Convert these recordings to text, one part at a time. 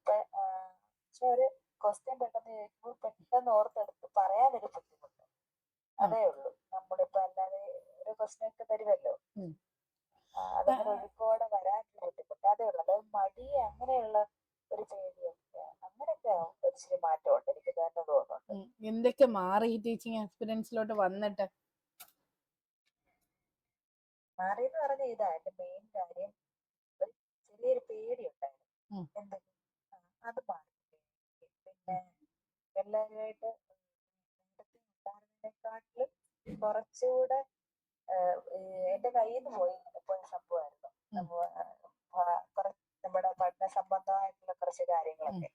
പക്ഷെ ഒരു ക്വസ്റ്റ്യൻ പെട്ടെന്ന് ചോദിക്കുമ്പോൾ പെട്ടെന്ന് ഓർത്തെടുത്ത് പറയാനൊരു ബുദ്ധിമുട്ട്. അതേ ഉള്ളൂ. നമ്മളിപ്പോ അല്ലാതെ ഒരു ക്വസ്റ്റ്യൻ ഒക്കെ തരുമല്ലോ, അതങ്ങനെ ഒഴുക്കോടെ വരാനൊരു ബുദ്ധിമുട്ട്. അതേ ഉള്ളൂ. അതായത് മടി അങ്ങനെയുള്ള ഒരു പേടിയൊക്കെ അങ്ങനെയൊക്കെ ഒരിച്ചിരി മാറ്റമുണ്ട്, എനിക്ക് തന്നെ തോന്നുന്നുണ്ട്. എന്തൊക്കെ മാറി ഈ ടീച്ചിങ് എക്സ്പീരിയൻസിലോട്ട് വന്നിട്ട്? മാറിയെന്ന് പറഞ്ഞ ഇതാ എന്റെ മെയിൻ കാര്യം. ഒരു ചെറിയൊരു പേടി ഉണ്ടായിരുന്നു, എന്തെങ്കിലും അത് മാറി. പിന്നെ എല്ലാവരുമായിട്ട് ഉണ്ടായിരുന്നതിനെക്കാട്ടിലും കുറച്ചുകൂടെ എന്റെ കയ്യിൽ നിന്ന് പോയ സംഭവമായിരുന്നു നമ്മുടെ പഠന സംബന്ധമായിട്ടുള്ള കുറച്ച് കാര്യങ്ങളൊക്കെ.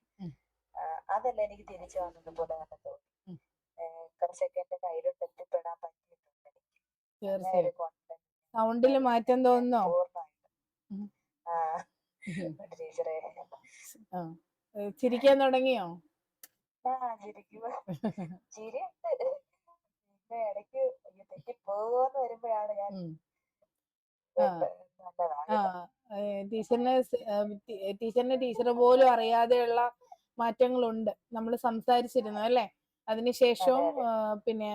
അതല്ല എനിക്ക് തിരിച്ചു വന്നത് പോലെ തന്നെ തോന്നി. കുറച്ചൊക്കെ എന്റെ കയ്യിലോട്ട് എത്തിപ്പെടാൻ പറ്റിയിട്ടുണ്ട് എനിക്ക്. സൗണ്ടില് മാറ്റം തോന്നുന്നോ? ടീച്ചറെ ചിരിക്കാൻ തുടങ്ങിയോ? ചിരിക്കുമ്പോ ചിരിയുണ്ട്, പിന്നെ ഇടയ്ക്ക് തെറ്റി പോകുമെന്ന് വരുമ്പോഴാണ് ഞാൻ ടീച്ചറിന് ടീച്ചർ പോലും അറിയാതെയുള്ള മാറ്റങ്ങളുണ്ട്. നമ്മൾ സംസാരിച്ചിരുന്നു അല്ലേ? അതിനുശേഷവും പിന്നെ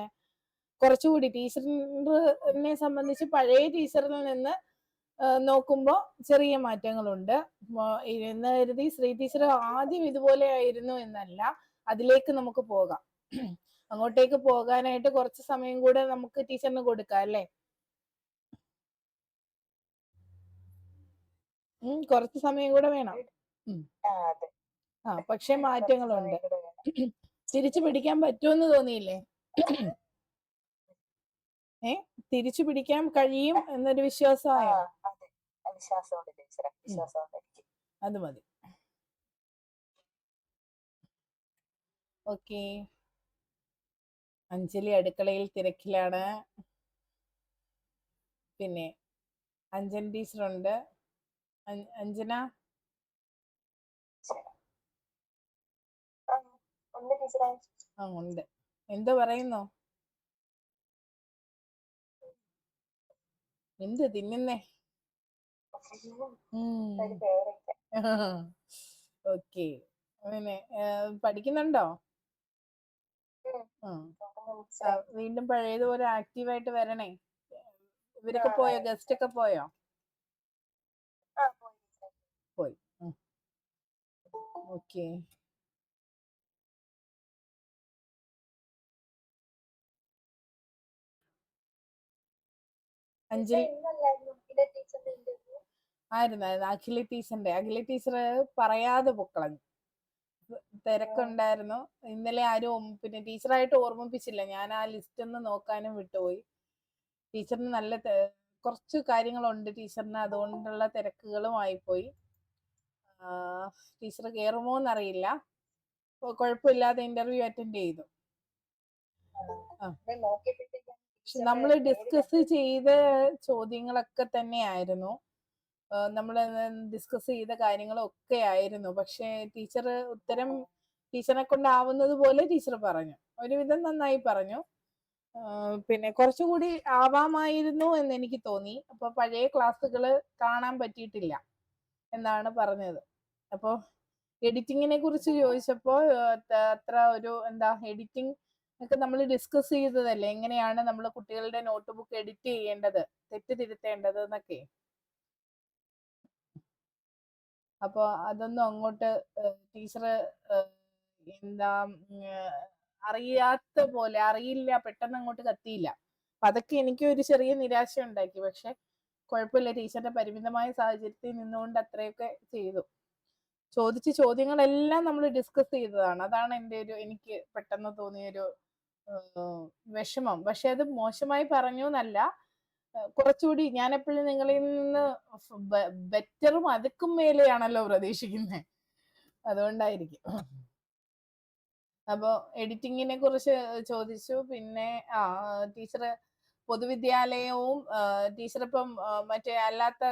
കുറച്ചുകൂടി ടീച്ചറിനെ സംബന്ധിച്ച് പഴയ ടീച്ചറിൽ നിന്ന് നോക്കുമ്പോൾ ചെറിയ മാറ്റങ്ങളുണ്ട് എന്ന് കരുതി ശ്രീ ടീച്ചർ ആദ്യം ഇതുപോലെ ആയിരുന്നു എന്നല്ല, അതിലേക്ക് നമുക്ക് പോകാം. അങ്ങോട്ടേക്ക് പോകാനായിട്ട് കുറച്ച് സമയം കൂടെ നമുക്ക് ടീച്ചറിന് കൊടുക്കാം അല്ലേ? കുറച്ച് സമയം കൂടെ വേണം. പക്ഷെ മാറ്റങ്ങളുണ്ട്. തിരിച്ചു പിടിക്കാൻ പറ്റുമെന്ന് തോന്നിയില്ലേ? തിരിച്ചു പിടിക്കാൻ കഴിയും എന്നൊരു വിശ്വാസമായോ? അത് മതി. ഓക്കെ. അഞ്ജലി അടുക്കളയിൽ തിരക്കിലാണ്. പിന്നെ അഞ്ജൻ ടീച്ചറുണ്ട്. അഞ്ജന ഉണ്ട്. എന്തോ പറയുന്നു? എന്ത് തിന്നുന്നേ? ഓക്കെ. പിന്നെ പഠിക്കുന്നുണ്ടോ? വീണ്ടും പഴയതുപോലെ ആക്റ്റീവായിട്ട് വരണേ. ഇവരൊക്കെ പോയോ? ഗസ്റ്റ് ഒക്കെ പോയോ? പോയി. ഓക്കെ. അഞ്ജലി ആയിരുന്നു അഖില ടീച്ചർ പറയാതെ പൊക്കളഞ്ഞു. തിരക്കുണ്ടായിരുന്നു ഇന്നലെ. ആരും പിന്നെ ടീച്ചറായിട്ട് ഓർമ്മിപ്പിച്ചില്ല. ഞാൻ ആ ലിസ്റ്റ് ഒന്ന് നോക്കാനും വിട്ടുപോയി. ടീച്ചറിന് നല്ല കുറച്ച് കാര്യങ്ങളുണ്ട് ടീച്ചറിന്, അതുകൊണ്ടുള്ള തിരക്കുകളും ആയിപ്പോയി. ടീച്ചർ കയറുമോ എന്നറിയില്ല. കുഴപ്പമില്ലാതെ ഇന്റർവ്യൂ അറ്റൻഡ് ചെയ്തു. നമ്മൾ ഡിസ്കസ് ചെയ്ത ചോദ്യങ്ങളൊക്കെ തന്നെയായിരുന്നു, നമ്മൾ ഡിസ്കസ് ചെയ്ത കാര്യങ്ങളൊക്കെ ആയിരുന്നു. പക്ഷെ ടീച്ചർ ഉത്തരം ടീച്ചറിനെ കൊണ്ടാവുന്നത് പോലെ ടീച്ചർ പറഞ്ഞു. ഒരുവിധം നന്നായി പറഞ്ഞു. പിന്നെ കുറച്ചുകൂടി ആവാമായിരുന്നു എന്ന് എനിക്ക് തോന്നി. അപ്പൊ പഴയ ക്ലാസ്സുകൾ കാണാൻ പറ്റിയിട്ടില്ല എന്നാണ് പറഞ്ഞത്. അപ്പോൾ എഡിറ്റിങ്ങിനെ കുറിച്ച് ചോദിച്ചപ്പോൾ അത്ര ഒരു എഡിറ്റിംഗ് ഒക്കെ നമ്മൾ ഡിസ്കസ് ചെയ്തതല്ലേ, എങ്ങനെയാണ് നമ്മൾ കുട്ടികളുടെ നോട്ട് ബുക്ക് എഡിറ്റ് ചെയ്യേണ്ടത്, തെറ്റ് തിരുത്തേണ്ടത് എന്നൊക്കെ. അപ്പോൾ അതൊന്നും അങ്ങോട്ട് ടീച്ചർ അറിയാത്ത പോലെ, അറിയില്ല, പെട്ടെന്ന് അങ്ങോട്ട് കത്തിയില്ല. അപ്പൊ അതൊക്കെ എനിക്ക് ഒരു ചെറിയ നിരാശ ഉണ്ടാക്കി. പക്ഷെ കുഴപ്പമില്ല, ടീച്ചറിന്റെ പരിമിതമായ സാഹചര്യത്തിൽ നിന്നുകൊണ്ട് അത്രയൊക്കെ ചെയ്തു. ചോദിച്ച ചോദ്യങ്ങളെല്ലാം നമ്മൾ ഡിസ്കസ് ചെയ്തതാണ്. അതാണ് എനിക്ക് പെട്ടെന്ന് തോന്നിയൊരു വിഷമം. പക്ഷെ അത് മോശമായി പറഞ്ഞു എന്നല്ല, കുറച്ചുകൂടി ഞാൻ എപ്പോഴും നിങ്ങളിൽ നിന്ന് ബെറ്ററും അതുക്കും മേലെയാണല്ലോ പ്രതീക്ഷിക്കുന്നത്, അതുകൊണ്ടായിരിക്കും. അപ്പോൾ എഡിറ്റിങ്ങിനെ കുറിച്ച് ചോദിച്ചു. പിന്നെ ടീച്ചർ പൊതുവിദ്യാലയവും ടീച്ചർ ഇപ്പം മറ്റേ അല്ലാത്ത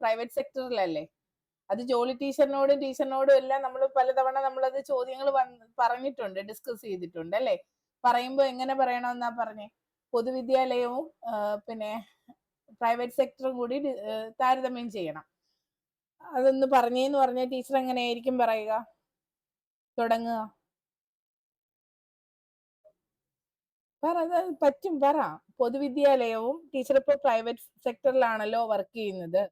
പ്രൈവറ്റ് സെക്ടറിലല്ലേ, അത് ജോലി ടീച്ചറിനോടും എല്ലാം നമ്മൾ പലതവണ നമ്മളത് ചോദ്യങ്ങൾ പറഞ്ഞിട്ടുണ്ട്, ഡിസ്കസ് ചെയ്തിട്ടുണ്ട് അല്ലേ. പറയുമ്പോൾ എങ്ങനെ പറയണമെന്നാ പറഞ്ഞേ? പൊതുവിദ്യാലയവും പിന്നെ പ്രൈവറ്റ് സെക്ടറും കൂടി താരതമ്യം ചെയ്യണം. അതൊന്ന് പറഞ്ഞേന്ന് പറഞ്ഞ ടീച്ചർ എങ്ങനെയായിരിക്കും പറയുക, തുടങ്ങുക? പറ്റും, പറ. പൊതുവിദ്യാലയവും ടീച്ചർ ഇപ്പോൾ പ്രൈവറ്റ് സെക്ടറിലാണല്ലോ വർക്ക് ചെയ്യുന്നത്.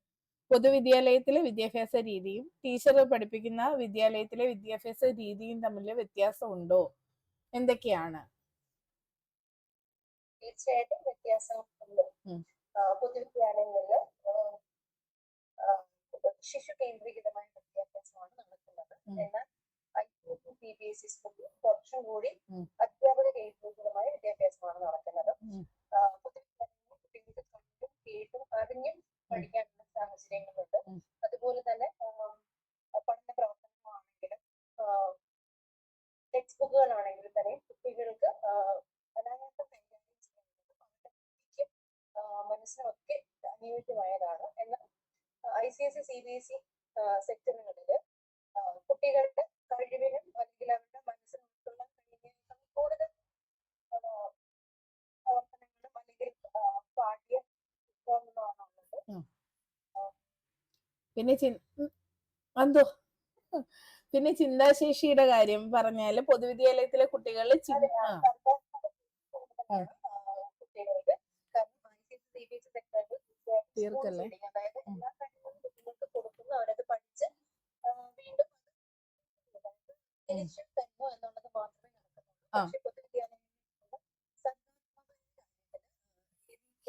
പൊതുവിദ്യാലയത്തിലെ വിദ്യാഭ്യാസ രീതിയും ടീച്ചർ പഠിപ്പിക്കുന്ന വിദ്യാലയത്തിലെ വിദ്യാഭ്യാസ രീതിയും തമ്മിൽ വ്യത്യാസമുണ്ടോ? എന്തൊക്കെയാണ്? തീർച്ചയായിട്ടും വ്യത്യാസം ഉണ്ട്. പൊതുവിദ്യാലയങ്ങളിൽ ശിശു കേന്ദ്രീകൃതമായ വിദ്യാഭ്യാസമാണ് നടക്കുന്നത്. എന്നാൽ CBSE സ്കൂളിൽ കുറച്ചും കൂടി അധ്യാപക കേന്ദ്രീകൃതമായ വിദ്യാഭ്യാസമാണ് നടക്കുന്നത്. പൊതുവിദ്യാലയങ്ങളിൽ കുട്ടികൾക്ക് കണ്ടും കേട്ടും അറിഞ്ഞും പഠിക്കാനുള്ള സാഹചര്യങ്ങളുണ്ട്. അതുപോലെ തന്നെ പഠന പ്രവർത്തനങ്ങളാണെങ്കിലും ടെക്സ്റ്റ് ബുക്കുകളാണെങ്കിലും തന്നെ കുട്ടികൾക്ക് അനായാസം കൈകാര്യം ചെയ്യുന്നത് അവരുടെ ബുദ്ധിക്കും മനസ്സിനൊക്കെ അനുയോജ്യമായതാണ്. എന്നാൽ ICSE CBSE സെക്ടറുകളിൽ കുട്ടികളുടെ കഴിവിനും അല്ലെങ്കിൽ അവരുടെ മനസ്സിന് ഉൾക്കൊള്ളാൻ കഴിയുന്നതിനേക്കാൾ കൂടുതൽ പ്രവർത്തനങ്ങളും അല്ലെങ്കിൽ പാഠ്യ പുസ്തകങ്ങളുമാണുള്ളത്. പിന്നെ ചിന്താശേഷിയുടെ കാര്യം പറഞ്ഞാല് പൊതുവിദ്യാലയത്തിലെ കുട്ടികളിൽ കുട്ടികൾക്ക് തീർക്കല്ലേ, അതായത് എല്ലാ കാര്യങ്ങളും കുട്ടികൾക്ക് കൊടുക്കുന്നു, അവരത് പഠിച്ച് വീണ്ടും തിരിച്ചു തരുന്നു എന്നുള്ളത് മാത്രമേ നടക്കുന്നുള്ളൂ. പക്ഷെ പൊതുവിദ്യാലയങ്ങളിൽ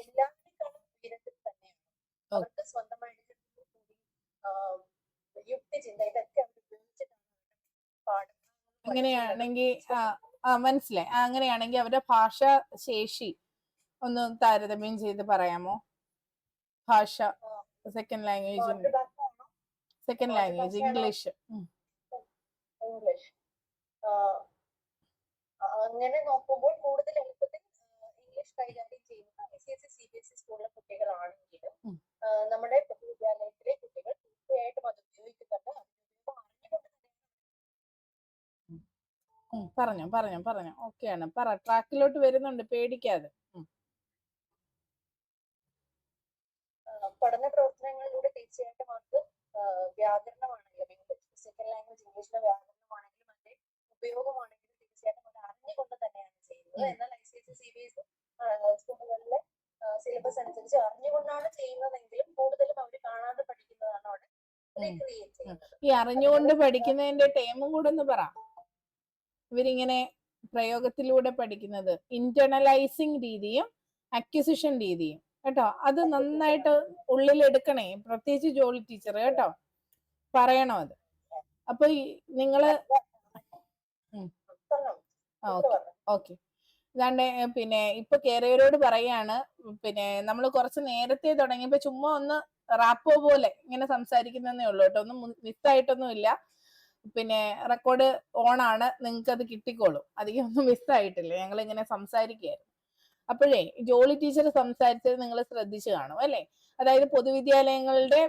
എല്ലാവരെക്കാളും ഉയരത്തിൽ തന്നെയാണ്. അവർക്ക് സ്വന്തമായിട്ട് യുക്തിചിന്ത ഇതൊക്കെ അവർ ഉപയോഗിച്ചിട്ടാണ് പാഠം. അങ്ങനെയാണെങ്കിൽ മനസ്സിലായി. അങ്ങനെയാണെങ്കിൽ അവരുടെ ഭാഷാ ശേഷി ഒന്ന് താരതമ്യം ചെയ്ത് പറയാമോ? ഭാഷ, സെക്കൻഡ് ലാംഗ്വേജ് ഇംഗ്ലീഷ്. അങ്ങനെ നോക്കുമ്പോൾ കൂടുതൽ എളുപ്പത്തിൽ ഇംഗ്ലീഷ് കൈകാര്യം ചെയ്യുന്ന ICSE CBSE സ്കൂളിലെ കുട്ടികളാണെങ്കിലും നമ്മുടെ പൊതുവിദ്യാലയത്തിലെ കുട്ടികൾ തീർച്ചയായിട്ടും അത് ഉപയോഗിക്കുന്നുണ്ട്. പറഞ്ഞോ. ഓക്കെയാണ്, പറ. ട്രാക്കിലോട്ട് വരുന്നുണ്ട്, പേടിക്കാതെ. പഠന പ്രവർത്തനങ്ങളിലൂടെ തീർച്ചയായിട്ടും അവർക്ക് വ്യാകരണമാണെങ്കിലും സെക്കൻഡ് ലാംഗ്വേജ് ഇംഗ്ലീഷിലെ വ്യാകരണമാണെങ്കിലും അതിന്റെ ഉപയോഗമാണെങ്കിലും തീർച്ചയായിട്ടും അത് അറിഞ്ഞുകൊണ്ട് തന്നെയാണ് ചെയ്യുന്നത്. എന്നാൽ ICSE CBSE സ്കൂളുകളിലെ സിലബസ് അനുസരിച്ച് അറിഞ്ഞുകൊണ്ടാണ് ചെയ്യുന്നതെങ്കിലും കൂടുതലും അവർ കാണാതെ പഠിക്കുന്നതാണ് അവിടെ റീക്രിയേറ്റ് ചെയ്യുന്നത്. ഈ അറിഞ്ഞുകൊണ്ട് പഠിക്കുന്നതിന്റെ ടേമും കൂടെ ഒന്ന് പറ. ഇവരിങ്ങനെ പ്രയോഗത്തിലൂടെ പഠിക്കുന്നത് ഇന്റേണലൈസിങ് രീതിയും അക്വിസിഷൻ രീതിയും കേട്ടോ. അത് നന്നായിട്ട് ഉള്ളിലെടുക്കണേ, പ്രത്യേകിച്ച് ജോളി ടീച്ചർ കേട്ടോ, പറയണോ അത്. അപ്പൊ നിങ്ങള് ഓക്കെ. അതാണ്ട് പിന്നെ ഇപ്പൊ കേറിയവരോട് പറയാണ്, പിന്നെ നമ്മൾ കുറച്ച് നേരത്തെ തുടങ്ങിയപ്പോ ചുമ്മാ ഒന്ന് റാപ്പോ പോലെ ഇങ്ങനെ സംസാരിക്കുന്നതേ ഉള്ളൂ കേട്ടോ, ഒന്നും മിസ്സായിട്ടൊന്നും ഇല്ല. പിന്നെ റെക്കോർഡ് ഓൺ ആണ്, നിങ്ങൾക്ക് അത് കിട്ടിക്കോളും, അധികം ഒന്നും മിസ്സായിട്ടില്ല. ഞങ്ങൾ ഇങ്ങനെ സംസാരിക്കുകയായിരുന്നു. അപ്പോഴേ ജോളി ടീച്ചർ സംസാരിച്ചത് നിങ്ങൾ ശ്രദ്ധിച്ചു കാണും അല്ലെ? അതായത് പൊതുവിദ്യാലയങ്ങളുടെ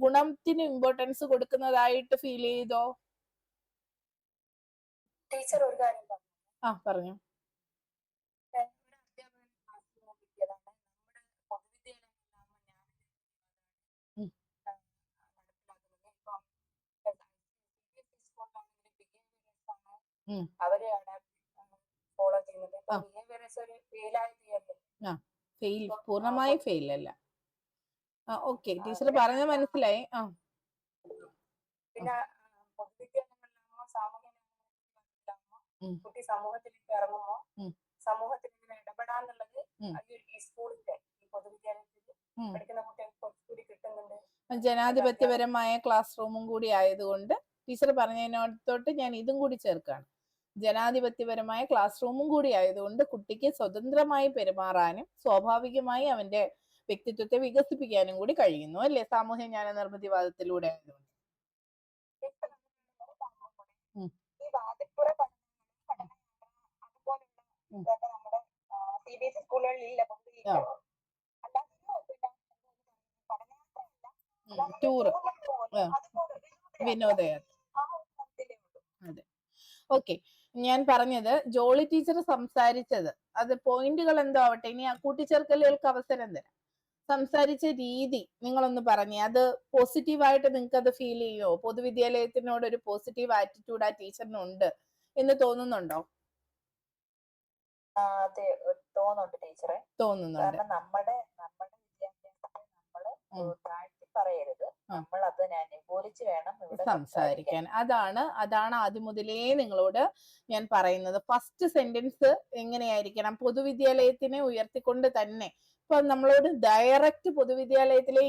ഗുണത്തിന് ഇമ്പോർട്ടൻസ് കൊടുക്കുന്നതായിട്ട് ഫീൽ ചെയ്തോ? ടീച്ചർ ഒരു കാര്യം പറഞ്ഞു. അവര് ഫോളോ ചെയ്യുന്നത്. പൂർണ്ണമായി ഫെയിൽ അല്ല. ഓക്കെ, ടീച്ചർ പറഞ്ഞ മനസ്സിലായി. പിന്നെ പൊതുവിദ്യാലയങ്ങളിലാകുമ്പോ സാമൂഹ്യ കുട്ടി സമൂഹത്തിലേക്ക് ഇറങ്ങുമ്പോ സമൂഹത്തിൽ ഇങ്ങനെ ഇടപെടാന്നുള്ളത് ഈ സ്കൂളിന്റെ ഈ പൊതുവിദ്യാലയത്തിൽ പഠിക്കുന്ന കുട്ടികൾക്ക് കുറച്ചുകൂടി കിട്ടുന്നുണ്ട്. ജനാധിപത്യപരമായ ക്ലാസ് റൂമും കൂടി ആയതുകൊണ്ട് ടീച്ചർ പറഞ്ഞതിനോടത്തോട്ട് ഞാൻ ഇതും കൂടി ചേർക്കാണ്. ജനാധിപത്യപരമായ ക്ലാസ് റൂമും കൂടി ആയതുകൊണ്ട് കുട്ടിക്ക് സ്വതന്ത്രമായി പെരുമാറാനും സ്വാഭാവികമായി അവന്റെ വ്യക്തിത്വത്തെ വികസിപ്പിക്കാനും കൂടി കഴിയുന്നു അല്ലെ, സാമൂഹ്യ ജ്ഞാന നിർമ്മിതിവാദത്തിലൂടെ ആയതുകൊണ്ട്. ഈ വാതിൽപ്പുറ അതുപോലുള്ള നമ്മുടെ CBSE സ്കൂളുകളിൽ ഇല്ല. ടൂറ്, വിനോദയാത്ര. അതെ, ഓക്കെ. ഞാൻ പറഞ്ഞത് ജോളി ടീച്ചർ സംസാരിച്ചത് അത് പോയിന്റുകൾ എന്തോ ആവട്ടെ, ഇനി കൂട്ടിച്ചേർക്കലുകൾക്ക് അവസരം തരാം. സംസാരിച്ച രീതി നിങ്ങളൊന്ന് പറഞ്ഞേ. അത് പോസിറ്റീവായിട്ട് നിങ്ങൾക്ക് അത് ഫീൽ ചെയ്യോ? പൊതുവിദ്യാലയത്തിനോട് ഒരു പോസിറ്റീവ് ആറ്റിറ്റ്യൂഡ് ആ ടീച്ചറിനുണ്ട് എന്ന് തോന്നുന്നുണ്ടോ? അതെ, തോന്നുന്നുണ്ട് ടീച്ചറെ. തോന്നുന്നുണ്ട്. കാരണം നമ്മുടെ വിദ്യാഭ്യാസത്തെ നമ്മള് താഴ്ത്തി പറയരുത്. നമ്മൾ അത് അനുകൂലിച്ച് വേണം ഇവിടെ സംസാരിക്കാൻ. അതാണ് ആദ്യം മുതലേ നിങ്ങളോട് ഞാൻ പറയുന്നത്. ഫസ്റ്റ് സെന്റൻസ് എങ്ങനെയായിരിക്കണം? പൊതുവിദ്യാലയത്തിനെ ഉയർത്തിക്കൊണ്ട് തന്നെ. ഇപ്പൊ നമ്മളോട് ഡയറക്റ്റ് പൊതുവിദ്യാലയത്തിലെ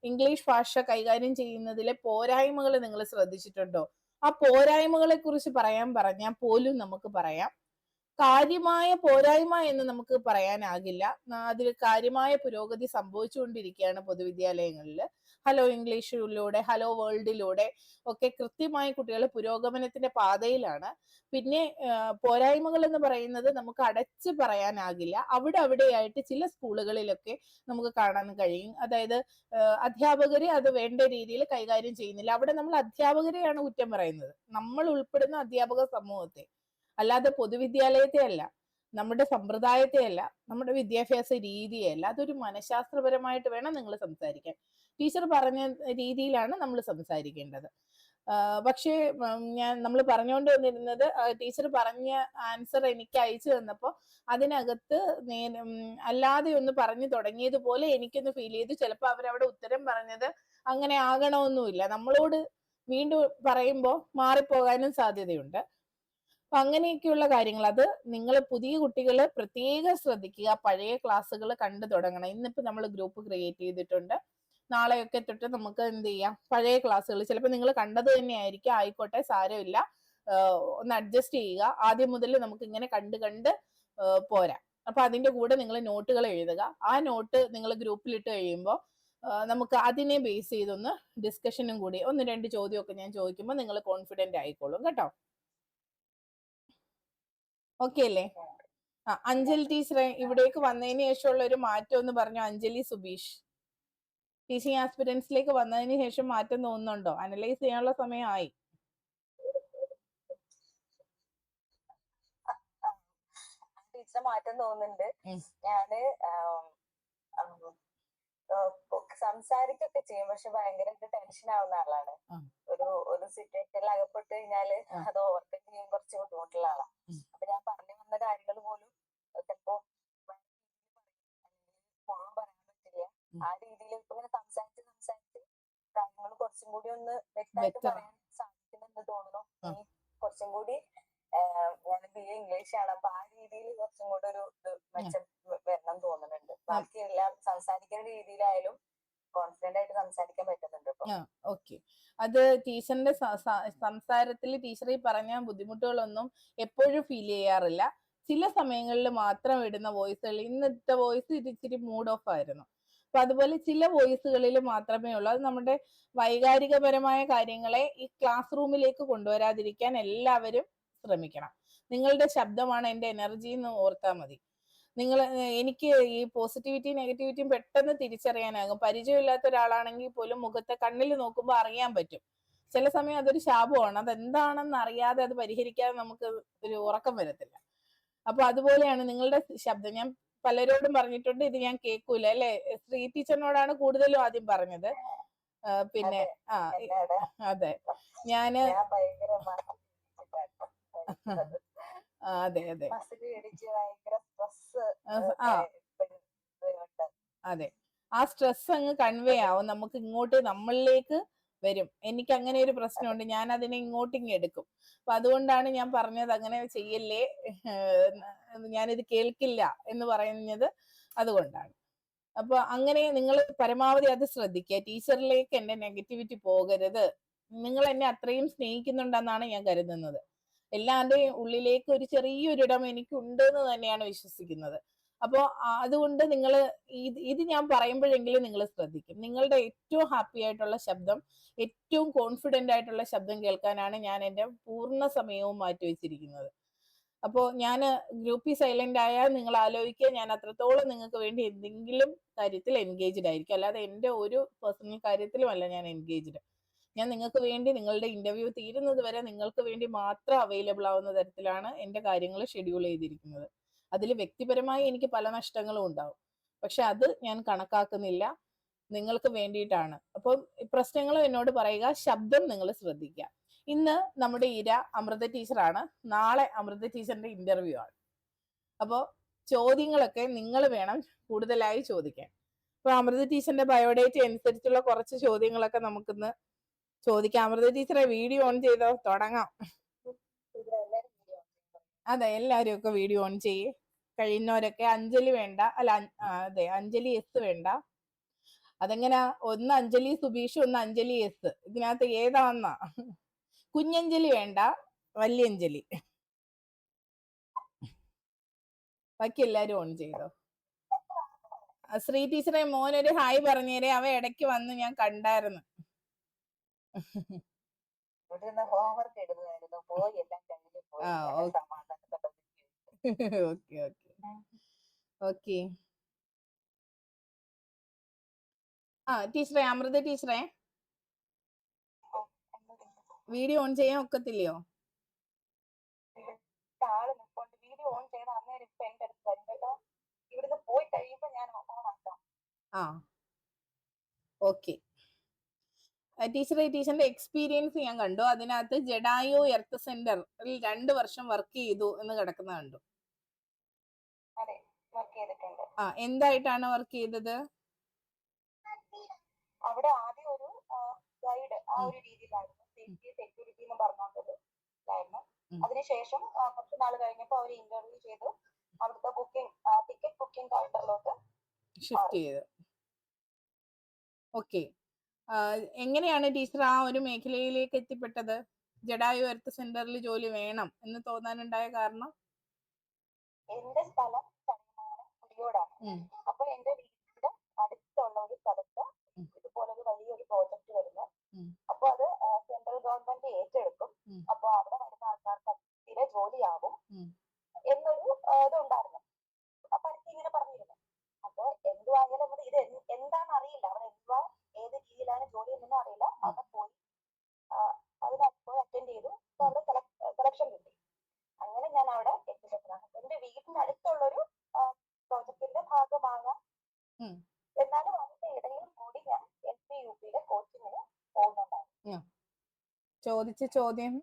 ഇംഗ്ലീഷ് ഭാഷ കൈകാര്യം ചെയ്യുന്നതിലെ പോരായ്മകൾ നിങ്ങൾ ശ്രദ്ധിച്ചിട്ടുണ്ടോ? ആ പോരായ്മകളെ കുറിച്ച് പറയാൻ പറഞ്ഞാൽ പോലും നമുക്ക് പറയാം, കാര്യമായ പോരായ്മ എന്ന് നമുക്ക് പറയാനാകില്ല. അതിൽ കാര്യമായ പുരോഗതി സംഭവിച്ചുകൊണ്ടിരിക്കുകയാണ് പൊതുവിദ്യാലയങ്ങളിൽ. ഹലോ ഇംഗ്ലീഷിലൂടെ, ഹലോ വേൾഡിലൂടെ ഒക്കെ കൃത്യമായി കുട്ടികൾ പുരോഗമനത്തിന്റെ പാതയിലാണ്. പിന്നെ പോരായ്മകൾ എന്ന് പറയുന്നത് നമുക്ക് അടച്ച് പറയാനാകില്ല. അവിടെയായിട്ട് ചില സ്കൂളുകളിലൊക്കെ നമുക്ക് കാണാൻ കഴിയും. അതായത് അധ്യാപകര് അത് വേണ്ട രീതിയിൽ കൈകാര്യം ചെയ്യുന്നില്ല. അവിടെ നമ്മൾ അധ്യാപകരെയാണ് കുറ്റം പറയുന്നത്, നമ്മൾ ഉൾപ്പെടുന്ന അധ്യാപക സമൂഹത്തെ, അല്ലാതെ പൊതുവിദ്യാലയത്തെ അല്ല, നമ്മുടെ സമ്പ്രദായത്തെ അല്ല, നമ്മുടെ വിദ്യാഭ്യാസ രീതിയെ അല്ല. അതൊരു മനഃശാസ്ത്രപരമായിട്ട് വേണം നിങ്ങൾ സംസാരിക്കാൻ. ടീച്ചർ പറഞ്ഞ രീതിയിലാണ് നമ്മൾ സംസാരിക്കേണ്ടത്. പക്ഷേ നമ്മൾ പറഞ്ഞുകൊണ്ട് വന്നിരുന്നത്, ടീച്ചർ പറഞ്ഞ ആൻസർ എനിക്ക് അയച്ചു തന്നപ്പോൾ അതിനകത്ത് അല്ലാതെ ഒന്ന് പറഞ്ഞു തുടങ്ങിയതുപോലെ എനിക്കൊന്ന് ഫീൽ ചെയ്തു. ചിലപ്പോൾ അവരവിടെ ഉത്തരം പറഞ്ഞത് അങ്ങനെ ആകണമെന്നുമില്ല. നമ്മളോട് വീണ്ടും പറയുമ്പോൾ മാറിപ്പോകാനും സാധ്യതയുണ്ട്. അപ്പൊ അങ്ങനെയൊക്കെയുള്ള കാര്യങ്ങൾ, അത് നിങ്ങൾ പുതിയ കുട്ടികൾ പ്രത്യേകം ശ്രദ്ധിക്കുക. പഴയ ക്ലാസ്സുകൾ കണ്ടു തുടങ്ങണം. ഇന്നിപ്പോ നമ്മൾ ഗ്രൂപ്പ് ക്രിയേറ്റ് ചെയ്തിട്ടുണ്ട്. നാളെയൊക്കെ തൊട്ട് നമുക്ക് എന്ത് ചെയ്യാം, പഴയ ക്ലാസ്സുകൾ ചിലപ്പോൾ നിങ്ങൾ കണ്ടത് തന്നെ ആയിരിക്കും, ആയിക്കോട്ടെ, സാരമില്ല, ഒന്ന് അഡ്ജസ്റ്റ് ചെയ്യുക. ആദ്യം മുതൽ നമുക്ക് ഇങ്ങനെ കണ്ട് പോരാ. അപ്പൊ അതിന്റെ കൂടെ നിങ്ങൾ നോട്ടുകൾ എഴുതുക. ആ നോട്ട് നിങ്ങൾ ഗ്രൂപ്പിലിട്ട് കഴിയുമ്പോൾ നമുക്ക് അതിനെ ബേസ് ചെയ്തൊന്ന് ഡിസ്കഷനും കൂടി 1-2 ചോദ്യമൊക്കെ ഞാൻ ചോദിക്കുമ്പോൾ നിങ്ങൾ കോൺഫിഡന്റ് ആയിക്കോളും കേട്ടോ. ഓക്കെ അല്ലേ? അഞ്ജലി ടീച്ചറെ ഇവിടേക്ക് വന്നതിന് ശേഷമുള്ള ഒരു മാറ്റം എന്ന് പറഞ്ഞു. അഞ്ജലി സുബീഷ് ടീച്ചിങ് ആസ്പിരൻസിലേക്ക് വന്നതിന് ശേഷം മാറ്റം തോന്നുന്നുണ്ടോ? അനലൈസ് ചെയ്യാനുള്ള സമയമായി. ടീച്ചർ മാറ്റം തോന്നുന്നുണ്ട്. ഞാന് സംസാരിക്കൊക്കെ ചെയ്യും, പക്ഷെ ഭയങ്കര ടെൻഷൻ ആവുന്ന ആളാണ്. ഒരു സിറ്റുവേഷനിൽ അകപ്പെട്ട് കഴിഞ്ഞാല് അത് ഓവർകം ചെയ്യാൻ കുറച്ച് ബുദ്ധിമുട്ടുള്ള ആളാണ്. അപ്പൊ ഞാൻ പറഞ്ഞു വന്ന കാര്യങ്ങൾ പോലും ചിലപ്പോ മുഴുവൻ പറയാൻ പറ്റില്ല. ആ രീതിയിൽ ഇപ്പൊ ഇങ്ങനെ സംസാരിച്ച് കാര്യങ്ങൾ കുറച്ചും കൂടി ഒന്ന് വ്യക്തമായിട്ട് പറയാൻ സാധിക്കുമെന്ന് തോന്നുന്നു. കുറച്ചും കൂടി ഞാൻ BA ഇംഗ്ലീഷ് ആണ്, അപ്പൊ ആ രീതിയിൽ കുറച്ചും കൂടെ ഒരു മെച്ചം വരണം തോന്നുന്നുണ്ട്. ബാക്കിയെല്ലാം സംസാരിക്കുന്ന രീതിയിലായാലും കോൺഫിഡന്റ് ആയിട്ട് സംസാരിക്കാൻ പറ്റുന്നുണ്ട്. ഓക്കെ, അത് ടീച്ചറിന്റെ സംസാരത്തിൽ ടീച്ചർ ഈ പറഞ്ഞ ബുദ്ധിമുട്ടുകളൊന്നും എപ്പോഴും ഫീൽ ചെയ്യാറില്ല. ചില സമയങ്ങളിൽ മാത്രം ഇടുന്ന വോയിസുകൾ, ഇന്നത്തെ വോയിസ് ഇച്ചിരി മൂഡ് ഓഫ് ആയിരുന്നു. അപ്പൊ അതുപോലെ ചില വോയിസുകളിൽ മാത്രമേ ഉള്ളൂ. അത് നമ്മുടെ വൈകാരികപരമായ കാര്യങ്ങളെ ഈ ക്ലാസ് റൂമിലേക്ക് കൊണ്ടുവരാതിരിക്കാൻ എല്ലാവരും ശ്രമിക്കണം. നിങ്ങളുടെ ശബ്ദമാണ് എന്റെ എനർജി എന്ന് ഓർത്താൽ മതി. എനിക്ക് ഈ പോസിറ്റിവിറ്റി നെഗറ്റിവിറ്റിയും പെട്ടെന്ന് തിരിച്ചറിയാനാകും. പരിചയമില്ലാത്ത ഒരാളാണെങ്കിൽ പോലും മുഖത്തെ കണ്ണിൽ നോക്കുമ്പോൾ അറിയാൻ പറ്റും. ചില സമയം അതൊരു ശാപമാണ്. അതെന്താണെന്ന് അറിയാതെ അത് പരിഹരിക്കാതെ നമുക്ക് ഒരു ഉറക്കം വരത്തില്ല. അപ്പൊ അതുപോലെയാണ് നിങ്ങളുടെ ശബ്ദം. ഞാൻ പലരോടും പറഞ്ഞിട്ടുണ്ട്, ഇത് ഞാൻ കേൾക്കൂല അല്ലെ. ശ്രീ ടീച്ചറിനോടാണ് കൂടുതലും ആദ്യം പറഞ്ഞത്. പിന്നെ അതെ, ഞാന് അതെ ആ സ്ട്രെസ് അങ്ങ് കൺവേ ആവും, നമുക്ക് ഇങ്ങോട്ട് നമ്മളിലേക്ക് വരും. എനിക്ക് അങ്ങനെ ഒരു പ്രശ്നമുണ്ട്, ഞാൻ അതിനെ ഇങ്ങോട്ടിങ് എടുക്കും. അപ്പൊ അതുകൊണ്ടാണ് ഞാൻ പറഞ്ഞത് അങ്ങനെ ചെയ്യല്ലേ, ഞാനിത് കേൾക്കില്ല എന്ന് പറയുന്നത് അതുകൊണ്ടാണ്. അപ്പൊ അങ്ങനെ നിങ്ങൾ പരമാവധി അത് ശ്രദ്ധിക്കുക. ടീച്ചറിലേക്ക് എന്റെ നെഗറ്റിവിറ്റി പോകരുത്. നിങ്ങൾ എന്നെ അത്രയും സ്നേഹിക്കുന്നുണ്ടെന്നാണ് ഞാൻ കരുതുന്നത്. എല്ലാവരുടെയും ഉള്ളിലേക്ക് ഒരു ചെറിയൊരിടം എനിക്കുണ്ട് എന്ന് തന്നെയാണ് വിശ്വസിക്കുന്നത്. അപ്പോ അതുകൊണ്ട് നിങ്ങൾ ഇത് ഞാൻ പറയുമ്പോഴെങ്കിലും നിങ്ങൾ ശ്രദ്ധിക്കും. നിങ്ങളുടെ ഏറ്റവും ഹാപ്പി ആയിട്ടുള്ള ശബ്ദം, ഏറ്റവും കോൺഫിഡന്റ് ആയിട്ടുള്ള ശബ്ദം കേൾക്കാനാണ് ഞാൻ എൻ്റെ പൂർണ്ണ സമയവും മാറ്റിവെച്ചിരിക്കുന്നത്. അപ്പോൾ ഞാൻ ഗ്രൂപ്പിൽ സൈലന്റ് ആയാൽ നിങ്ങൾ ആലോചിക്കുക, ഞാൻ അത്രത്തോളം നിങ്ങൾക്ക് വേണ്ടി എന്തെങ്കിലും കാര്യത്തിൽ എൻഗേജ്ഡ് ആയിരിക്കും. അല്ലാതെ എൻ്റെ ഒരു പേഴ്സണൽ കാര്യത്തിലുമല്ല ഞാൻ എൻഗേജ്ഡ്. ഞാൻ നിങ്ങൾക്ക് വേണ്ടി, നിങ്ങളുടെ ഇന്റർവ്യൂ തീരുന്നത് വരെ നിങ്ങൾക്ക് വേണ്ടി മാത്രം അവൈലബിൾ ആവുന്ന തരത്തിലാണ് എൻ്റെ കാര്യങ്ങൾ ഷെഡ്യൂൾ ചെയ്തിരിക്കുന്നത്. അതിൽ വ്യക്തിപരമായി എനിക്ക് പല നഷ്ടങ്ങളും ഉണ്ടാവും. പക്ഷെ അത് ഞാൻ കണക്കാക്കുന്നില്ല, നിങ്ങൾക്ക് വേണ്ടിയിട്ടാണ്. അപ്പം പ്രശ്നങ്ങൾ എന്നോട് പറയുക, ശബ്ദം നിങ്ങൾ ശ്രദ്ധിക്കുക. ഇന്ന് നമ്മുടെ ഇര അമൃത ടീച്ചറാണ്, നാളെ അമൃത ടീച്ചറിന്റെ ഇന്റർവ്യൂ ആണ്. അപ്പോൾ ചോദ്യങ്ങളൊക്കെ നിങ്ങൾ വേണം കൂടുതലായി ചോദിക്കാൻ. അപ്പൊ അമൃത ടീച്ചറിന്റെ ബയോഡേറ്റ അനുസരിച്ചുള്ള കുറച്ച് ചോദ്യങ്ങളൊക്കെ നമുക്കിന്ന് ചോദിക്കാം. അമൃത ടീച്ചറെ വീഡിയോ ഓൺ ചെയ്തോ, തുടങ്ങാം. അതെ, എല്ലാരും ഒക്കെ വീഡിയോ ഓൺ ചെയ്യേ. കഴിയുന്നവരൊക്കെ. അഞ്ജലി വേണ്ട, അല്ല അതെ അഞ്ജലി എസ് വേണ്ട. അതെങ്ങനാ? ഒന്ന് അഞ്ജലി സുബീഷ്, ഒന്ന് അഞ്ജലി എസ്. ഇതിനകത്ത് ഏതാന്നാ? കുഞ്ഞഞ്ജലി വേണ്ട, വല്യഞ്ജലി. ബാക്കി എല്ലാരും ഓൺ ചെയ്തോ. ശ്രീ ടീച്ചറെ മോനൊരു ഹായ് പറഞ്ഞേരെ, അവ ഇടയ്ക്ക് വന്ന് ഞാൻ കണ്ടായിരുന്നു. ഹോംവർക്ക് എഴുതുമായിരുന്നു, പോയി എല്ലാം കഴിഞ്ഞ് പോയി. Okay okay okay. ആ ടീച്ചറെ, അമൃത ടീച്ചറെ വീഡിയോ ഓൺ ചെയ്യാൻ ഒക്കത്തില്ലയോ? വീഡിയോ ഓൺ ചെയ്ത അന്നേരം ഇപ്പൊ എന്റെ അടുത്ത് വരും കേട്ടോ. ഇവിടുന്ന് പോയി കഴിയുമ്പോ ഞാൻ ഓണാക്കാം. ആ ഓക്കെ. ടീച്ചറെ, ടീച്ചറിന്റെ എക്സ്പീരിയൻസ് ഞാൻ കണ്ടു. അതിനകത്ത് ജഡായു എർത്ത് സെന്ററിൽ 2 വർഷം വർക്ക് ചെയ്തു എന്ന് കിടക്കുന്ന കണ്ടു. അതെ, വർക്ക് ചെയ്തിട്ടുണ്ട്. ആ, എന്തായിട്ടാണ് വർക്ക് ചെയ്തത്? അവിടെ ആദ്യം ഒരു ഗൈഡ് ആ ഒരു രീതിയിലായിരുന്നു, സേഫ്റ്റി സെക്യൂരിറ്റി എന്ന് പറഞ്ഞുകൊണ്ടതായിരുന്നു. അതിനുശേഷം കുറച്ച് നാൾ കഴിഞ്ഞപ്പോൾ അവർ ഇന്റർവ്യൂ ചെയ്തു, അവിടുത്തെ ടിക്കറ്റ് ബുക്കിംഗ് കൗണ്ടറിലോട്ട് ഷിഫ്റ്റ് ചെയ്തു. ഓക്കെ. എങ്ങനെയാണ് ടീച്ചർ ആ ഒരു മേഖലയിലേക്ക് എത്തിപ്പെട്ടത്? ജഡായു എർത്ത് സെന്ററിൽ ജോലി വേണം എന്ന് തോന്നാനുണ്ടായ കാരണം? എന്റെ സ്ഥലം കുടിയോടാണ്. അപ്പൊ എന്റെ വീടിന്റെ അടുത്തുള്ള ഒരു സ്ഥലത്ത് ഇതുപോലൊരു വലിയൊരു പ്രോജക്റ്റ് വരുന്നു. അപ്പൊ അത് സെൻട്രൽ ഗവൺമെന്റ് ഏറ്റെടുക്കും. അപ്പൊ അവിടെ വരുന്ന ആൾക്കാർക്ക് സ്ഥിര ജോലിയാവും എന്നൊരു ഇതുണ്ടായിരുന്നു. അപ്പൊ എനിക്ക് ഇങ്ങനെ പറഞ്ഞിരുന്നു. അപ്പൊ എന്തുവായാലും ഇത് എന്താണെന്ന് അറിയില്ല, അവിടെ എന്തുവാ ഏത് രീതിയിലാണ് ജോലി എന്നൊന്നും അറിയില്ല. അവിടെ പോയി അതിനകത്ത് പോയി അറ്റൻഡ് ചെയ്തു. അവിടെ സെലക്ഷൻ കിട്ടി. അങ്ങനെ ഞാൻ അവിടെ എത്തിപ്പെട്ടതാണ്. എന്റെ വീടിന്റെ അടുത്തുള്ളൊരു പ്രോജക്റ്റിന്റെ ഭാഗമാകാം. എന്നാലും അതിന്റെ ഇടയിൽ കൂടി ഞാൻ LP-UP കോച്ചിങ്ങിന് പോകുന്നുണ്ടായിരുന്നു. ചോദിച്ച ചോദ്യം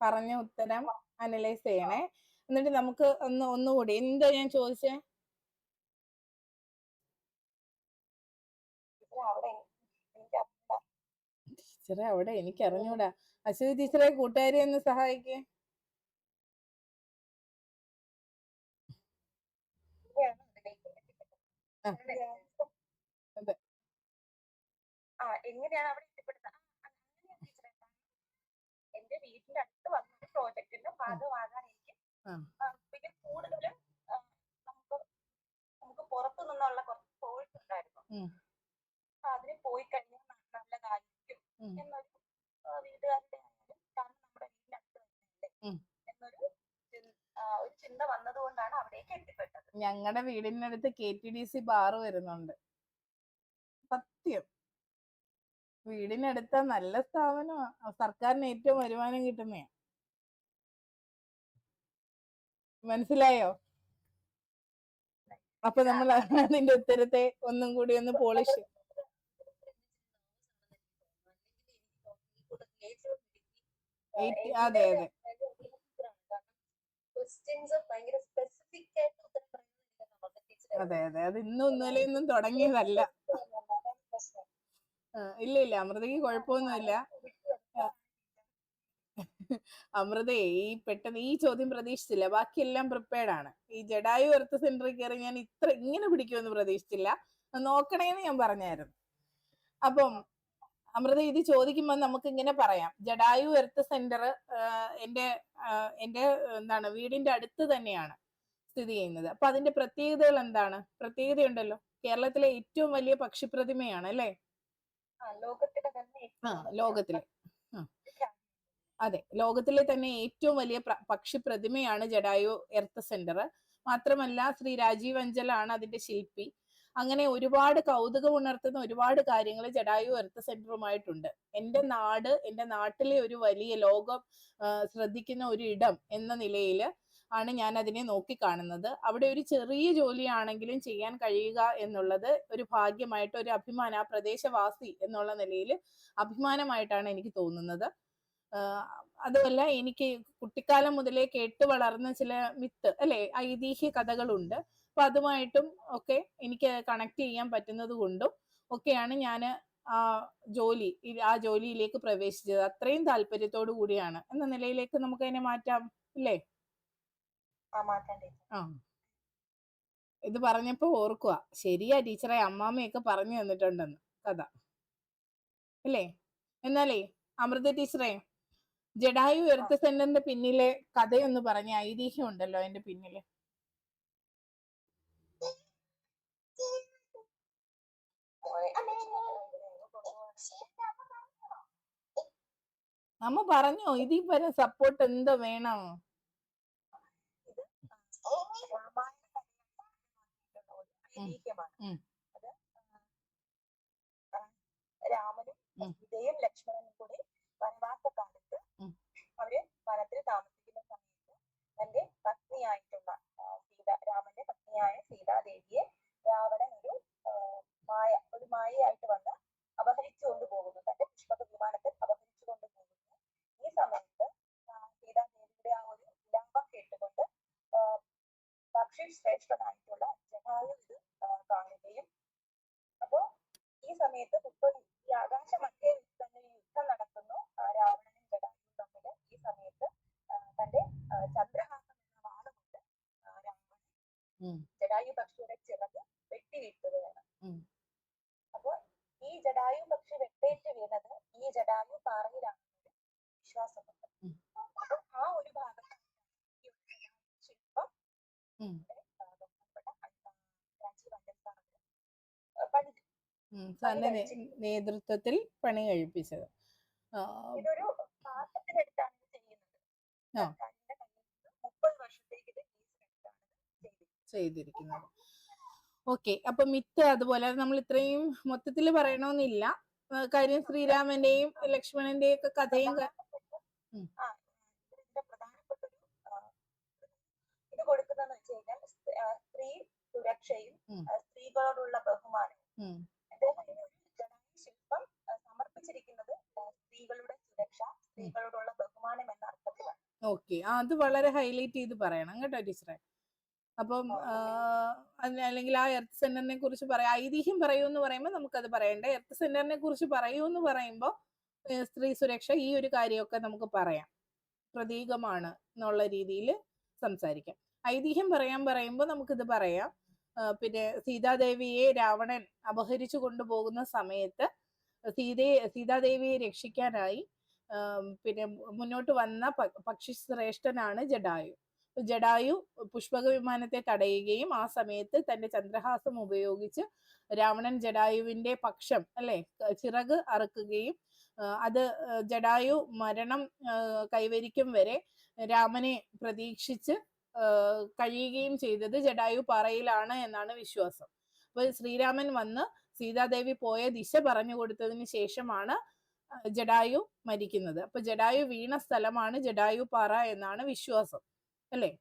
പറഞ്ഞ ഉത്തരം അനലൈസ് ചെയ്യണേ. എന്നിട്ട് നമുക്ക് ഒന്നുകൂടി എന്താ ഞാൻ ചോദിച്ചേ? ടീച്ചറെ അവിടെ എനിക്ക് അറിഞ്ഞൂടാ. അശ്വതി ടീച്ചറെ, കൂട്ടുകാരി ഒന്ന് സഹായിക്കേ. എങ്ങനെയാണ് അവിടെ എത്തിപ്പെടുന്നത്? എന്റെ വീടിന്റെ അടുത്ത് വന്നൊരു പ്രോജക്റ്റിന്റെ ഭാഗമാകാൻ എനിക്ക് പിന്നെ കൂടുതലും നമുക്ക് പുറത്തു നിന്നുള്ള കുറച്ച് കോഴ്സ് ഉണ്ടായിരുന്നു. അതിന് പോയി കഴിഞ്ഞാൽ നല്ലതായിരിക്കും എന്നൊരു വീട്ടുകാരുടെ ആയാലും, കാരണം നമ്മുടെ വീടിന്റെ അടുത്ത് വരുന്നില്ലേ എന്നൊരു ചിന്ത വന്നതുകൊണ്ടാണ് അവിടേക്ക് എത്തിപ്പെട്ടത്. ഞങ്ങളുടെ വീടിന്റെ അടുത്ത് KTDC ബാർ വരുന്നുണ്ട്. സത്യം, വീടിനടുത്ത നല്ല സ്ഥാപനമാണ്. സർക്കാരിന് ഏറ്റവും വരുമാനം കിട്ടുന്നയാ. മനസ്സിലായോ? അപ്പൊ നമ്മൾ അതിന്റെ ഉത്തരത്തെ ഒന്നും കൂടി ഒന്ന് പോളിഷ്. അതെ അതെ അതെ അതെ അത് ഇന്നും ഇന്നലെയൊന്നും തുടങ്ങിയതല്ല. ഇല്ല ഇല്ല, അമൃതയ്ക്ക് കുഴപ്പമൊന്നുമില്ല. അമൃതയെ പെട്ടെന്ന് ഈ ചോദ്യം പ്രതീക്ഷിച്ചില്ല. ബാക്കിയെല്ലാം പ്രിപ്പയർഡ് ആണ്. ഈ ജഡായു എർത്ത് സെന്ററിൽ കയറി ഞാൻ ഇങ്ങനെ പിടിക്കുമെന്ന് പ്രതീക്ഷിച്ചില്ല. നോക്കണേന്ന് ഞാൻ പറഞ്ഞായിരുന്നു. അപ്പം അമൃത, ഇത് ചോദിക്കുമ്പോൾ നമുക്ക് ഇങ്ങനെ പറയാം, ജഡായു എർത്ത് സെന്റർ എന്റെ എന്താണ് വീടിന്റെ അടുത്ത് തന്നെയാണ് സ്ഥിതി ചെയ്യുന്നത്. അപ്പൊ അതിന്റെ പ്രത്യേകതകൾ എന്താണ്? പ്രത്യേകതയുണ്ടല്ലോ, കേരളത്തിലെ ഏറ്റവും വലിയ പക്ഷിപ്രതിമയാണ് അല്ലേ? ലോകത്തിലെ അതെ, ലോകത്തിലെ തന്നെ ഏറ്റവും വലിയ പക്ഷിപ്രതിമയാണ് ജഡായു എർത്ത് സെന്റർ. മാത്രമല്ല ശ്രീ രാജീവ് അഞ്ചലാണ് അതിന്റെ ശില്പി. അങ്ങനെ ഒരുപാട് കൗതുകം ഉണർത്തുന്ന ഒരുപാട് കാര്യങ്ങൾ ജഡായു എർത്ത് സെന്ററുമായിട്ടുണ്ട്. എന്റെ നാട്ടിലെ ഒരു വലിയ ലോകം ശ്രദ്ധിക്കുന്ന ഒരു ഇടം എന്ന നിലയിൽ ആണ് ഞാൻ അതിനെ നോക്കിക്കാണുന്നത്. അവിടെ ഒരു ചെറിയ ജോലിയാണെങ്കിലും ചെയ്യാൻ കഴിയുക എന്നുള്ളത് ഒരു ഭാഗ്യമായിട്ട്, ഒരു അഭിമാനം, ആ പ്രദേശവാസി എന്നുള്ള നിലയിൽ അഭിമാനമായിട്ടാണ് എനിക്ക് തോന്നുന്നത്. അതുമല്ല, എനിക്ക് കുട്ടിക്കാലം മുതലേ കേട്ട് വളർന്ന ചില മിത്ത് അല്ലെ, ഐതിഹ്യ കഥകളുണ്ട്. അപ്പൊ അതുമായിട്ടും ഒക്കെ എനിക്ക് കണക്ട് ചെയ്യാൻ പറ്റുന്നത് കൊണ്ടും ഒക്കെയാണ് ഞാൻ ആ ജോലിയിലേക്ക് പ്രവേശിച്ചത്. അത്രയും താല്പര്യത്തോടു കൂടിയാണ് എന്ന നിലയിലേക്ക് നമുക്ക് അതിനെ മാറ്റാം അല്ലേ? ആ, ഇത് പറഞ്ഞപ്പോ ഓർക്കുക, ശരിയാ ടീച്ചറെ, അമ്മാമ്മയൊക്കെ പറഞ്ഞു തന്നിട്ടുണ്ടെന്ന് കഥ അല്ലേ? എന്നാലേ അമൃത ടീച്ചറെ, ജഡായു എർത്ത് സെന്ററിന്റെ പിന്നിലെ കഥയൊന്ന് പറഞ്ഞ, ഐതിഹ്യം ഉണ്ടല്ലോ അതിന്റെ പിന്നില്. അമ്മ പറഞ്ഞോ, ഇതിൽ വരെ സപ്പോർട്ട് എന്തോ വേണം? രാമനും സീതയും ലക്ഷ്മണനും കൂടി വനവാസകാലത്ത് അവര് വനത്തിൽ താമസിക്കുന്ന സമയത്ത് തന്റെ പത്നിയായിട്ടുള്ള രാമന്റെ പത്നിയായ സീതാദേവിയെ രാവണൻ ഒരു മായയായിട്ട് വന്ന് അപഹരിച്ചുകൊണ്ട് പോകുന്നു. തന്റെ പുഷ്പക വിമാനത്തിൽ അപഹരിച്ചുകൊണ്ട് പോകുന്നു. ഈ സമയത്ത് സീതാദേവിയുടെ ആ ഒരു വിലാപം കേട്ടുകൊണ്ട് പക്ഷി ശ്രേഷ്ഠനായിട്ടുള്ള ജടായു ഇത് കാണുകയും, അപ്പോ ഈ സമയത്ത് ഈ ആകാശമധ്യേ തന്നെ യുദ്ധം നടക്കുന്നു രാവണനും ജടായുവും തമ്മിൽ. ഈ സമയത്ത് തന്റെ ചന്ദ്രഹാസം എന്ന വാളുകൊണ്ട് രാവണൻ ജടായു പക്ഷിയുടെ ചിറക് വെട്ടി വീഴ്ത്തുകയാണ്. അപ്പൊ ഈ ജടായു പക്ഷി വെട്ടേറ്റ് വീണത് ഈ ജടായു പാറയിലാണെന്നൊരു വിശ്വാസമുണ്ട്. ആ ഒരു ഭാഗത്ത് ശില്പം തന്റെ നേതൃത്വത്തിൽ പണി കഴിപ്പിച്ചത്. ഇതൊരു പാട്ടത്തിനെടുത്താണ് ചെയ്യുന്നത്. 30 വർഷത്തേക്ക് ചെയ്തിരിക്കുന്നത്. ഓക്കെ, അപ്പൊ മിത്ത് അതുപോലെ നമ്മൾ ഇത്രയും മൊത്തത്തിൽ പറയണമെന്നില്ല. കാര്യം ശ്രീരാമന്റെയും ലക്ഷ്മണന്റെയും ഒക്കെ കഥയും പ്രധാനപ്പെട്ട ഇത് കൊടുക്കുന്നതെന്ന് വെച്ച് കഴിഞ്ഞാൽ സ്ത്രീ സുരക്ഷയും സ്ത്രീകളോടുള്ള ബഹുമാനവും. അദ്ദേഹം ഒരു ജടായു ശില്പം സമർപ്പിച്ചിരിക്കുന്നത് സ്ത്രീകളുടെ സുരക്ഷ, സ്ത്രീകളോടുള്ള ബഹുമാനം എന്ന അർത്ഥത്തിലാണ്. ഓക്കെ, അത് വളരെ ഹൈലൈറ്റ് ചെയ്ത് പറയണം കേട്ടോ ടീച്ചറെ. അപ്പം അല്ലെങ്കിൽ ആ എർത്ത് സെന്ററിനെ കുറിച്ച് പറയാം, ഐതിഹ്യം പറയൂ എന്ന് പറയുമ്പോൾ നമുക്കത് പറയണ്ടേ. എർത്ത് സെന്ററിനെ കുറിച്ച് പറയൂ എന്ന് പറയുമ്പോൾ സ്ത്രീ സുരക്ഷ, ഈ ഒരു കാര്യമൊക്കെ നമുക്ക് പറയാം, പ്രതീകമാണ് എന്നുള്ള രീതിയിൽ സംസാരിക്കാം. ഐതിഹ്യം പറയുമ്പോൾ നമുക്കിത് പറയാം. പിന്നെ സീതാദേവിയെ രാവണൻ അപഹരിച്ചു കൊണ്ടുപോകുന്ന സമയത്ത് സീതാദേവിയെ രക്ഷിക്കാനായി പിന്നെ മുന്നോട്ട് വന്ന പക്ഷി ശ്രേഷ്ഠനാണ് ജഡായു. ജഡായു പുഷ്പക വിമാനത്തെ തടയുകയും ആ സമയത്ത് തന്റെ ചന്ദ്രഹാസം ഉപയോഗിച്ച് രാവണൻ ജഡായുവിന്റെ പക്ഷം അല്ലെ ചിറക് അറുക്കുകയും അത് ജഡായു മരണം കൈവരിക്കും വരെ രാമനെ പ്രതീക്ഷിച്ച് കഴിയുകയും ചെയ്തത് ജഡായു പാറയിലാണ് എന്നാണ് വിശ്വാസം. അപ്പൊ ശ്രീരാമൻ വന്ന് സീതാദേവി പോയ ദിശ പറഞ്ഞു കൊടുത്തതിന് ശേഷമാണ് ജഡായു മരിക്കുന്നത്. അപ്പൊ ജഡായു വീണ സ്ഥലമാണ് ജഡായു പാറ എന്നാണ് വിശ്വാസം അല്ലേ?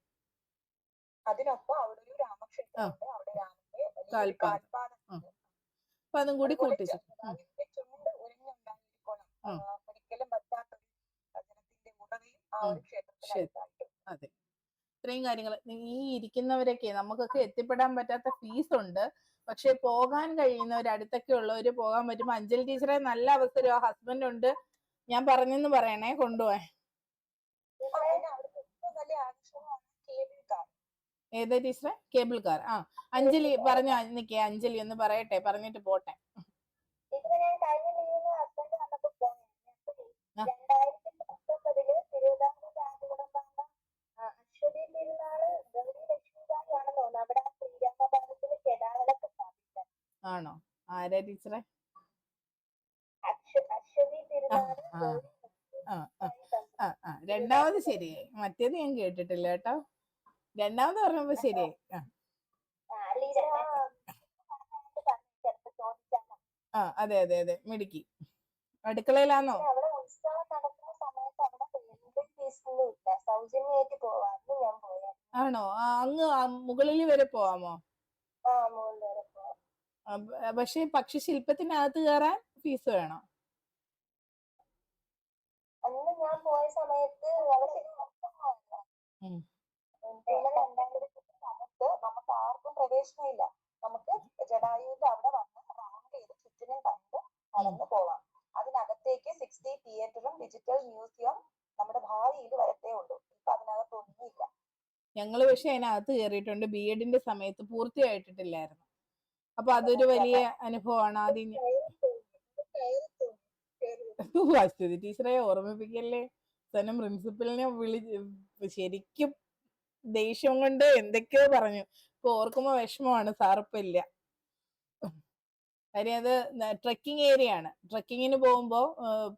അതിനൊപ്പം അവിടെ ഒരു രാമക്ഷേത്രമുണ്ട്. അവിടെ രാമന്റെ കാൽപാദം. അപ്പൊ അതും കൂടി കൂട്ടിച്ചു. ചുണ്ട് ഉരിഞ്ഞുണ്ടായിരിക്കണം ഒരിക്കലും പറ്റാത്ത ജനത്തിന്റെ ഉടനെയും ആ ഒരു ക്ഷേത്രത്തിൽ. അതെ, ഇത്രയും കാര്യങ്ങൾ ഈ ഇരിക്കുന്നവരൊക്കെ നമുക്കൊക്കെ എത്തിപ്പെടാൻ പറ്റാത്ത ഫീസ് ഉണ്ട്. പക്ഷെ പോകാൻ കഴിയുന്നവർ, അടുത്തൊക്കെ ഉള്ളവര് പോകാൻ പറ്റുമ്പോ, അഞ്ജലി ടീച്ചറെ നല്ല അവസരം, ഹസ്ബൻഡ് ഉണ്ട്, ഞാൻ പറഞ്ഞെന്ന് പറയണേ, കൊണ്ടുപോവാൻ. ഏതാ ടീച്ചറെ? Cable car. അഞ്ജലി പറഞ്ഞു നിക്കേ, അഞ്ജലി ഒന്ന് പറയട്ടെ, പറഞ്ഞിട്ട് പോട്ടെ. ആണോ? ആരാ ടീച്ചറെ? രണ്ടാമത് ശരിയായി, മറ്റേത് ഞാൻ കേട്ടിട്ടില്ല കേട്ടോ. രണ്ടാമത് പറഞ്ഞപ്പോ ശരിയായി. അതെ അതെ അതെ, മിടുക്കി. അടുക്കളയിലാണോ? ഉത്സവം നടക്കുന്ന സമയത്ത് അവിടെ സൗജന്യമായിട്ട് പോവാന്ന് ഞാൻ പോയാൽ ആണോ? അങ്ങ് മുകളിൽ വരെ പോവാമോ? മുകളിൽ വരെ പോവാം. പക്ഷെ പക്ഷിശില്പത്തിനകത്ത് കയറാൻ ഫീസ് വേണം. അന്ന് ഞാൻ പോയ സമയത്ത് അവിടെ നമുക്ക് ആർക്കും പ്രവേശനമില്ല. നമുക്ക് ജടായുവിന്റെ അവിടെ വന്ന് റൗണ്ട് ചെയ്ത് ചുറ്റിനും കണ്ട് നടന്നു പോവാം. അതിനകത്തേക്ക് 60 തിയേറ്ററും ഡിജിറ്റൽ മ്യൂസിയം നമ്മുടെ ഭാവിയിൽ വരത്തേ ഉള്ളൂ. ഇപ്പൊ അതിനകത്തൊന്നുമില്ല. ഞങ്ങള് പക്ഷെ അതിനകത്ത് കയറിയിട്ടുണ്ട്. ബി.എഡിന്റെ സമയത്ത് പൂർത്തിയായിട്ടില്ലായിരുന്നു. അപ്പൊ അതൊരു വലിയ അനുഭവമാണ്. ആദ്യം അശ്വതി ടീച്ചറെ ഓർമ്മിപ്പിക്കല്ലേ. സനം പ്രിൻസിപ്പലിനെ ശരിക്കും ദേഷ്യം കൊണ്ട് എന്തൊക്കെയോ പറഞ്ഞു. ഇപ്പൊ ഓർക്കുമ്പോ വിഷമമാണ്. സാറിപ്പില്ല. കാര്യം അത് ട്രക്കിംഗ് ഏരിയ ആണ്. ട്രക്കിങ്ങിന് പോകുമ്പോ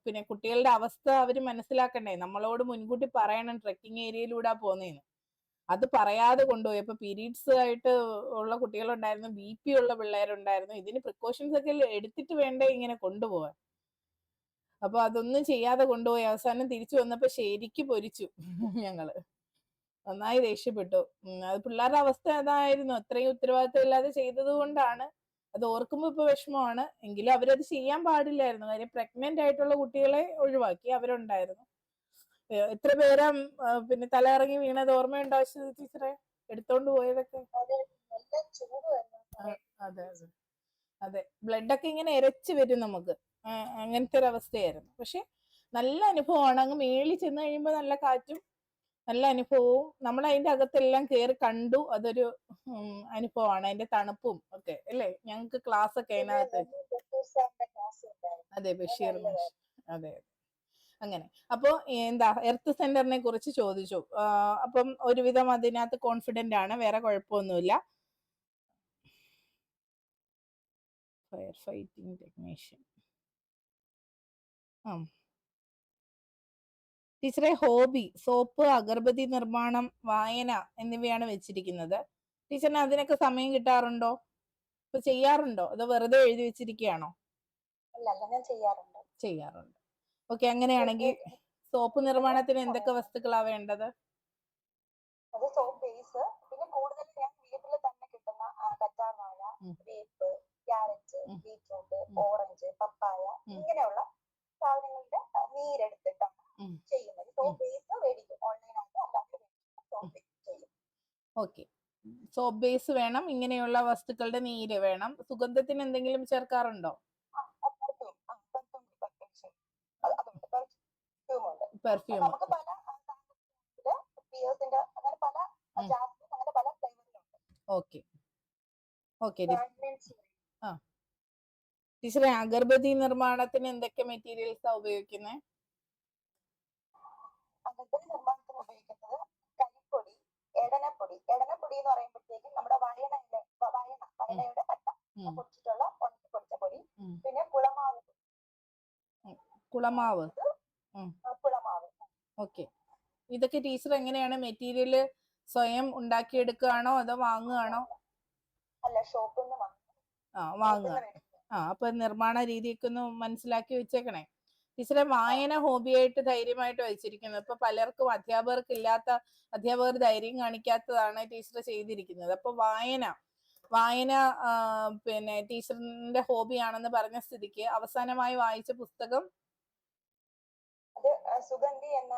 പിന്നെ കുട്ടികളുടെ അവസ്ഥ അവര് മനസ്സിലാക്കണ്ടേ. നമ്മളോട് മുൻകൂട്ടി പറയണം ട്രക്കിംഗ് ഏരിയയിലൂടെ പോകുന്നതെന്ന്. അത് പറയാതെ കൊണ്ടുപോയി. അപ്പൊ പീരീഡ്സ് ആയിട്ട് ഉള്ള കുട്ടികളുണ്ടായിരുന്നു, BP ഉള്ള പിള്ളേരുണ്ടായിരുന്നു. ഇതിന് പ്രിക്കോഷൻസ് ഒക്കെ എടുത്തിട്ട് വേണ്ടേ ഇങ്ങനെ കൊണ്ടുപോകാൻ. അപ്പൊ അതൊന്നും ചെയ്യാതെ കൊണ്ടുപോയി. അവസാനം തിരിച്ചു വന്നപ്പോ ശരിക്ക് പൊരിച്ചു ഞങ്ങള്. നന്നായി ദേഷ്യപ്പെട്ടു. അത് പിള്ളേരുടെ അവസ്ഥ അതായിരുന്നു. അത്രയും ഉത്തരവാദിത്വം ഇല്ലാതെ ചെയ്തത് കൊണ്ടാണ്. അത് ഓർക്കുമ്പോ ഇപ്പൊ വിഷമമാണ്. എങ്കിലും അവരത് ചെയ്യാൻ പാടില്ലായിരുന്നു. കാര്യം പ്രഗ്നന്റ് ആയിട്ടുള്ള കുട്ടികളെ ഒഴിവാക്കി. അവരുണ്ടായിരുന്നു. എത്ര പേരാ പിന്നെ തലയിറങ്ങി വീണത് ഓർമ്മയുണ്ടോ ടീച്ചറെ? എടുത്തോണ്ട് പോയതൊക്കെ. അതെ അതെ അതെ. ബ്ലഡൊക്കെ ഇങ്ങനെ ഇരച്ചു വരും നമുക്ക്. അങ്ങനത്തെ ഒരു അവസ്ഥയായിരുന്നു. പക്ഷെ നല്ല അനുഭവമാണ്. അങ്ങ് മേളിൽ ചെന്ന് കഴിയുമ്പോൾ നല്ല കാറ്റും നല്ല അനുഭവവും. നമ്മൾ അതിന്റെ അകത്തെല്ലാം കയറി കണ്ടു. അതൊരു അനുഭവമാണ്. അതിന്റെ തണുപ്പും ഒക്കെ അല്ലേ. ഞങ്ങൾക്ക് ക്ലാസ് ഒക്കെ അതിനകത്ത്. അതെ, ബഷീർ മാഷ്. അതെ. അങ്ങനെ. അപ്പൊ എന്താ എർത്ത് സെന്ററിനെ കുറിച്ച് ചോദിച്ചു. അപ്പം ഒരുവിധം അതിനകത്ത് കോൺഫിഡന്റ് ആണ്. വേറെ കുഴപ്പമൊന്നുമില്ല. Fire fighting technician. ടീച്ചറെ ഹോബി സോപ്പ്, അഗർബത്തി നിർമ്മാണം, വായന എന്നിവയാണ് വെച്ചിരിക്കുന്നത്. ടീച്ചറിന് അതിനൊക്കെ സമയം കിട്ടാറുണ്ടോ? ഇപ്പൊ ചെയ്യാറുണ്ടോ? അതോ വെറുതെ എഴുതി വെച്ചിരിക്കുകയാണോ? ചെയ്യാറുണ്ട്. ഓക്കെ. അങ്ങനെയാണെങ്കിൽ സോപ്പ് നിർമ്മാണത്തിന് എന്തൊക്കെ വസ്തുക്കളാ വേണ്ടത്? അത് സോപ്പ് ബേസ്, പിന്നെ കൂടുതൽ ഞാൻ വീട്ടിൽ തന്നെ കിട്ടുന്ന കറ്റാർവാഴ, വേപ്പ്, ക്യാരറ്റ്, ബീറ്റ്റൂട്ട്, ഓറഞ്ച്, പപ്പായ ഇങ്ങനെയുള്ള സാധനങ്ങളുടെ നീരെടുത്തിട്ടാണ് ചെയ്യുന്നത്. സോപ്പ് ബേസ് മേടിക്കും ഓൺലൈനായിട്ട്, അല്ലാതെ സോപ്പ് ചെയ്യും. ഓക്കെ. സോപ്പ് ബേസ് വേണം. ഇങ്ങനെയുള്ള വസ്തുക്കളുടെ നീര് വേണം. സുഗന്ധത്തിന് എന്തെങ്കിലും ചേർക്കാറുണ്ടോ? പെർഫ്യൂം. Okay okay. ടീച്ചറെ അഗർബത്തി നിർമ്മാണത്തിന് എന്തൊക്കെ മെറ്റീരിയൽസാ ഉപയോഗിക്കുന്നത്? അഗർബത്തി നിർമ്മാണത്തിന് ഉപയോഗിക്കുന്നത് കരിപ്പൊടി, എടനപ്പൊടി. എടനപ്പൊടി എന്ന് പറയുമ്പോഴത്തേക്കും നമ്മുടെ വയനയുടെ പട്ട പൊടിച്ചിട്ടുള്ള പൊടിച്ച പൊടി, പിന്നെ കുളമാവ്. കുളമാവ്. ഓക്കെ. ഇതൊക്കെ ടീച്ചർ എങ്ങനെയാണ് മെറ്റീരിയൽ സ്വയം ഉണ്ടാക്കിയെടുക്കുകയാണോ അതോ വാങ്ങുകയാണോ? അല്ല, ഷോപ്പിൽ നിന്ന് വാങ്ങുക. അപ്പൊ നിർമ്മാണ രീതിയൊക്കെ ഒന്ന് മനസ്സിലാക്കി വെച്ചേക്കണേ. ടീച്ചറെ വായന ഹോബിയായിട്ട് ധൈര്യമായിട്ട് വെച്ചിരിക്കുന്നത്. ഇപ്പൊ പലർക്കും അധ്യാപകർ ധൈര്യം കാണിക്കാത്തതാണ് ടീച്ചർ ചെയ്തിരിക്കുന്നത്. അപ്പൊ വായന പിന്നെ ടീച്ചറിന്റെ ഹോബിയാണെന്ന് പറഞ്ഞ സ്ഥിതിക്ക് അവസാനമായി വായിച്ച പുസ്തകം അത് സുഗന്ധി എന്ന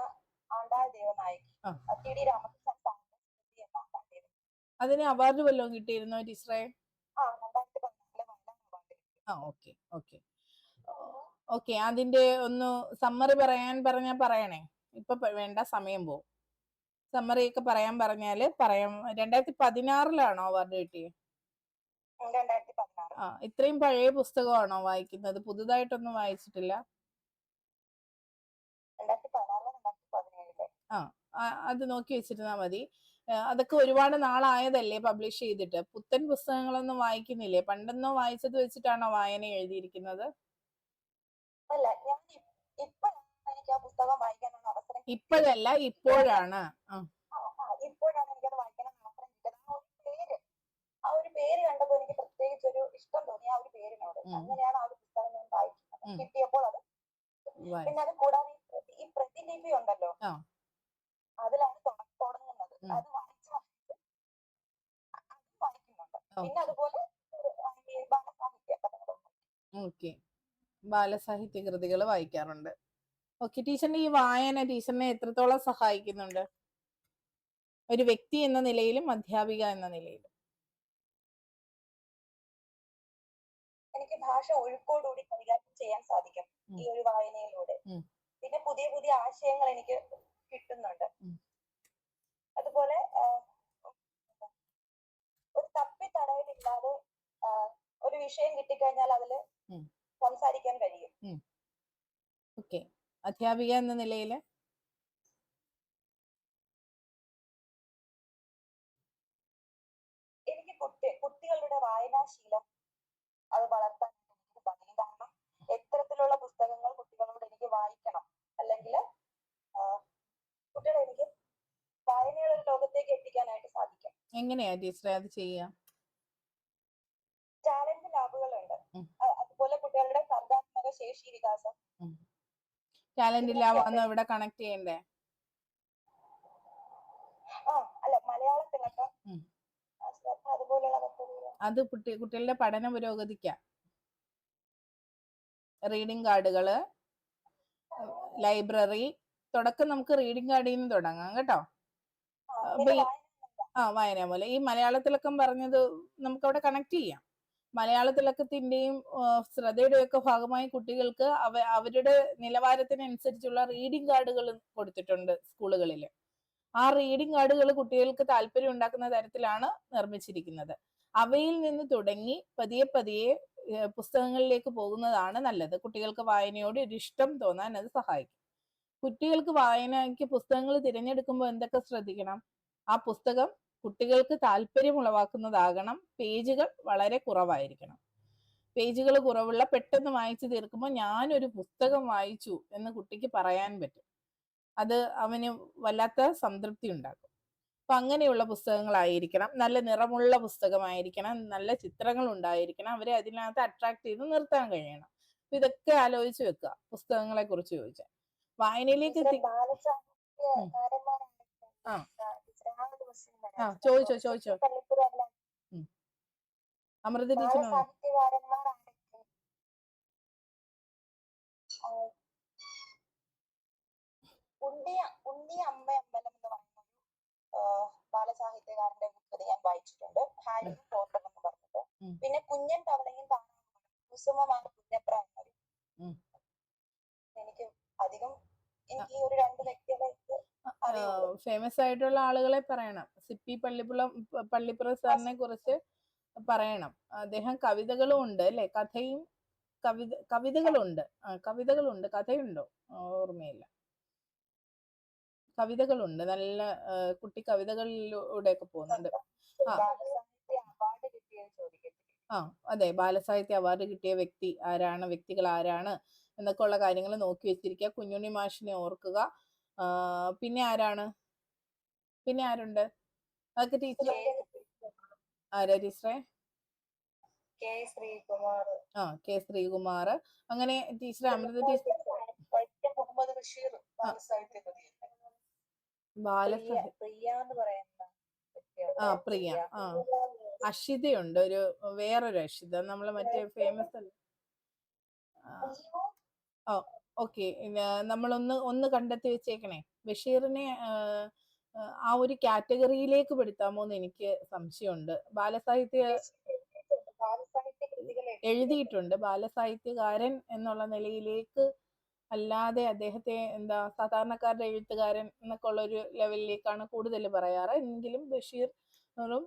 ആണ്ടാൾ ദേവനായകി. TD രാമകൃഷ്ണൻ. അതിന് അവാർഡ് വല്ലതും കിട്ടിയിരുന്നോ ടീച്ചറെ? Okay okay okay. അതിന്റെ ഒന്ന് സമ്മറി പറഞ്ഞാൽ പറയണേ. ഇപ്പൊ വേണ്ട, സമയം പോവും. സമ്മറി ഒക്കെ പറയാൻ പറഞ്ഞാല് പറയാം. 2016 അവാർഡ് കിട്ടിയത്? 2016. ഇത്രയും പഴയ പുസ്തകമാണോ വായിക്കുന്നത്? പുതുതായിട്ടൊന്നും വായിച്ചിട്ടില്ല? അത് നോക്കി വെച്ചിരുന്നാ മതി. അതൊക്കെ ഒരുപാട് നാളായതല്ലേ പബ്ലിഷ് ചെയ്തിട്ട്. പുത്തൻ പുസ്തകങ്ങളൊന്നും വായിക്കുന്നില്ലേ? പണ്ടെന്നോ വായിച്ചത് വെച്ചിട്ടാണോ വായന എഴുതിയിരിക്കുന്നത്? അല്ല, ഞാൻ എനിക്ക് ആ പുസ്തകം വായിക്കാനുള്ള അവസരം ഇപ്പോഴല്ല, ഇപ്പോഴാണ്. ഇപ്പോഴാണ് എനിക്കത് വായിക്കാനുള്ള അവസരം കിട്ടുന്നത്. ആ ഒരു പേര് കണ്ടപ്പോൾ എനിക്ക് പ്രത്യേകിച്ച് ഒരു ഇഷ്ടം തോന്നി ആ ഒരു പേരിനോട്. അങ്ങനെയാണ് ആ ഒരു പുസ്തകം ഞാൻ വായിക്കുന്നത്. കിട്ടിയപ്പോൾ അത്. പിന്നെ അത് കൂടാതെ ഈ പ്രതിലിപി ഉണ്ടല്ലോ, അതിലാണ് തുടങ്ങുന്നത്. അത് വായിച്ച പിന്നെ അതുപോലെ ഈ ബാലസാഹിത്യ കഥകളും. ഓക്കെ, ബാലസാഹിത്യ കൃതികൾ വായിക്കാറുണ്ട്. ഓക്കെ, ടീച്ചറിന്റെ ഈ വായന ടീച്ചറിനെ എത്രത്തോളം സഹായിക്കുന്നുണ്ട്, ഒരു വ്യക്തി എന്ന നിലയിലും അധ്യാപിക എന്ന നിലയിലും? എനിക്ക് ഭാഷ ഒഴുക്കോടുകൂടി കൈകാര്യം ചെയ്യാൻ സാധിക്കും ഈ ഒരു വായനയിലൂടെ. പിന്നെ പുതിയ പുതിയ ആശയങ്ങൾ എനിക്ക് കിട്ടുന്നുണ്ട്. അതുപോലെ ഒരു തപ്പി തടയലില്ലാതെ ഒരു വിഷയം കിട്ടിക്കഴിഞ്ഞാൽ അതില് സംസാരിക്കാൻ കഴിയും. ഓക്കെ, അധ്യാപിക എന്ന നിലയിൽ? എനിക്ക് കുട്ടികളുടെ വായനാശീലം അത് വളർത്താൻ എനിക്ക് കഴിയും. കാരണം എത്തരത്തിലുള്ള പുസ്തകങ്ങൾ കുട്ടികളോട് എനിക്ക് വായിക്കണം, അല്ലെങ്കിൽ കുട്ടികളെ എനിക്ക് വായനയുടെ ലോകത്തേക്ക് എത്തിക്കാനായിട്ട് സാധിക്കും. എങ്ങനെയാ ടീച്ചറെ അത് ചെയ്യാം? ടാലന്റ് ലാബുകളുണ്ട്, അതുപോലെ കുട്ടികളുടെ സർഗാത്മക ശേഷി വികാസം. ടാലന്റ് ലാബ് ഇവിടെ കണക്ട് ചെയ്യണ്ടേ? അല്ല, മലയാളത്തിലൊക്കെ അതുപോലെയുള്ള അത് കുട്ടികളുടെ പഠന പുരോഗതിക്കാം. റീഡിംഗ് കാർഡുകള്, ലൈബ്രറി, തുടക്കം നമുക്ക് റീഡിംഗ് കാർഡിൽ നിന്ന് തുടങ്ങാം കേട്ടോ. വായന പോലെ ഈ മലയാളത്തിലൊക്കെ പറഞ്ഞത് നമുക്ക് അവിടെ കണക്ട് ചെയ്യാം. മലയാളത്തിലക്കത്തിന്റെയും ശ്രദ്ധയുടെയും ഒക്കെ ഭാഗമായി കുട്ടികൾക്ക് അവരുടെ നിലവാരത്തിനനുസരിച്ചുള്ള റീഡിംഗ് കാർഡുകൾ കൊടുത്തിട്ടുണ്ട് സ്കൂളുകളിൽ. ആ റീഡിംഗ് കാർഡുകൾ കുട്ടികൾക്ക് താല്പര്യം ഉണ്ടാക്കുന്ന തരത്തിലാണ് നിർമ്മിച്ചിരിക്കുന്നത്. അവയിൽ നിന്ന് തുടങ്ങി പതിയെ പതിയെ പുസ്തകങ്ങളിലേക്ക് പോകുന്നതാണ് നല്ലത്. കുട്ടികൾക്ക് വായനയോട് ഒരു ഇഷ്ടം തോന്നാൻ അത് സഹായിക്കും. കുട്ടികൾക്ക് വായനയ്ക്ക് പുസ്തകങ്ങൾ തിരഞ്ഞെടുക്കുമ്പോൾ എന്തൊക്കെ ശ്രദ്ധിക്കണം? ആ പുസ്തകം കുട്ടികൾക്ക് താല്പര്യം ഉളവാക്കുന്നതാകണം. പേജുകൾ വളരെ കുറവായിരിക്കണം. പേജുകൾ കുറവുള്ള, പെട്ടെന്ന് വായിച്ചു തീർക്കുമ്പോൾ ഞാനൊരു പുസ്തകം വായിച്ചു എന്ന് കുട്ടിക്ക് പറയാൻ പറ്റും. അത് അവന് വല്ലാത്ത സംതൃപ്തി ഉണ്ടാക്കും. അപ്പൊ അങ്ങനെയുള്ള പുസ്തകങ്ങളായിരിക്കണം. നല്ല നിറമുള്ള പുസ്തകമായിരിക്കണം. നല്ല ചിത്രങ്ങൾ ഉണ്ടായിരിക്കണം. അവരെ അതിനകത്ത് അട്രാക്ട് ചെയ്ത് നിർത്താൻ കഴിയണം. അപ്പൊ ഇതൊക്കെ ആലോചിച്ച് വെക്കുക പുസ്തകങ്ങളെ കുറിച്ച് ചോദിച്ചാൽ. വായനയിലേക്ക് ചോദിച്ചോ അമൃത ടീച്ചർ. ഉണ്ണി അമ്പലം എന്ന് പറയുന്ന ബാലസാഹിത്യകാരന്റെ കൃതി ഞാൻ വായിച്ചിട്ടുണ്ട്, ഹാരിയും പോട്ടറും എന്ന് പറഞ്ഞിട്ട്. പിന്നെ കുഞ്ഞൻ തവളയും കുസുമമാണ് കുഞ്ഞപ്ര എന്നൊരു. എനിക്ക് അധികം എനിക്ക് ഈ ഒരു രണ്ട് വ്യക്തികളെ ഫേമസ് ആയിട്ടുള്ള ആളുകളെ പറയണം. സിപ്പി പള്ളിപ്പുറം സാറിനെ കുറിച്ച് പറയണം. അദ്ദേഹം കവിതകളും ഉണ്ട് അല്ലെ? കഥയും കവിതകളുണ്ട്. കഥയുണ്ടോ ഓർമ്മയില്ല. കവിതകളുണ്ട്, നല്ല കുട്ടി കവിതകളിലൂടെ ഒക്കെ പോകുന്നുണ്ട്. അതെ, ബാലസാഹിത്യ അവാർഡ് കിട്ടിയ വ്യക്തികൾ ആരാണ് എന്നൊക്കെ ഉള്ള കാര്യങ്ങൾ നോക്കി വെച്ചിരിക്കുക. കുഞ്ഞുണ്ണി മാഷിനെ ഓർക്കുക. പിന്നെ ആരുണ്ട് അതൊക്കെ ടീച്ചർ? ആരാ ടീച്ചറെ? കെ ശ്രീകുമാർ. അങ്ങനെ ടീച്ചർ അമൃത ടീച്ചർ പ്രിയ. അഷിതയുണ്ട്, വേറൊരു അഷിത, നമ്മള് മറ്റേ ഫേമസ് അല്ല. ഓക്കെ, നമ്മളൊന്ന് കണ്ടെത്തി വെച്ചേക്കണേ. ബഷീറിനെ ആ ഒരു കാറ്റഗറിയിലേക്ക് പെടുത്താമോ എന്ന് എനിക്ക് സംശയമുണ്ട്. ബാലസാഹിത്യ എഴുതിയിട്ടുണ്ട്. ബാലസാഹിത്യകാരൻ എന്നുള്ള നിലയിലേക്ക് അല്ലാതെ അദ്ദേഹത്തെ സാധാരണക്കാരുടെ എഴുത്തുകാരൻ എന്നൊക്കെ ഉള്ള ഒരു ലെവലിലേക്കാണ് കൂടുതൽ പറയാറ്. എങ്കിലും ബഷീർ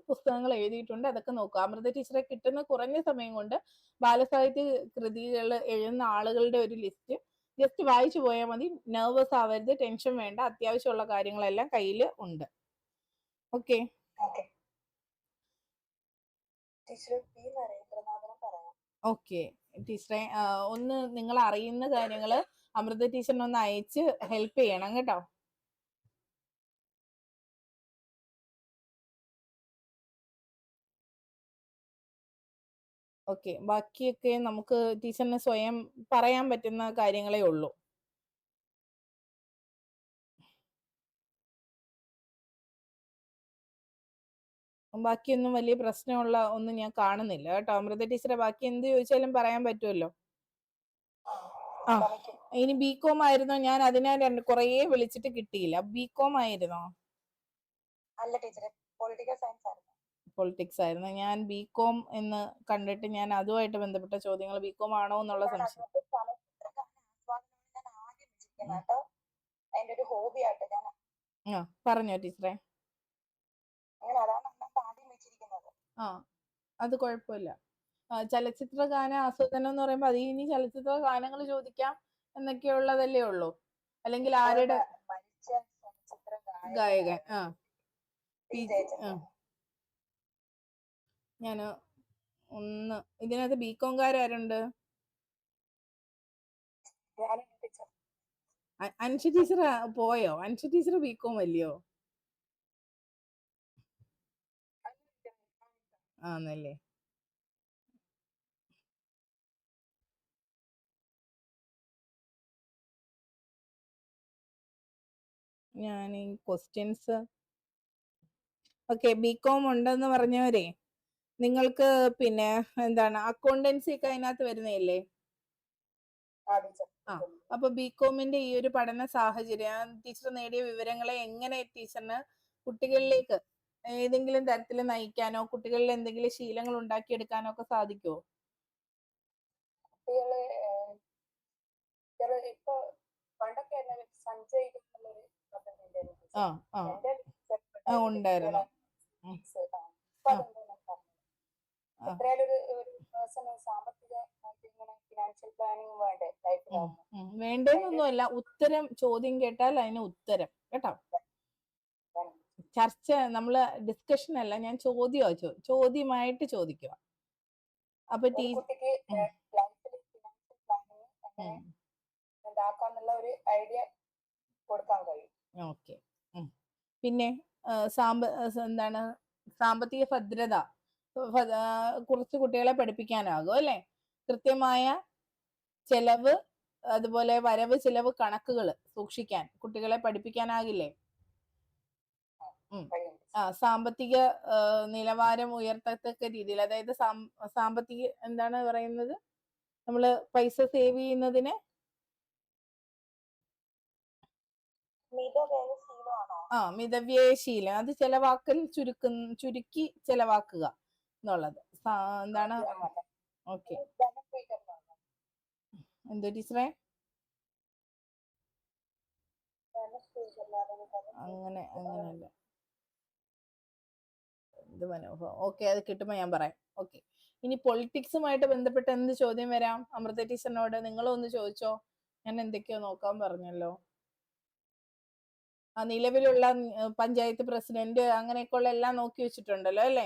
പുസ്തകങ്ങൾ എഴുതിയിട്ടുണ്ട്. അതൊക്കെ നോക്കുക. അമൃത ടീച്ചറെ കിട്ടുന്ന കുറഞ്ഞ സമയം കൊണ്ട് ബാലസാഹിത്യ കൃതികൾ എഴുതുന്ന ആളുകളുടെ ഒരു ലിസ്റ്റ് ജസ്റ്റ് വായിച്ചു പോയാൽ മതി. നെർവസ് ആവരുത്, ടെൻഷൻ വേണ്ട. അത്യാവശ്യമുള്ള കാര്യങ്ങളെല്ലാം കയ്യിൽ ഉണ്ട്. ഓക്കെ, ഓക്കെ ടീച്ചറെ, ഒന്ന് നിങ്ങൾ അറിയുന്ന കാര്യങ്ങള് അമൃത ടീച്ചറിനെ ഒന്ന് അയച്ച് ഹെൽപ്പ് ചെയ്യണം കേട്ടോ. ഓക്കെ, ബാക്കിയൊക്കെ നമുക്ക് ടീച്ചറിന് സ്വയം പറയാൻ പറ്റുന്ന കാര്യങ്ങളേ ഉള്ളൂ. ബാക്കിയൊന്നും വലിയ പ്രശ്നമുള്ള ഒന്നും ഞാൻ കാണുന്നില്ല കേട്ടോ. അമൃത ടീച്ചറെ ബാക്കി എന്ത് ചോദിച്ചാലും പറയാൻ പറ്റുമല്ലോ. ആ ഇനി ബികോം ആയിരുന്നോ? ഞാൻ അതിനെ കുറേ വിളിച്ചിട്ട് കിട്ടിയില്ല. ബികോം ആയിരുന്നോ? അല്ല ടീച്ചറെ, പൊളിറ്റിക്കൽ സയൻസ് ആയിരുന്നു. പൊളിറ്റിക്സ് ആയിരുന്നു. ഞാൻ ബികോം എന്ന് കണ്ടിട്ട് ഞാൻ അതുമായിട്ട് ബന്ധപ്പെട്ട ചോദ്യങ്ങൾ ബികോം ആണോ എന്നുള്ള സംശയം. അതിന്റെ ഒരു ഹോബി ആയിട്ട് ഞാൻ പറഞ്ഞോ ടീച്ചറെ. ആ അത് കുഴപ്പമില്ല. ചലച്ചിത്ര ഗാന ആസ്വാദനം എന്ന് പറയുമ്പോ അത് ഇനി ചലച്ചിത്ര ഗാനങ്ങൾ ചോദിക്കാം എന്നൊക്കെയുള്ളതല്ലേ ഉള്ളൂ. അല്ലെങ്കിൽ ആരുടെ ഗായകൻ? ഞാന് ഒന്ന് ഇതിനകത്ത് ബികോംകാരുണ്ട്. അൻഷ ടീച്ചർ പോയോ? അൻഷ ടീച്ചർ ബികോം അല്ലയോ? ആന്നല്ലേ. ഞാൻ ഈ ക്വസ്റ്റ്യൻസ് ഓക്കെ ബികോം ഉണ്ടെന്ന് പറഞ്ഞവരെ നിങ്ങൾക്ക് പിന്നെ എന്താണ് അക്കൗണ്ടൻസി ഒക്കെ അതിനകത്ത് വരുന്നതല്ലേ? അപ്പൊ ബികോമിന്റെ ഈ ഒരു പഠന സാഹചര്യം ടീച്ചർ നേടിയ വിവരങ്ങളെ എങ്ങനെ ടീച്ചറിന് കുട്ടികളിലേക്ക് ഏതെങ്കിലും തരത്തിൽ നയിക്കാനോ കുട്ടികളിൽ എന്തെങ്കിലും ശീലങ്ങൾ ഉണ്ടാക്കിയെടുക്കാനോ ഒക്കെ സാധിക്കുമോ? ഉണ്ടായിരുന്നു. വേണ്ടെന്നൊന്നുമല്ല, ഉത്തരം ചോദ്യം കേട്ടാൽ അതിന് ഉത്തരം കേട്ടോ. ചർച്ച നമ്മള് ഡിസ്കഷൻ അല്ല, ഞാൻ ചോദ്യമായിട്ട് ചോദിക്കുക. അപ്പൊ ഓക്കെ. പിന്നെ എന്താണ് സാമ്പത്തിക ഭദ്രത കുറച്ച് കുട്ടികളെ പഠിപ്പിക്കാനാകും അല്ലെ? കൃത്യമായ ചെലവ് അതുപോലെ വരവ് ചെലവ് കണക്കുകൾ സൂക്ഷിക്കാൻ കുട്ടികളെ പഠിപ്പിക്കാനാകില്ലേ? സാമ്പത്തിക നിലവാരം ഉയർത്തത്തക്ക രീതിയിൽ, അതായത് സാമ്പത്തിക എന്താണ് പറയുന്നത്, നമ്മള് പൈസ സേവ് ചെയ്യുന്നതിന് മിതവ്യയശീലം, അത് ചെലവാക്കൽ ചുരുക്കി ചെലവാക്കുക എന്നുള്ളത് എന്താണ്? ഓക്കെ. എന്തോ ടീച്ചറെ? അങ്ങനെയല്ല, എന്ത് മനോഭാവം. ഓക്കെ, അത് കിട്ടുമ്പോ ഞാൻ പറയാം. ഓക്കെ. ഇനി പൊളിറ്റിക്സുമായിട്ട് ബന്ധപ്പെട്ട് എന്ത് ചോദ്യം വരാം അമൃത ടീച്ചറിനോട്? നിങ്ങളൊന്ന് ചോദിച്ചോ. ഞാൻ എന്തൊക്കെയോ നോക്കാൻ പറഞ്ഞല്ലോ. നിലവിലുള്ള പഞ്ചായത്ത് പ്രസിഡന്റ് അങ്ങനെയൊക്കെയുള്ള എല്ലാം നോക്കി വെച്ചിട്ടുണ്ടല്ലോ അല്ലെ?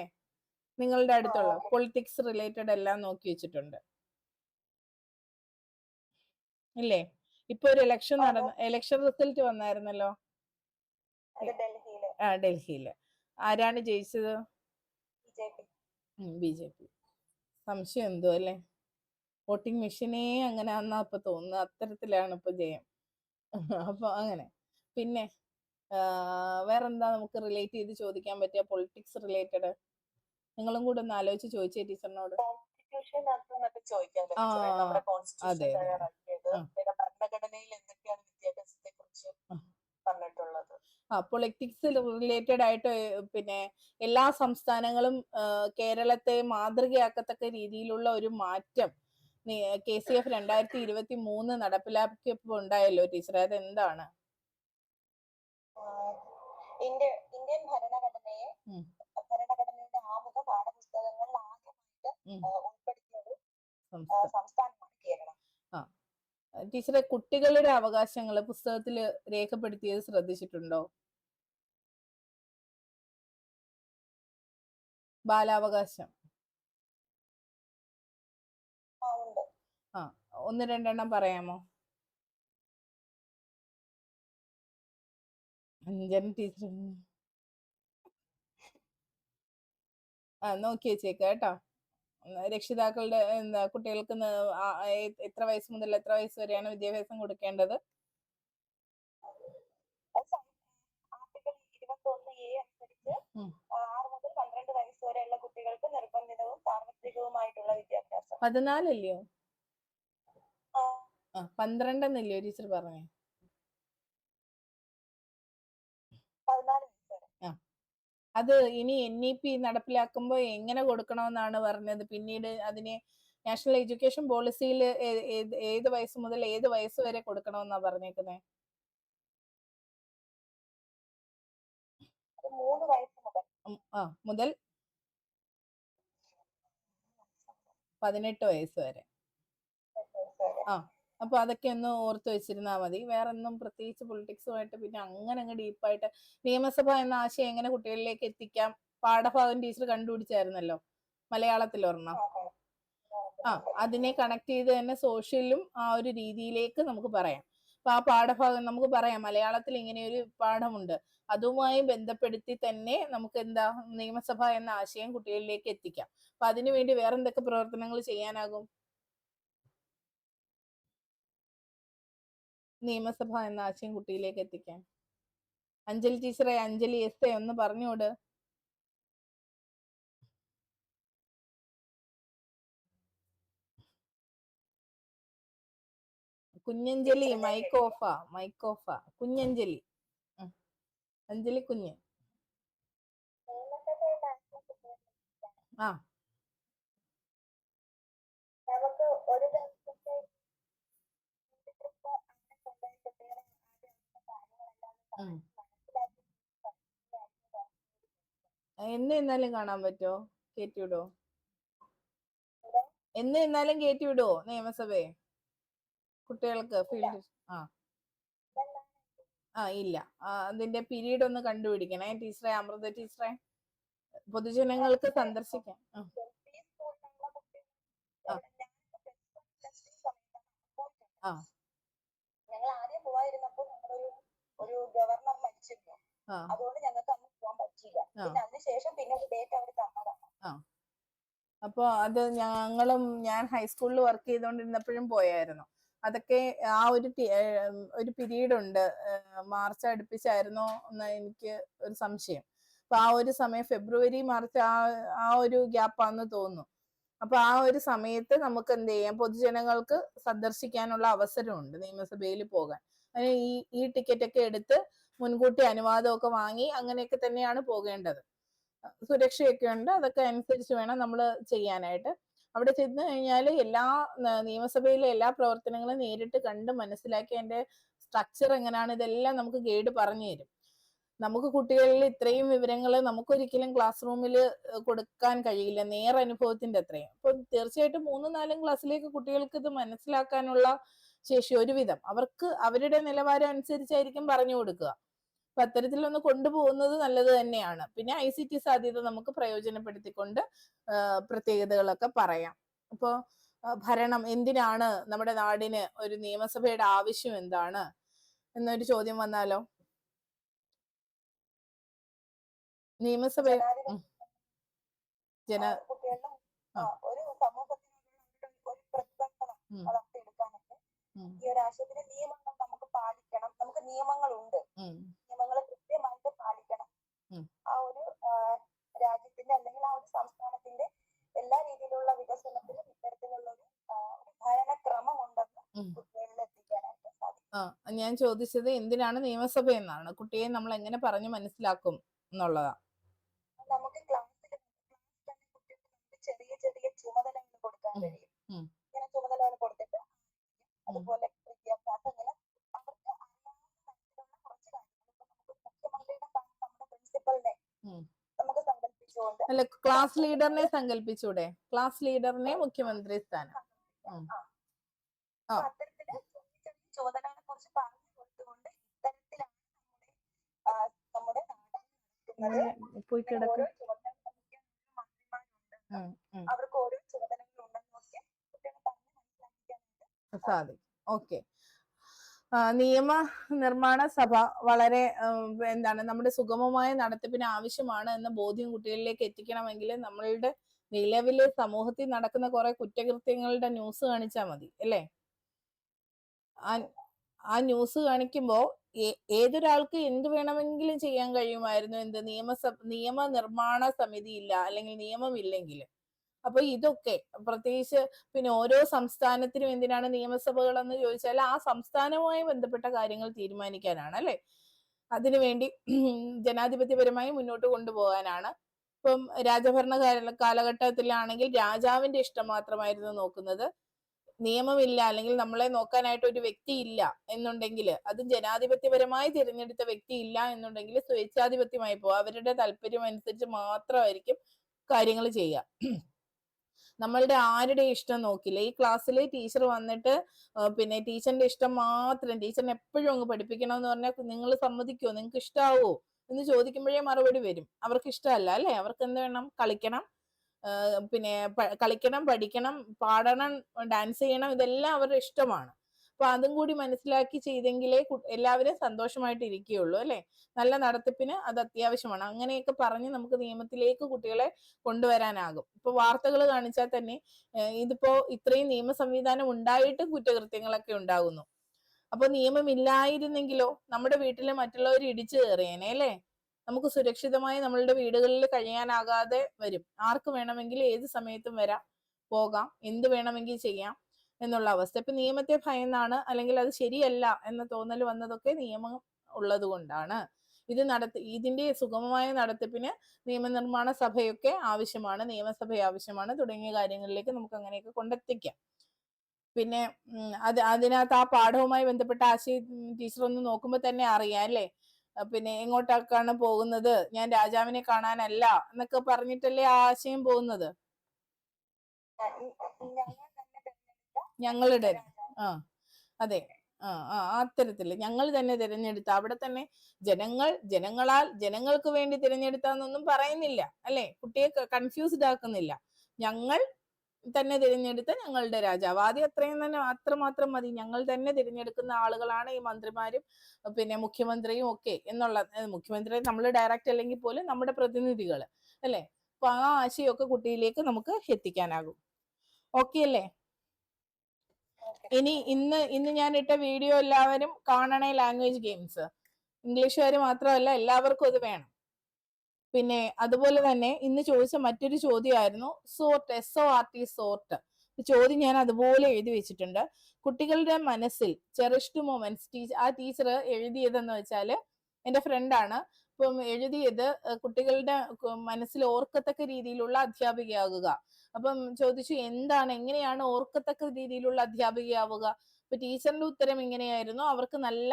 നിങ്ങളുടെ അടുത്തുള്ള പൊളിറ്റിക്സ് റിലേറ്റഡ് എല്ലാം നോക്കി വെച്ചിട്ടുണ്ട് ഇല്ലേ? ഇപ്പൊ ഒരു ഇലക്ഷൻ റിസൾട്ട് വന്നായിരുന്നല്ലോ ഡൽഹിയില്. ആരാണ് ജയിച്ചത്? BJP. സംശയം എന്തോ അല്ലെ? വോട്ടിംഗ് മെഷീനേ അങ്ങനെ ആണെന്നാ ഇപ്പൊ തോന്നുന്നത്. അത്തരത്തിലാണ് ഇപ്പൊ ജയം. അപ്പൊ അങ്ങനെ. പിന്നെ വേറെന്താ നമുക്ക് റിലേറ്റ് ചെയ്ത് ചോദിക്കാൻ പറ്റിയ പൊളിറ്റിക്സ് റിലേറ്റഡ്? നിങ്ങളും കൂടെ ഒന്ന് ആലോചിച്ച് ചോദിച്ചേ ടീച്ചറിനോട്. അതെ. പൊളിറ്റിക്സ് റിലേറ്റഡ് ആയിട്ട് പിന്നെ എല്ലാ സംസ്ഥാനങ്ങളും കേരളത്തെ മാതൃകയാക്കത്തക്ക രീതിയിലുള്ള ഒരു മാറ്റം KCF 2023 നടപ്പിലാക്കിയപ്പോ ഉണ്ടായല്ലോ ടീച്ചർ, അതെന്താണ്? ഇന്ത്യൻ ഭരണഘടനയുടെ ആമുഖ പാഠപുസ്തകങ്ങളിൽ ആദ്യമായിട്ട് ഉൾപ്പെടുത്തിയ ഒരു സംസ്ഥാനമാണ് കേരളം. ടീച്ചറെ, കുട്ടികളുടെ അവകാശങ്ങൾ പുസ്തകത്തിൽ രേഖപ്പെടുത്തിയത് ശ്രദ്ധിച്ചിട്ടുണ്ടോ? ബാലാവകാശം ഒന്ന് രണ്ടെണ്ണം പറയാമോ? അഞ്ജൻ ടീച്ചർ നോക്കി വെച്ചേക്ക കേട്ടോ. രക്ഷിതാക്കളുടെ കുട്ടികൾക്ക് എത്ര വയസ്സ് മുതൽ എത്ര വയസ്സ് വരെയാണ് വിദ്യാഭ്യാസം കൊടുക്കേണ്ടത്? 14 12 എന്നല്ലയോ ടീച്ചർ പറഞ്ഞേ? 14 അത് ഇനി NEP നടപ്പിലാക്കുമ്പോ എങ്ങനെ കൊടുക്കണമെന്നാണ് പറഞ്ഞത്? പിന്നീട് അതിനെ നാഷണൽ എഡ്യൂക്കേഷൻ പോളിസിയിൽ ഏത് വയസ്സ് മുതൽ ഏത് വയസ്സ് വരെ കൊടുക്കണമെന്നാ പറഞ്ഞേക്കുന്നത്? 3 വയസ്സ് മുതൽ 18 വയസ്സ് വരെ. അപ്പൊ അതൊക്കെ ഒന്ന് ഓർത്ത് വെച്ചിരുന്നാ മതി. വേറെ ഒന്നും പ്രത്യേകിച്ച് പൊളിറ്റിക്സുമായിട്ട് പിന്നെ അങ്ങനെ അങ്ങ് ഡീപ്പായിട്ട് നിയമസഭ എന്ന ആശയം എങ്ങനെ കുട്ടികളിലേക്ക് എത്തിക്കാം, പാഠഭാഗം ടീച്ചർ കണ്ടുപിടിച്ചായിരുന്നല്ലോ മലയാളത്തിൽ ഒരെണ്ണം. അതിനെ കണക്ട് ചെയ്ത് തന്നെ സോഷ്യലും ആ ഒരു രീതിയിലേക്ക് നമുക്ക് പറയാം. അപ്പൊ ആ പാഠഭാഗം നമുക്ക് പറയാം മലയാളത്തിൽ ഇങ്ങനെ ഒരു പാഠമുണ്ട്, അതുമായി ബന്ധപ്പെടുത്തി തന്നെ നമുക്ക് എന്താ നിയമസഭ എന്ന ആശയം കുട്ടികളിലേക്ക് എത്തിക്കാം. അപ്പൊ അതിനുവേണ്ടി വേറെ എന്തൊക്കെ പ്രവർത്തനങ്ങൾ ചെയ്യാനാകും? നിയമസഭ എന്ന ആശയം കുട്ടിയിലേക്ക് എത്തിക്കാൻ അഞ്ജലി ടീച്ചറെ, അഞ്ജലി എസ് ഒന്ന് പറഞ്ഞോട്. കുഞ്ഞഞ്ജലി മൈക്ക് ഓഫാ. കുഞ്ഞഞ്ജലി, അഞ്ജലി കുഞ്ഞ്. നമുക്ക് ഒരു എന്നാലും കാണാൻ പറ്റോ? കേറ്റിവിടോ? എന്നാലും കേറ്റിവിടോ നിയമസഭയെ കുട്ടികൾക്ക് ഫീൽഡ്? ഇല്ല. അതിന്റെ പീരീഡ് ഒന്ന് കണ്ടുപിടിക്കണേ ടീച്ചറെ, അമൃത ടീച്ചറെ. പൊതുജനങ്ങൾക്ക് സന്ദർശിക്കാം. ഞങ്ങൾ ആദ്യം പോവാതിരുന്നപ്പോൾ ഒരു ഗവർണർ മരിച്ചിരുന്നു, അതുകൊണ്ട് ഞങ്ങൾക്ക് അന്ന് പോകാൻ പറ്റിയില്ല. പിന്നെ അതിനുശേഷം പിന്നെ ഒരു ഡേറ്റ് അവർ തന്നതാണ്. അപ്പൊ അത് ഞാൻ ഹൈസ്കൂളിൽ വർക്ക് ചെയ്തോണ്ടിരുന്നപ്പോഴും പോയായിരുന്നു. അതൊക്കെ ആ ഒരു പീരീഡ് ഉണ്ട്, മാർച്ച് അടുപ്പിച്ചായിരുന്നോ എന്ന് എനിക്ക് ഒരു സംശയം. അപ്പൊ ആ ഒരു സമയം ഫെബ്രുവരി മാർച്ച് ആ ഒരു ഗ്യാപ്പാന്ന് തോന്നുന്നു. അപ്പൊ ആ ഒരു സമയത്ത് നമുക്ക് എന്ത് ചെയ്യാം, പൊതുജനങ്ങൾക്ക് സന്ദർശിക്കാനുള്ള അവസരമുണ്ട് നിയമസഭയിൽ പോകാൻ. അതിന് ഈ ടിക്കറ്റ് ഒക്കെ എടുത്ത് മുൻകൂട്ടി അനുവാദമൊക്കെ വാങ്ങി അങ്ങനെയൊക്കെ തന്നെയാണ് പോകേണ്ടത്. സുരക്ഷയൊക്കെ ഉണ്ട്, അതൊക്കെ അനുസരിച്ച് വേണം നമ്മൾ ചെയ്യാനായിട്ട്. അവിടെ ചെന്ന് കഴിഞ്ഞാൽ നിയമസഭയിലെ എല്ലാ പ്രവർത്തനങ്ങളും നേരിട്ട് കണ്ട് മനസ്സിലാക്കി അതിന്റെ സ്ട്രക്ചർ എങ്ങനെയാണ് ഇതെല്ലാം നമുക്ക് ഗൈഡ് പറഞ്ഞു തരും. നമുക്ക് കുട്ടികളിൽ ഇത്രയും വിവരങ്ങൾ നമുക്കൊരിക്കലും ക്ലാസ് റൂമിൽ കൊടുക്കാൻ കഴിയില്ല, നേരനുഭവത്തിന്റെ അത്രയും. അപ്പൊ തീർച്ചയായിട്ടും 3-4 ക്ലാസ്സിലേക്ക് കുട്ടികൾക്ക് ഇത് മനസ്സിലാക്കാനുള്ള ശേഷി ഒരുവിധം അവർക്ക് അവരുടെ നിലവാരം അനുസരിച്ചായിരിക്കും പറഞ്ഞു കൊടുക്കുക. അപ്പൊ അത്തരത്തിലൊന്ന് കൊണ്ടുപോകുന്നത് നല്ലത് തന്നെയാണ്. പിന്നെ ICT സാധ്യത നമുക്ക് പ്രയോജനപ്പെടുത്തിക്കൊണ്ട് പ്രത്യേകതകളൊക്കെ പറയാം. അപ്പോ ഭരണം എന്തിനാണ്, നമ്മുടെ നാടിന് ഒരു നിയമസഭയുടെ ആവശ്യം എന്താണ് എന്നൊരു ചോദ്യം വന്നാലോ? നിയമസഭ ഒരു സമൂഹത്തിനുള്ള ഒരു പ്രതിബദ്ധത വളർത്തിയെടുക്കാനൊക്കെ ഈ ഒരു ആശയത്തിന് നിയമങ്ങൾ നമുക്ക് പാലിക്കണം. നമുക്ക് നിയമങ്ങളുണ്ട്, നിയമങ്ങൾ കൃത്യമായിട്ട് പാലിക്കണം. ആ ഒരു രാജ്യത്തിന്റെ അല്ലെങ്കിൽ ആ ഒരു സംസ്ഥാനത്തിന്റെ എല്ലാ രീതിയിലുള്ള വികസനത്തിനും ഇത്തരത്തിലുള്ള ഒരു ഭരണക്രമം ഉണ്ടെന്ന് കുട്ടികളിൽ എത്തിക്കാനായിട്ട് സാധിക്കും. ഞാൻ ചോദിച്ചത് എന്തിനാണ് നിയമസഭ എന്നാണ്. കുട്ടിയെ നമ്മൾ എങ്ങനെ പറഞ്ഞു മനസ്സിലാക്കും എന്നുള്ളതാ. നമുക്ക് ക്ലാസ്സിൽ തന്നെ കുട്ടികൾക്ക് ചെറിയ ചെറിയ ചുമതലകൾ കൊടുക്കാൻ കഴിയും. ഇങ്ങനെ ചുമതലകൾ കൊടുത്തിട്ട് അതുപോലെ വിദ്യാഭ്യാസം ഇങ്ങനെ അവർക്ക് അറിയാവുന്ന തരത്തിലുള്ള കുറച്ച് കാര്യങ്ങൾ നമുക്ക് മുഖ്യമന്ത്രിയുടെ നമ്മുടെ പ്രിൻസിപ്പലിനെ നമുക്ക് സങ്കല്പിച്ചുകൊണ്ട്. അല്ല, ക്ലാസ് ലീഡറിനെ സങ്കല്പിച്ചൂടെ? ക്ലാസ് ലീഡറിനെ മുഖ്യമന്ത്രി സ്ഥാനം. അത്തരത്തില് ചെറിയ ചെറിയ ചുമതലകളെ കുറിച്ച് പറഞ്ഞു കൊടുത്തുകൊണ്ട് ഇത്തരത്തിലാണ് നമ്മുടെ പോയി കിടക്കും. അവർക്ക് ഓരോ ചുമതലകൾ ഉണ്ടെന്നൊക്കെ കുട്ടികളെ പറഞ്ഞ് മനസ്സിലാക്കിക്കാനായിട്ട് സാധിക്കും. ഓക്കെ. നിയമ നിർമ്മാണ സഭ വളരെ നമ്മുടെ സുഗമമായ നടത്തിപ്പിന് ആവശ്യമാണ് എന്ന ബോധ്യം കുട്ടികളിലേക്ക് എത്തിക്കണമെങ്കിൽ നമ്മളുടെ നിലവിലെ സമൂഹത്തിൽ നടക്കുന്ന കുറെ കുറ്റകൃത്യങ്ങളുടെ ന്യൂസ് കാണിച്ചാൽ മതി അല്ലേ? ആ ന്യൂസ് കാണിക്കുമ്പോൾ ഏതൊരാൾക്ക് എന്ത് വേണമെങ്കിലും ചെയ്യാൻ കഴിയുമായിരുന്നു. എന്ത് നിയമ നിർമ്മാണ സമിതി ഇല്ല അല്ലെങ്കിൽ നിയമമില്ലെങ്കിൽ അപ്പൊ ഇതൊക്കെ പ്രത്യേകിച്ച് പിന്നെ ഓരോ സംസ്ഥാനത്തിനും എന്തിനാണ് നിയമസഭകൾ എന്ന് ചോദിച്ചാൽ ആ സംസ്ഥാനവുമായി ബന്ധപ്പെട്ട കാര്യങ്ങൾ തീരുമാനിക്കാനാണ് അല്ലെ. അതിനുവേണ്ടി ജനാധിപത്യപരമായി മുന്നോട്ട് കൊണ്ടുപോകാനാണ്. ഇപ്പം രാജഭരണ കാലഘട്ടത്തിലാണെങ്കിൽ രാജാവിന്റെ ഇഷ്ടം മാത്രമായിരുന്നു നോക്കുന്നത്. നിയമമില്ല അല്ലെങ്കിൽ നമ്മളെ നോക്കാനായിട്ട് ഒരു വ്യക്തി ഇല്ല എന്നുണ്ടെങ്കിൽ, അത് ജനാധിപത്യപരമായി തിരഞ്ഞെടുത്ത വ്യക്തി ഇല്ല എന്നുണ്ടെങ്കിൽ സ്വേച്ഛാധിപത്യമായി പോകും. അവരുടെ താല്പര്യം അനുസരിച്ച് മാത്രമായിരിക്കും കാര്യങ്ങൾ ചെയ്യുക. നമ്മളുടെ ആരുടെ ഇഷ്ടം നോക്കില്ല. ഈ ക്ലാസ്സിൽ ടീച്ചർ വന്നിട്ട് പിന്നെ ടീച്ചറിന്റെ ഇഷ്ടം മാത്രം, ടീച്ചറിന് എപ്പോഴും അങ്ങ് പഠിപ്പിക്കണം എന്ന് പറഞ്ഞാൽ നിങ്ങൾ സമ്മതിക്കുമോ, നിങ്ങൾക്ക് ഇഷ്ടാവോ എന്ന് ചോദിക്കുമ്പോഴേ മറുപടി വരും. അവർക്ക് ഇഷ്ടമല്ല അല്ലെ. അവർക്ക് എന്ത് വേണം? കളിക്കണം, പിന്നെ കളിക്കണം, പഠിക്കണം, പാടണം, ഡാൻസ് ചെയ്യണം, ഇതെല്ലാം അവരുടെ ഇഷ്ടമാണ്. അപ്പൊ അതും കൂടി മനസ്സിലാക്കി ചെയ്തെങ്കിലേ എല്ലാവരും സന്തോഷമായിട്ട് ഇരിക്കുകയുള്ളൂ അല്ലെ. നല്ല നടത്തിപ്പിന് അത് അത്യാവശ്യമാണ്. അങ്ങനെയൊക്കെ പറഞ്ഞ് നമുക്ക് നിയമത്തിലേക്ക് കുട്ടികളെ കൊണ്ടുവരാനാകും. ഇപ്പൊ വാർത്തകൾ കാണിച്ചാൽ തന്നെ ഇതിപ്പോ ഇത്രയും നിയമ സംവിധാനം ഉണ്ടായിട്ടും കുറ്റകൃത്യങ്ങളൊക്കെ ഉണ്ടാകുന്നു. അപ്പൊ നിയമമില്ലായിരുന്നെങ്കിലോ നമ്മുടെ വീട്ടിലെ മറ്റുള്ളവർ ഇടിച്ചു കയറിയേനെ അല്ലെ. നമുക്ക് സുരക്ഷിതമായി നമ്മളുടെ വീടുകളിൽ കഴിയാനാകാതെ വരും. ആർക്ക് വേണമെങ്കിൽ ഏത് സമയത്തും വരാം, പോകാം, എന്ത് വേണമെങ്കിൽ ചെയ്യാം എന്നുള്ള അവസ്ഥ. ഇപ്പൊ നിയമത്തെ ഭയന്നാണ്, അല്ലെങ്കിൽ അത് ശരിയല്ല എന്ന തോന്നൽ വന്നതൊക്കെ നിയമം ഉള്ളത് കൊണ്ടാണ്. ഇതിന്റെ സുഗമമായ നടത്തിപ്പിന് നിയമനിർമ്മാണ സഭയൊക്കെ ആവശ്യമാണ്, നിയമസഭ ആവശ്യമാണ്, തുടങ്ങിയ കാര്യങ്ങളിലേക്ക് നമുക്ക് അങ്ങനെയൊക്കെ കൊണ്ടെത്തിക്കാം. പിന്നെ അതിനകത്ത് ആ പാഠവുമായി ബന്ധപ്പെട്ട ആശയം ടീച്ചർ ഒന്ന് നോക്കുമ്പോൾ തന്നെ അറിയാം അല്ലേ. പിന്നെ എങ്ങോട്ടൊക്കെയാണ് പോകുന്നത്, ഞാൻ രാജാവിനെ കാണാനല്ല എന്നൊക്കെ പറഞ്ഞിട്ടല്ലേ ആ ആശയം പോകുന്നത്. ഞങ്ങളുടെ അതെ, അത്തരത്തില് ഞങ്ങൾ തന്നെ തിരഞ്ഞെടുത്ത, അവിടെ തന്നെ ജനങ്ങൾക്ക് വേണ്ടി തിരഞ്ഞെടുത്താന്നൊന്നും പറയുന്നില്ല അല്ലെ. കുട്ടിയെ കൺഫ്യൂസ്ഡ് ആക്കുന്നില്ല. ഞങ്ങൾ തന്നെ തിരഞ്ഞെടുത്ത ഞങ്ങളുടെ രാജാവ്. ആദ്യം അത്രമാത്രം മതി. ഞങ്ങൾ തന്നെ തിരഞ്ഞെടുക്കുന്ന ആളുകളാണ് ഈ മന്ത്രിമാരും പിന്നെ മുഖ്യമന്ത്രിയും ഒക്കെ എന്നുള്ള, മുഖ്യമന്ത്രി നമ്മൾ ഡയറക്റ്റ് അല്ലെങ്കിൽ പോലും നമ്മുടെ പ്രതിനിധികൾ അല്ലെ. അപ്പൊ ആ ആശയമൊക്കെ കുട്ടിയിലേക്ക് നമുക്ക് എത്തിക്കാനാകും. ഓക്കെ അല്ലേ. ഇനി ഇന്ന് ഞാൻ ഇട്ട വീഡിയോ എല്ലാവരും കാണണേ. ലാംഗ്വേജ് ഗെയിംസ് ഇംഗ്ലീഷുകാർ മാത്രമല്ല, എല്ലാവർക്കും അത് വേണം. പിന്നെ അതുപോലെ തന്നെ ഇന്ന് ചോദിച്ച മറ്റൊരു ചോദ്യമായിരുന്നു സോർട്ട്, SORT, സോർട്ട്. ചോദ്യം ഞാൻ അതുപോലെ എഴുതി വെച്ചിട്ടുണ്ട്. കുട്ടികളുടെ മനസ്സിൽ ചെറിഷ്ഡ് മൊമെന്റ്സ്, ആ ടീച്ചർ എഴുതിയതെന്ന് വെച്ചാൽ എന്റെ ഫ്രണ്ടാണ്. ഇപ്പം എഴുതിയത് കുട്ടികളുടെ മനസ്സിൽ ഓർക്കത്തക്ക രീതിയിലുള്ള അധ്യാപികയാകുക. അപ്പം ചോദിച്ചു എങ്ങനെയാണ് ഓർക്കത്തക്ക രീതിയിലുള്ള അധ്യാപികയാവുക. ഇപ്പൊ ടീച്ചറിന്റെ ഉത്തരം ഇങ്ങനെയായിരുന്നു. അവർക്ക് നല്ല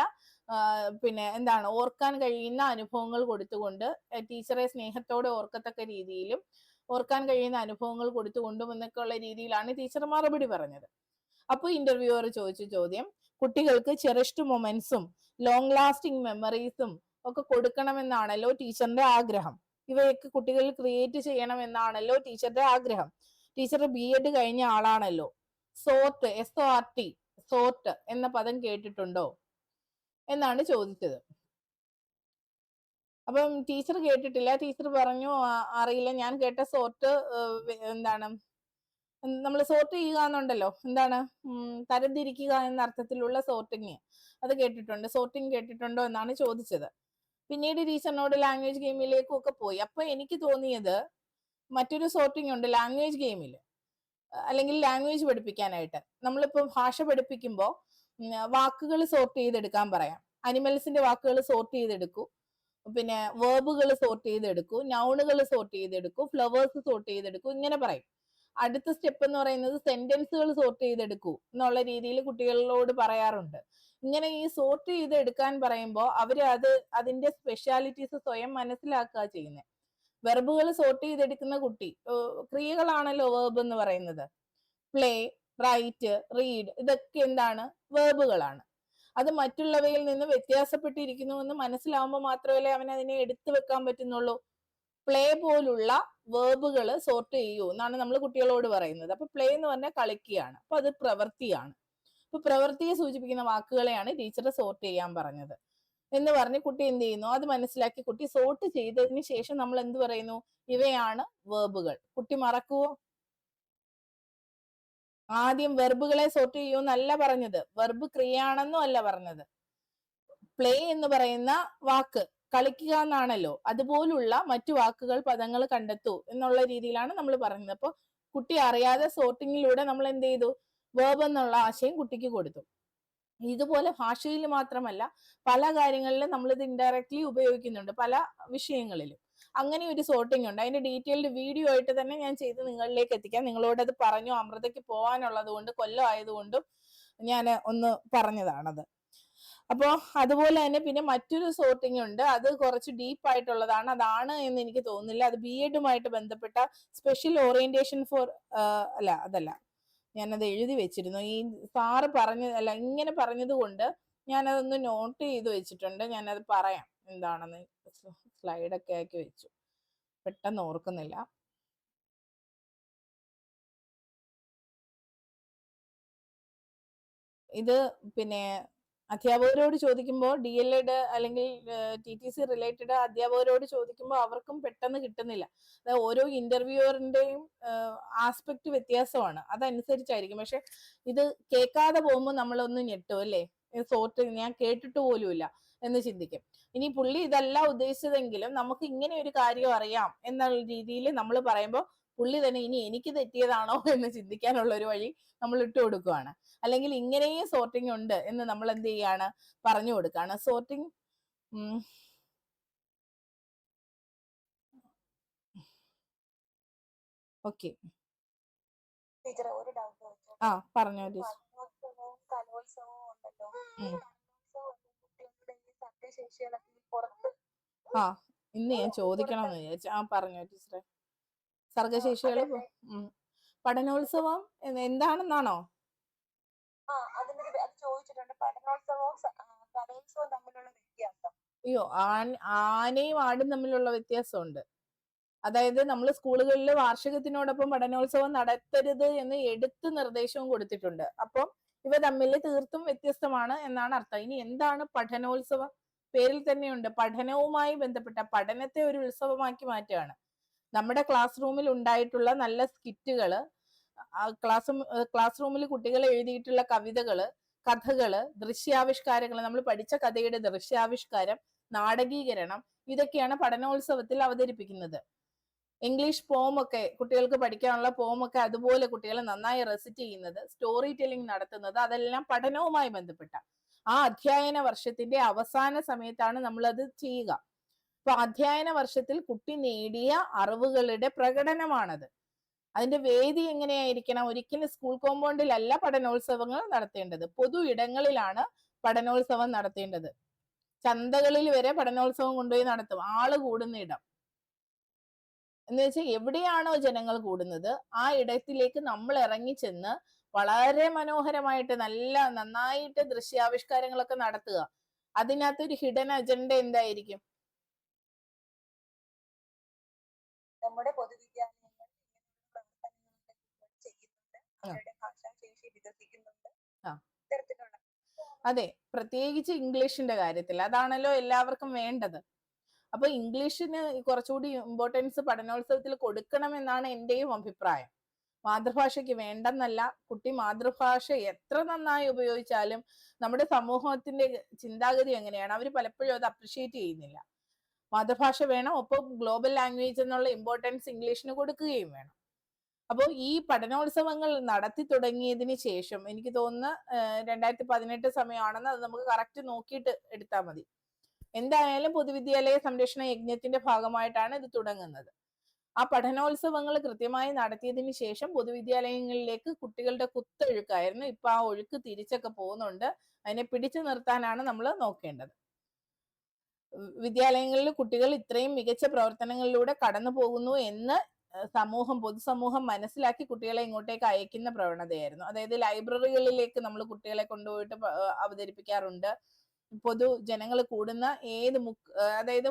പിന്നെ ഓർക്കാൻ കഴിയുന്ന അനുഭവങ്ങൾ കൊടുത്തുകൊണ്ട്, ടീച്ചറെ സ്നേഹത്തോടെ ഓർക്കത്തക്ക രീതിയിലും ഓർക്കാൻ കഴിയുന്ന അനുഭവങ്ങൾ കൊടുത്തുകൊണ്ടും എന്നൊക്കെ ഉള്ള രീതിയിലാണ് ടീച്ചർ മറുപടി പറഞ്ഞത്. അപ്പോൾ ഇന്റർവ്യൂവർ ചോദിച്ച ചോദ്യം, കുട്ടികൾക്ക് ചെറിഷ്ഡ് മൊമെന്റ്സും ലോങ് ലാസ്റ്റിംഗ് മെമ്മറീസും ഒക്കെ കൊടുക്കണമെന്നാണല്ലോ ടീച്ചറിന്റെ ആഗ്രഹം. ഇവയൊക്കെ കുട്ടികളിൽ ക്രിയേറ്റ് ചെയ്യണമെന്നാണല്ലോ ടീച്ചറുടെ ആഗ്രഹം. ടീച്ചർ BEd കഴിഞ്ഞ ആളാണല്ലോ. സോർട്ട്, SORT, സോർട്ട് എന്ന പദം കേട്ടിട്ടുണ്ടോ എന്നാണ് ചോദിച്ചത്. അപ്പം ടീച്ചർ കേട്ടിട്ടില്ല. ടീച്ചർ പറഞ്ഞു അറിയില്ല. ഞാൻ കേട്ട സോർട്ട് നമ്മൾ സോർട്ട് ചെയ്യുക എന്നുണ്ടല്ലോ, തരംതിരിക്കുക എന്ന അർത്ഥത്തിലുള്ള സോർട്ടിങ്, അത് കേട്ടിട്ടുണ്ട്. സോർട്ടിങ് കേട്ടിട്ടുണ്ടോ എന്നാണ് ചോദിച്ചത്. പിന്നീട് ടീച്ചറിനോട് ലാംഗ്വേജ് ഗെയിമിലേക്കും ഒക്കെ പോയി. അപ്പൊ എനിക്ക് തോന്നിയത് മറ്റൊരു സോർട്ടിങ് ഉണ്ട് ലാംഗ്വേജ് ഗെയിമിൽ, അല്ലെങ്കിൽ ലാംഗ്വേജ് പഠിപ്പിക്കാനായിട്ട്. നമ്മളിപ്പോ ഭാഷ പഠിപ്പിക്കുമ്പോൾ വാക്കുകൾ സോർട്ട് ചെയ്തെടുക്കാൻ പറയാം. അനിമൽസിന്റെ വാക്കുകൾ സോർട്ട് ചെയ്തെടുക്കൂ, പിന്നെ വേർബുകൾ സോർട്ട് ചെയ്തെടുക്കൂ, നൗണുകൾ സോർട്ട് ചെയ്തെടുക്കൂ, ഫ്ലവേഴ്സ് സോർട്ട് ചെയ്തെടുക്കൂ, ഇങ്ങനെ പറയും. അടുത്ത സ്റ്റെപ്പ് എന്ന് പറയുന്നത് സെന്റൻസുകൾ സോർട്ട് ചെയ്തെടുക്കൂ എന്നുള്ള രീതിയിൽ കുട്ടികളോട് പറയാറുണ്ട്. ഇങ്ങനെ ഈ സോർട്ട് ചെയ്തെടുക്കാൻ പറയുമ്പോൾ അവര് അതിന്റെ സ്പെഷ്യാലിറ്റീസ് സ്വയം മനസ്സിലാക്കുക ചെയ്യുന്നത്. വെർബുകൾ സോർട്ട് ചെയ്തെടുക്കുന്ന കുട്ടി, ക്രിയകളാണല്ലോ വേർബ് എന്ന് പറയുന്നത്. പ്ലേ, റൈറ്റ്, റീഡ്, ഇതൊക്കെ വേർബുകളാണ്. അത് മറ്റുള്ളവയിൽ നിന്ന് വ്യത്യാസപ്പെട്ടിരിക്കുന്നു എന്ന് മനസ്സിലാവുമ്പോൾ മാത്രമല്ലേ അവൻ അതിനെ എടുത്തു വെക്കാൻ പറ്റുന്നുള്ളൂ. പ്ലേ പോലുള്ള വേർബുകൾ സോർട്ട് ചെയ്യൂ എന്നാണ് നമ്മൾ കുട്ടികളോട് പറയുന്നത്. അപ്പൊ പ്ലേ എന്ന് പറഞ്ഞാൽ കളിക്കുകയാണ്, അപ്പൊ അത് പ്രവൃത്തിയാണ്. അപ്പൊ പ്രവൃത്തിയെ സൂചിപ്പിക്കുന്ന വാക്കുകളെയാണ് ടീച്ചർ സോർട്ട് ചെയ്യാൻ പറഞ്ഞത് എന്ന് പറഞ്ഞ് കുട്ടി എന്ത് ചെയ്യുന്നു, അത് മനസ്സിലാക്കി കുട്ടി സോർട്ട് ചെയ്തതിന് ശേഷം നമ്മൾ എന്ത് പറയുന്നു, ഇവയാണ് വേർബുകൾ. കുട്ടി മറക്കുവോ? ആദ്യം വെർബുകളെ സോർട്ട് ചെയ്യൂ എന്നല്ല പറഞ്ഞത്, വെർബ് ക്രിയയാണെന്നും അല്ല പറഞ്ഞത്. പ്ലേ എന്ന് പറയുന്ന വാക്ക് കളിക്കുക എന്നാണല്ലോ, അതുപോലുള്ള മറ്റു വാക്കുകൾ, പദങ്ങൾ കണ്ടെത്തൂ എന്നുള്ള രീതിയിലാണ് നമ്മൾ പറയുന്നത്. അപ്പൊ കുട്ടി അറിയാതെ സോർട്ടിങ്ങിലൂടെ നമ്മൾ എന്ത് ചെയ്തു, വേർബ് എന്നുള്ള ആശയം കുട്ടിക്ക് കൊടുത്തു. ഇതുപോലെ ഭാഷയിൽ മാത്രമല്ല പല കാര്യങ്ങളിലും നമ്മളിത് ഇൻഡയറക്ട്ലി ഉപയോഗിക്കുന്നുണ്ട്, പല വിഷയങ്ങളിലും. അങ്ങനെ ഒരു സോർട്ടിംഗ് ഉണ്ട്. അതിന്റെ ഡീറ്റെയിൽഡ് വീഡിയോ ആയിട്ട് തന്നെ ഞാൻ ചെയ്ത് നിങ്ങളിലേക്ക് എത്തിക്കാം. നിങ്ങളോട് അത് പറഞ്ഞു, അമൃതയ്ക്ക് പോകാനുള്ളത് കൊണ്ട്, കൊല്ലം ആയതുകൊണ്ടും ഞാൻ ഒന്ന് പറഞ്ഞതാണത്. അപ്പോൾ അതുപോലെ തന്നെ പിന്നെ മറ്റൊരു സോർട്ടിംഗ് ഉണ്ട്, അത് കുറച്ച് ഡീപ്പ് ആയിട്ടുള്ളതാണ്. അതാണ് എന്ന് എനിക്ക് തോന്നുന്നില്ല. അത് BEd ബന്ധപ്പെട്ട സ്പെഷ്യൽ ഓറിയന്റേഷൻ ഫോർ അല്ല, അതല്ല, ഞാനത് എഴുതി വെച്ചിരുന്നു. ഈ സാറ് അല്ല ഇങ്ങനെ പറഞ്ഞത് കൊണ്ട് ഞാനതൊന്ന് നോട്ട് ചെയ്ത് വെച്ചിട്ടുണ്ട്. ഞാനത് പറയാം എന്താണെന്ന്. സ്ലൈഡൊക്കെ ആക്കി വെച്ചു, പെട്ടെന്ന് ഓർക്കുന്നില്ല. ഇത് പിന്നെ അധ്യാപകരോട് ചോദിക്കുമ്പോൾ, DLEd അല്ലെങ്കിൽ TTC റിലേറ്റഡ് അധ്യാപകരോട് ചോദിക്കുമ്പോൾ അവർക്കും പെട്ടെന്ന് കിട്ടുന്നില്ല. ഓരോ ഇന്റർവ്യൂവറിന്റെയും ആസ്പെക്ട് വ്യത്യാസമാണ്, അതനുസരിച്ചായിരിക്കും. പക്ഷെ ഇത് കേൾക്കാതെ പോകുമ്പോൾ നമ്മളൊന്ന് ഞെട്ടും അല്ലേ, സോർട്ട് ഞാൻ കേട്ടിട്ട് പോലുമില്ല എന്ന് ചിന്തിക്കും. ഇനി പുള്ളി ഇതല്ല ഉദ്ദേശിച്ചതെങ്കിലും നമുക്ക് ഇങ്ങനെ ഒരു കാര്യം അറിയാം എന്നുള്ള രീതിയിൽ നമ്മൾ പറയുമ്പോൾ പുള്ളി തന്നെ ഇനി എനിക്ക് തെറ്റിയതാണോ എന്ന് ചിന്തിക്കാനുള്ള ഒരു വഴി നമ്മൾ ഇട്ട് കൊടുക്കുകയാണ്. അല്ലെങ്കിൽ ഇങ്ങനെയും സോർട്ടിംഗ് ഉണ്ട് എന്ന് നമ്മൾ എന്ത് ചെയ്യാണ്, പറഞ്ഞു കൊടുക്കുകയാണ്. Sorting okay. ആ പറഞ്ഞോ ടീച്ചർ. ആ ഇന്ന് ഞാൻ ചോദിക്കണം എന്ന് വിചാരിച്ചു. ആ പറഞ്ഞോ ടീച്ചറെ. സർഗശേഷികൾ പഠനോത്സവം എന്താണെന്നാണോ? അയ്യോ, ആനയും ആടും തമ്മിലുള്ള വ്യത്യാസമുണ്ട്. അതായത് നമ്മൾ സ്കൂളുകളിൽ വാർഷികത്തിനോടൊപ്പം പഠനോത്സവം നടത്തരുത് എന്ന് എടുത്ത് നിർദ്ദേശവും കൊടുത്തിട്ടുണ്ട്. അപ്പം ഇവ തമ്മിൽ തീർത്തും വ്യത്യസ്തമാണ് എന്നാണ് അർത്ഥം. ഇനി എന്താണ് പഠനോത്സവം? പേരിൽ തന്നെയുണ്ട്, പഠനവുമായി ബന്ധപ്പെട്ട പഠനത്തെ ഒരു ഉത്സവമാക്കി മാറ്റുകയാണ്. നമ്മുടെ ക്ലാസ് റൂമിൽ ഉണ്ടായിട്ടുള്ള നല്ല സ്കിറ്റുകള്, ക്ലാസ് റൂമിൽ കുട്ടികൾ എഴുതിയിട്ടുള്ള കവിതകള്, കഥകള്, ദൃശ്യാവിഷ്കാരങ്ങൾ, നമ്മൾ പഠിച്ച കഥയുടെ ദൃശ്യാവിഷ്കാരം, നാടകീകരണം, ഇതൊക്കെയാണ് പഠനോത്സവത്തിൽ അവതരിപ്പിക്കുന്നത്. ഇംഗ്ലീഷ് പോമൊക്കെ കുട്ടികൾക്ക് പഠിക്കാനുള്ള പോമൊക്കെ അതുപോലെ കുട്ടികൾ നന്നായി റെസിറ്റ് ചെയ്യുന്നത്, സ്റ്റോറി ടെല്ലിംഗ് നടത്തുന്നത്, അതെല്ലാം പഠനവുമായി ബന്ധപ്പെട്ട ആ അധ്യയന വർഷത്തിന്റെ അവസാന സമയത്താണ് നമ്മൾ അത് ചെയ്യുക. അപ്പൊ അധ്യയന വർഷത്തിൽ കുട്ടി നേടിയ അറിവുകളുടെ പ്രകടനമാണത്. അതിന്റെ വേദി എങ്ങനെയായിരിക്കണം? ഒരിക്കലും സ്കൂൾ കോമ്പൗണ്ടിലല്ല പഠനോത്സവങ്ങൾ നടത്തേണ്ടത്, പൊതു ഇടങ്ങളിലാണ് പഠനോത്സവം നടത്തേണ്ടത്. ചന്തകളിൽ വരെ പഠനോത്സവം കൊണ്ടുപോയി നടത്തും, ആള് കൂടുന്ന ഇടം. എന്ന് വെച്ചാൽ എവിടെയാണോ ജനങ്ങൾ കൂടുന്നത് ആ ഇടത്തിലേക്ക് നമ്മൾ ഇറങ്ങിച്ചെന്ന് വളരെ മനോഹരമായിട്ട് നന്നായിട്ട് ദൃശ്യാവിഷ്കാരങ്ങളൊക്കെ നടത്തുക. അതിനകത്തൊരു ഹിഡൻ അജണ്ട എന്തായിരിക്കും? നമ്മുടെ പൊതുവിദ്യാലയങ്ങൾ ചെയ്യുന്നുണ്ട്, അവരുടെ ഭാഷാശേഷി വികസിക്കുന്നുണ്ട്. ഇത്തരത്തിലുള്ള അതെ, പ്രത്യേകിച്ച് ഇംഗ്ലീഷിന്റെ കാര്യത്തിൽ അതാണല്ലോ എല്ലാവർക്കും വേണ്ടത്. അപ്പൊ ഇംഗ്ലീഷിന് കുറച്ചുകൂടി ഇമ്പോർട്ടൻസ് പഠനോത്സവത്തിൽ കൊടുക്കണമെന്നാണ് എന്റെയും അഭിപ്രായം. മാതൃഭാഷയ്ക്ക് വേണ്ടെന്നല്ല, കുട്ടി മാതൃഭാഷ എത്ര നന്നായി ഉപയോഗിച്ചാലും നമ്മുടെ സമൂഹത്തിന്റെ ചിന്താഗതി എങ്ങനെയാണ്, അവർ പലപ്പോഴും അത് അപ്രിഷിയേറ്റ് ചെയ്യുന്നില്ല. മാതൃഭാഷ വേണം, ഒപ്പം ഗ്ലോബൽ ലാംഗ്വേജ് എന്നുള്ള ഇമ്പോർട്ടൻസ് ഇംഗ്ലീഷിന് കൊടുക്കുകയും വേണം. അപ്പോൾ ഈ പഠനോത്സവങ്ങൾ നടത്തി തുടങ്ങിയതിന് ശേഷം എനിക്ക് തോന്നുന്നു 2018 സമയമാണെന്ന്, അത് നമുക്ക് കറക്റ്റ് നോക്കിയിട്ട് എടുത്താൽ മതി. എന്തായാലും പൊതുവിദ്യാലയ സംരക്ഷണ യജ്ഞത്തിന്റെ ഭാഗമായിട്ടാണ് ഇത് തുടങ്ങുന്നത്. ആ പഠനോത്സവങ്ങൾ കൃത്യമായി നടത്തിയതിനു ശേഷം പൊതുവിദ്യാലയങ്ങളിലേക്ക് കുട്ടികളുടെ കുത്തൊഴുക്കായിരുന്നു. ഇപ്പൊ ആ ഒഴുക്ക് തിരിച്ചൊക്കെ പോകുന്നുണ്ട്. അതിനെ പിടിച്ചു നിർത്താനാണ് നമ്മൾ നോക്കേണ്ടത്. വിദ്യാലയങ്ങളിൽ കുട്ടികൾ ഇത്രയും മികച്ച പ്രവർത്തനങ്ങളിലൂടെ കടന്നു പോകുന്നു എന്ന് പൊതുസമൂഹം മനസ്സിലാക്കി കുട്ടികളെ ഇങ്ങോട്ടേക്ക് അയക്കുന്ന പ്രവണതയായിരുന്നു. അതായത് ലൈബ്രറികളിലേക്ക് നമ്മൾ കുട്ടികളെ കൊണ്ടുപോയിട്ട് അവതരിപ്പിക്കാറുണ്ട്. ജനങ്ങൾ കൂടുന്ന ഏത് അതായത്